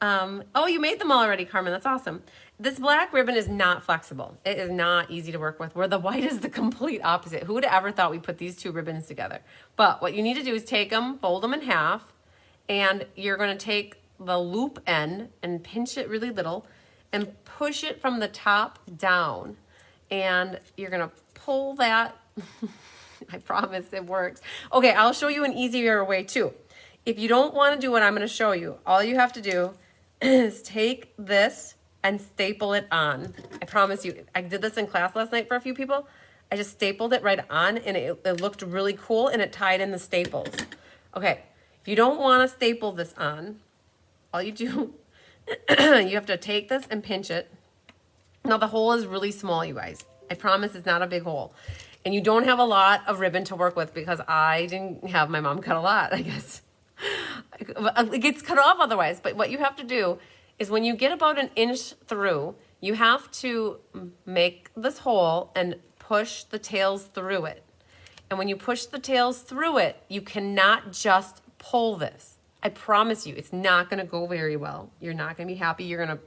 Oh, you made them all already, Carmen. That's awesome. This black ribbon is not flexible. It is not easy to work with, where the white is the complete opposite. Who would have ever thought we put these two ribbons together? But what you need to do is take them, fold them in half, and you're going to take the loop end and pinch it really little and push it from the top down. And you're going to pull that. I promise it works. Okay, I'll show you an easier way too. If you don't want to do what I'm going to show you, all you have to do is take this and staple it on. I promise you, I did this in class last night for a few people. I just stapled it right on, and it looked really cool, and it tied in the staples. Okay, if you don't want to staple this on, all you do, you have to take this and pinch it. Now the hole is really small, you guys. I promise it's not a big hole. And you don't have a lot of ribbon to work with, because I didn't have my mom cut a lot, I guess. It gets cut off otherwise. But what you have to do is, when you get about 1 inch through, you have to make this hole and push the tails through it. And when you push the tails through it, you cannot just pull this. I promise you, it's not going to go very well. You're not going to be happy. You're going to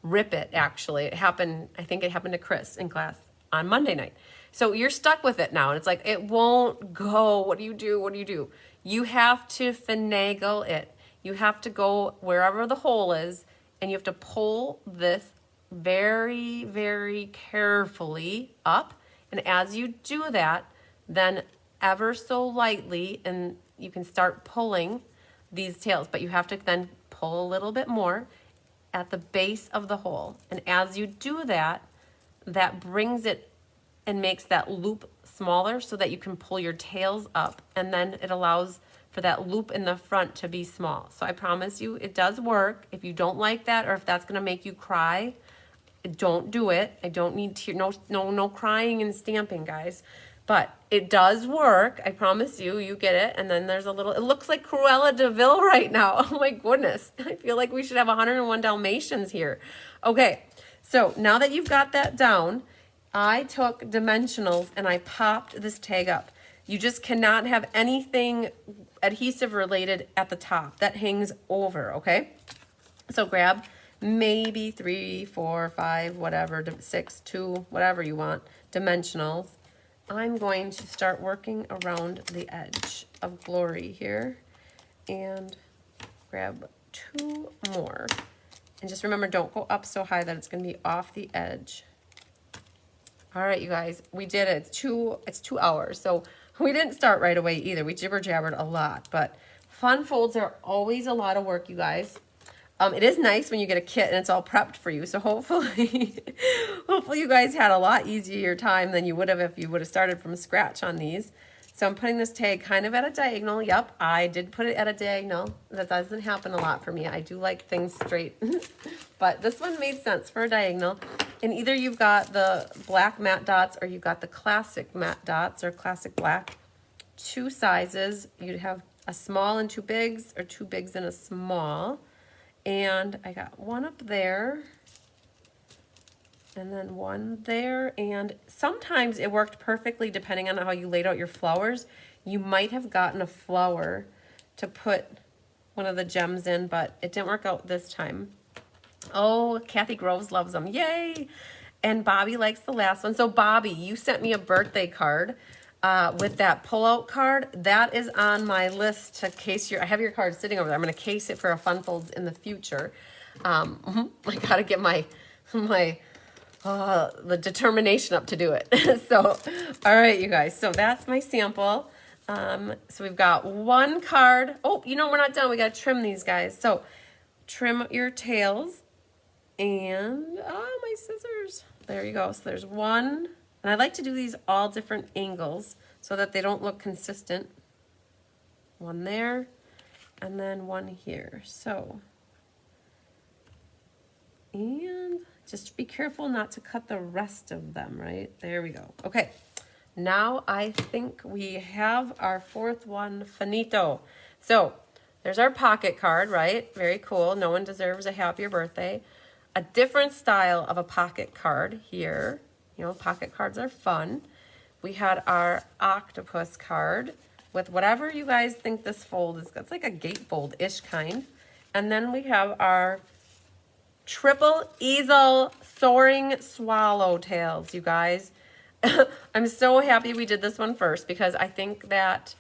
rip it, actually. It happened, I think it happened to Chris in class on Monday night. So you're stuck with it now, and it's like, it won't go. What do you do? What do you do? You have to finagle it. You have to go wherever the hole is, and you have to pull this very, very carefully up. And as you do that, then ever so lightly, and you can start pulling these tails, but you have to then pull a little bit more at the base of the hole. And as you do that, that brings it and makes that loop smaller so that you can pull your tails up, and then it allows for that loop in the front to be small. So I promise you, it does work. If you don't like that, or if that's gonna make you cry, don't do it. I don't need no crying and stamping, guys. But it does work. I promise you, you get it. And then there's a little, it looks like Cruella de Vil right now. Oh my goodness. I feel like we should have 101 Dalmatians here. Okay, so now that you've got that down, I took dimensionals and I popped this tag up. You just cannot have anything adhesive related at the top. That hangs over, okay? So grab maybe 3, 4, 5, whatever, 6, 2, whatever you want, dimensionals. I'm going to start working around the edge of Glory here and grab 2 more. And just remember, don't go up so high that it's going to be off the edge. All right, you guys, we did it. It's 2 hours. So we didn't start right away either. We jibber-jabbered a lot, but fun folds are always a lot of work, you guys. It is nice when you get a kit and it's all prepped for you. So hopefully, hopefully you guys had a lot easier time than you would have if you would have started from scratch on these. So I'm putting this tag kind of at a diagonal. Yep, I did put it at a diagonal. That doesn't happen a lot for me. I do like things straight. But this one made sense for a diagonal. And either you've got the black matte dots or you've got the classic matte dots or classic black. 2 sizes. You'd have a small and 2 bigs, or 2 bigs and a small. And I got 1 up there. And then 1 there. And sometimes it worked perfectly depending on how you laid out your flowers. You might have gotten a flower to put one of the gems in, but it didn't work out this time. Oh, Kathy Groves loves them. Yay! And Bobby likes the last one. So Bobby, you sent me a birthday card with that pull-out card. That is on my list to case I have your card sitting over there. I'm going to case it for a Fun Folds in the future. I got to get the determination up to do it. So, all right, you guys. So that's my sample. So we've got 1 card. Oh, you know, we're not done. We got to trim these guys. So trim your tails. And, oh, my scissors. There you go. So there's 1. And I like to do these all different angles so that they don't look consistent. One there, and then one here. So, and just be careful not to cut the rest of them, right? There we go. Okay, now I think we have our fourth one finito. So there's our pocket card, right? Very cool. No one deserves a happier birthday. A different style of a pocket card here. You know, pocket cards are fun. We had our octopus card with whatever you guys think this fold is. It's like a gatefold-ish kind. And then we have our triple easel soaring swallowtails, you guys. I'm so happy we did this one first because I think that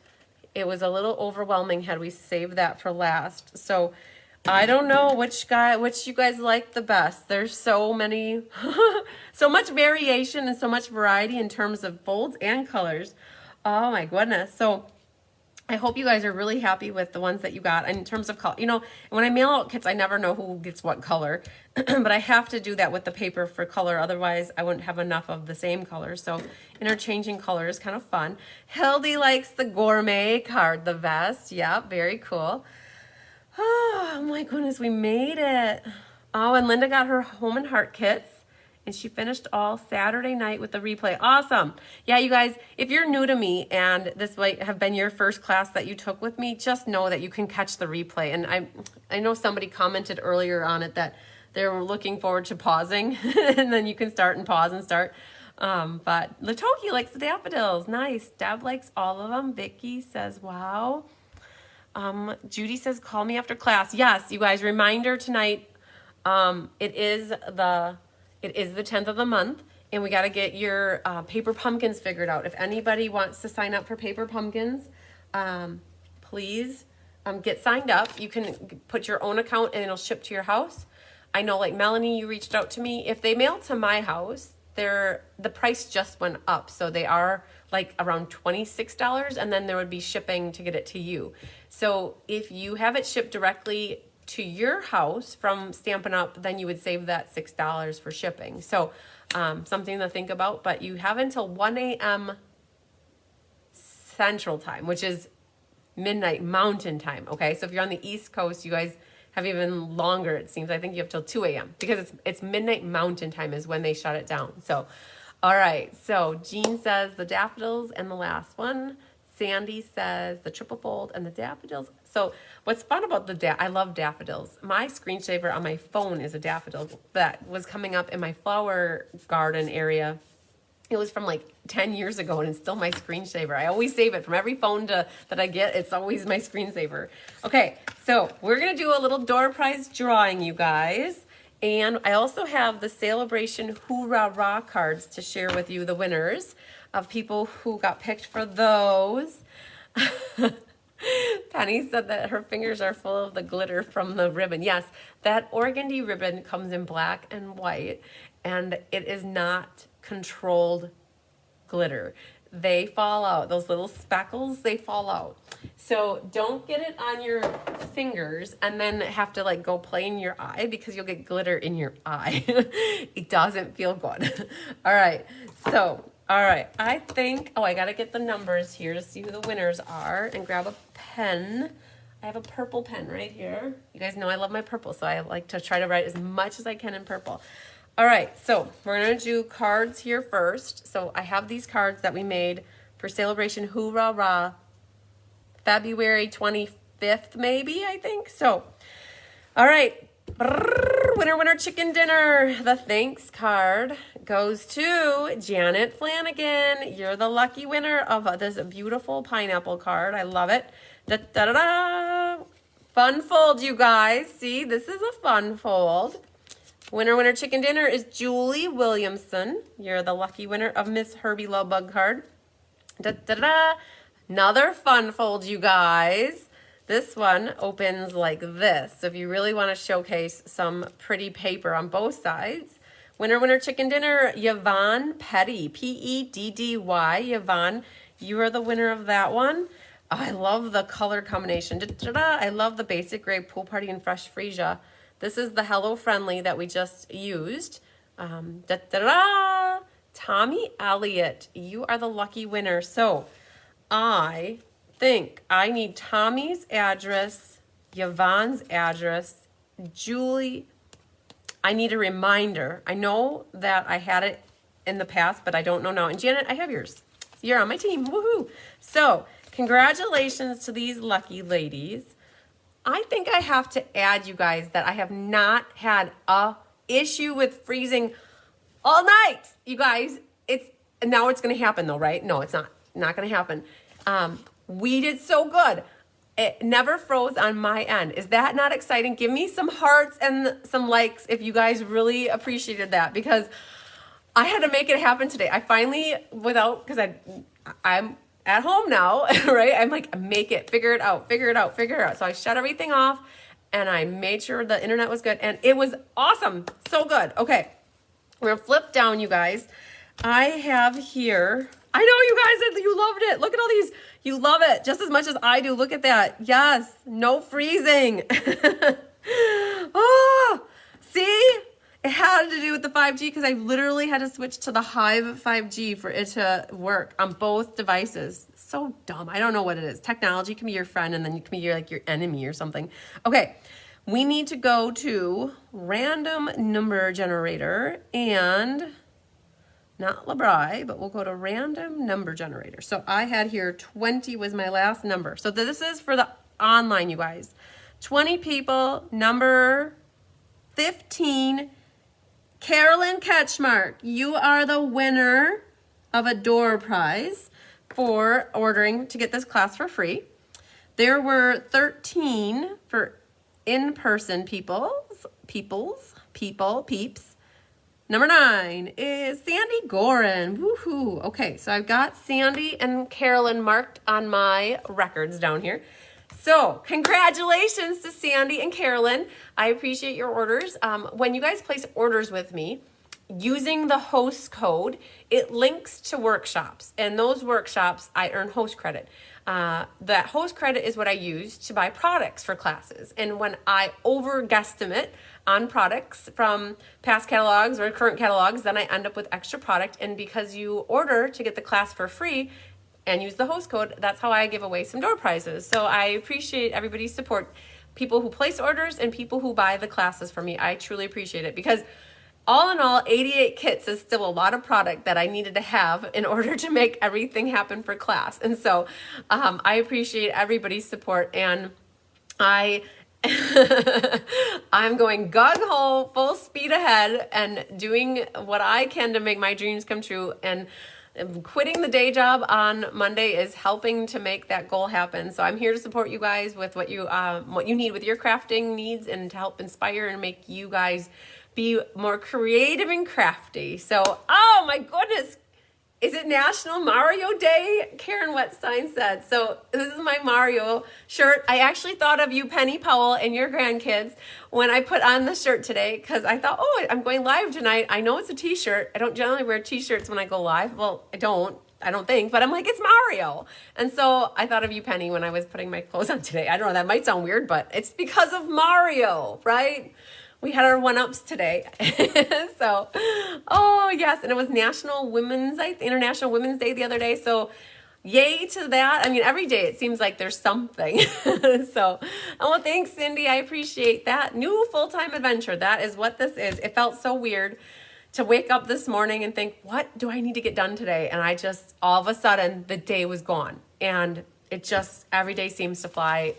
it was a little overwhelming had we saved that for last. So I don't know which you guys like the best. There's so many, so much variation and so much variety in terms of folds and colors. Oh my goodness. So I hope you guys are really happy with the ones that you got. And in terms of color, you know, when I mail out kits, I never know who gets what color, but I have to do that with the paper for color. Otherwise, I wouldn't have enough of the same color. So interchanging color is kind of fun. Hildy likes the gourmet card, the vest. Yeah, very cool. Oh my goodness, we made it. Oh, and Linda got her home and heart kits. And she finished all Saturday night with the replay. Awesome. Yeah, you guys, if you're new to me and this might have been your first class that you took with me, just know that you can catch the replay. And I know somebody commented earlier on it that they were looking forward to pausing. And then you can start and pause and start. But Latoki likes the daffodils. Nice. Deb likes all of them. Vicky says, wow. Judy says, call me after class. Yes, you guys, reminder tonight. It is the 10th of the month, and we got to get your paper pumpkins figured out. If anybody wants to sign up for paper pumpkins, please get signed up. You can put your own account and it'll ship to your house. I know, like Melanie, you reached out to me. If they mail to my house, the price just went up. So they are like around $26, and then there would be shipping to get it to you. So if you have it shipped directly to your house from Stampin' Up, then you would save that $6 for shipping. So something to think about, but you have until 1 a.m. Central Time, which is midnight Mountain Time, okay? So if you're on the East Coast, you guys have even longer, it seems. I think you have till 2 a.m. because it's midnight Mountain Time is when they shut it down. So, all right. So Jean says the daffodils and the last one. Sandy says the triple fold and the daffodils. So what's fun about I love daffodils. My screensaver on my phone is a daffodil that was coming up in my flower garden area. It was from like 10 years ago, and it's still my screensaver. I always save it from every phone that I get. It's always my screensaver. Okay, so we're going to do a little door prize drawing, you guys. And I also have the sale-a-bration Hoorah cards to share with you, the winners of people who got picked for those. Penny said that her fingers are full of the glitter from the ribbon. Yes, that organdy ribbon comes in black and white, and it is not controlled glitter. They fall out. Those little speckles, they fall out. So don't get it on your fingers and then have to like go play in your eye because you'll get glitter in your eye. It doesn't feel good. All right. So, all right. I think, I got to get the numbers here to see who the winners are and grab a pen. I have a purple pen right here. You guys know I love my purple, so I like to try to write as much as I can in purple. All right, so we're going to do cards here first. So I have these cards that we made for sale-a-bration Hoorah February 25th, maybe, I think. So, all right, winner, chicken dinner. The thanks card goes to Janet Flanagan. You're the lucky winner of this beautiful pineapple card. I love it. Da-da-da-da. Fun fold, you guys. See, this is a fun fold. Winner, chicken dinner is Julie Williamson. You're the lucky winner of Miss Herbie Lovebug card. Da-da-da. Another fun fold, you guys. This one opens like this. So if you really want to showcase some pretty paper on both sides. Winner, chicken dinner, Yvonne Petty. P-E-D-D-Y. Yvonne, you are the winner of that one. Oh, I love the color combination. Da-da-da. I love the basic gray pool party and fresh freesia. This is the Hello Friendly that we just used. Da-da-da! Tommy Elliott, you are the lucky winner. So I think I need Tommy's address, Yvonne's address, Julie. I need a reminder. I know that I had it in the past, but I don't know now. And Janet, I have yours. You're on my team. Woohoo. So congratulations to these lucky ladies. I think I have to add, you guys, that I have not had a issue with freezing all night. You guys, now it's going to happen though, right? No, it's not going to happen. We did so good. It never froze on my end. Is that not exciting? Give me some hearts and some likes if you guys really appreciated that, because I had to make it happen today. I finally, because I'm at home now, right? I'm like, make it, figure it out. So I shut everything off and I made sure the internet was good, and it was awesome. So good. Okay. We're gonna flip down, you guys. I have here, I know you guys said you loved it. Look at all these. You love it just as much as I do. Look at that. Yes. No freezing. Oh, see? It had to do with the 5G because I literally had to switch to the Hive 5G for it to work on both devices. So dumb. I don't know what it is. Technology can be your friend and then you can be your enemy or something. Okay. We need to go to random number generator and not LeBri, but we'll go to random number generator. So I had here 20 was my last number. So this is for the online, you guys. 20 people, number 15, Carolyn Ketchmark. You are the winner of a door prize for ordering to get this class for free. There were 13 for in-person peeps. Number 9 is Sandy Gorin. Woohoo. Okay, so I've got Sandy and Carolyn marked on my records down here. So congratulations to Sandy and Carolyn. I appreciate your orders. When you guys place orders with me, using the host code, it links to workshops. And those workshops, I earn host credit. That host credit is what I use to buy products for classes. And when I over guesstimate on products from past catalogs or current catalogs, then I end up with extra product. And because you order to get the class for free and use the host code, that's how I give away some door prizes. So I appreciate everybody's support. People who place orders and people who buy the classes for me. I truly appreciate it, because all in all, 88 kits is still a lot of product that I needed to have in order to make everything happen for class. And so I appreciate everybody's support, and I'm going gung-ho, full speed ahead, and doing what I can to make my dreams come true. And quitting the day job on Monday is helping to make that goal happen. So I'm here to support you guys with what you need with your crafting needs, and to help inspire and make you guys be more creative and crafty. So, oh my goodness, is it National Mario Day? Karen Wetstein said. So this is my Mario shirt. I actually thought of you, Penny Powell, and your grandkids when I put on the shirt today, because I thought, oh, I'm going live tonight. I know it's a t-shirt. I don't generally wear t-shirts when I go live. Well, I don't think, but I'm like, it's Mario. And so I thought of you, Penny, when I was putting my clothes on today. I don't know, that might sound weird, but it's because of Mario, right? We had our one-ups today. So, oh yes, and it was International Women's Day the other day. So yay to that. I mean, every day it seems like there's something. So, oh, thanks, Cindy. I appreciate that. New full-time adventure. That is what this is. It felt so weird to wake up this morning and think, what do I need to get done today? And I just, all of a sudden, the day was gone. And it just, every day seems to fly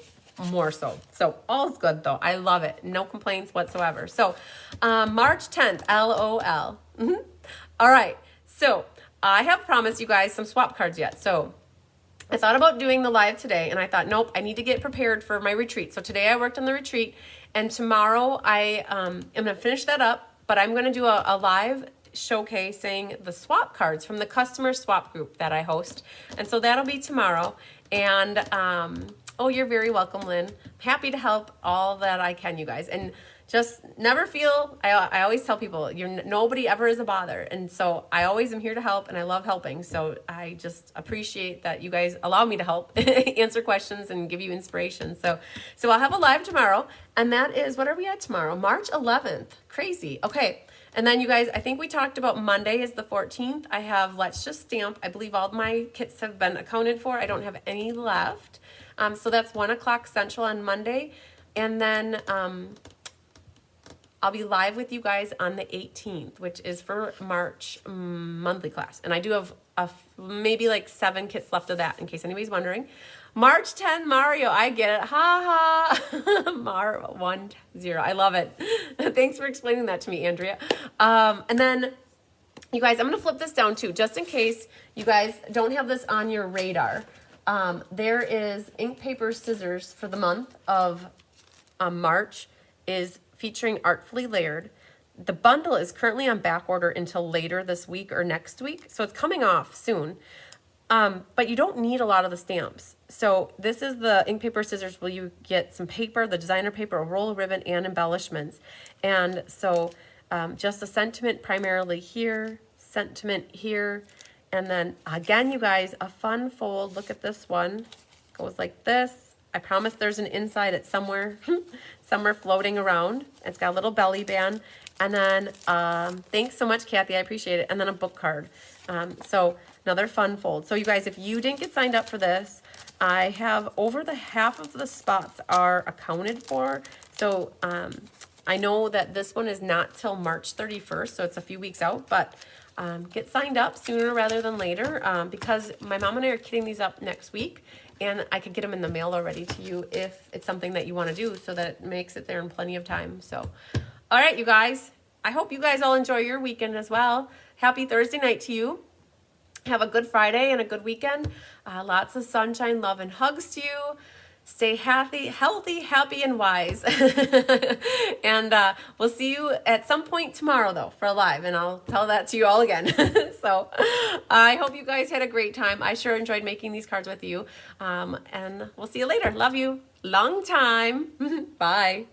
more so. So all's good though. I love it. No complaints whatsoever. So March 10th, LOL. All right. So I have promised you guys some swap cards yet. So I thought about doing the live today, and I thought, nope, I need to get prepared for my retreat. So today I worked on the retreat, and tomorrow I am going to finish that up, but I'm going to do a live showcasing the swap cards from the customer swap group that I host. And so that'll be tomorrow. And oh, you're very welcome, Lynn. Happy to help all that I can, you guys. And just never feel, I always tell people, nobody ever is a bother. And so I always am here to help, and I love helping. So I just appreciate that you guys allow me to help answer questions and give you inspiration. So I'll have a live tomorrow. And that is, what are we at tomorrow? March 11th. Crazy. Okay. And then you guys, I think we talked about Monday is the 14th. I have Let's Just Stamp. I believe all my kits have been accounted for. I don't have any left. So that's 1 o'clock Central on Monday. And then I'll be live with you guys on the 18th, which is for March monthly class. And I do have maybe like 7 kits left of that, in case anybody's wondering. March 10, Mario. I get it. Ha ha. 1-0. I love it. Thanks for explaining that to me, Andrea. And then, you guys, I'm going to flip this down too, just in case you guys don't have this on your radar. There is ink, paper, scissors for the month of March is featuring Artfully Layered. The bundle is currently on back order until later this week or next week, so it's coming off soon. But you don't need a lot of the stamps. So this is the ink, paper, scissors where you get some paper, the designer paper, a roll of ribbon, and embellishments. And so just a sentiment primarily here, sentiment here, and then again, you guys, a fun fold. Look at this one. Goes like this. I promise there's an inside. It's somewhere, somewhere floating around. It's got a little belly band. And then, thanks so much, Kathy. I appreciate it. And then a book card. So another fun fold. So you guys, if you didn't get signed up for this, I have over the half of the spots are accounted for. So I know that this one is not till March 31st, so it's a few weeks out, but get signed up sooner rather than later because my mom and I are kitting these up next week, and I could get them in the mail already to you if it's something that you want to do, so that it makes it there in plenty of time. So, all right, you guys, I hope you guys all enjoy your weekend as well. Happy Thursday night to you. Have a good Friday and a good weekend. Lots of sunshine, love, and hugs to you. Stay healthy, happy, and wise. And we'll see you at some point tomorrow, though, for a live, and I'll tell that to you all again. So I hope you guys had a great time. I sure enjoyed making these cards with you. And we'll see you later. Love you. Long time. Bye.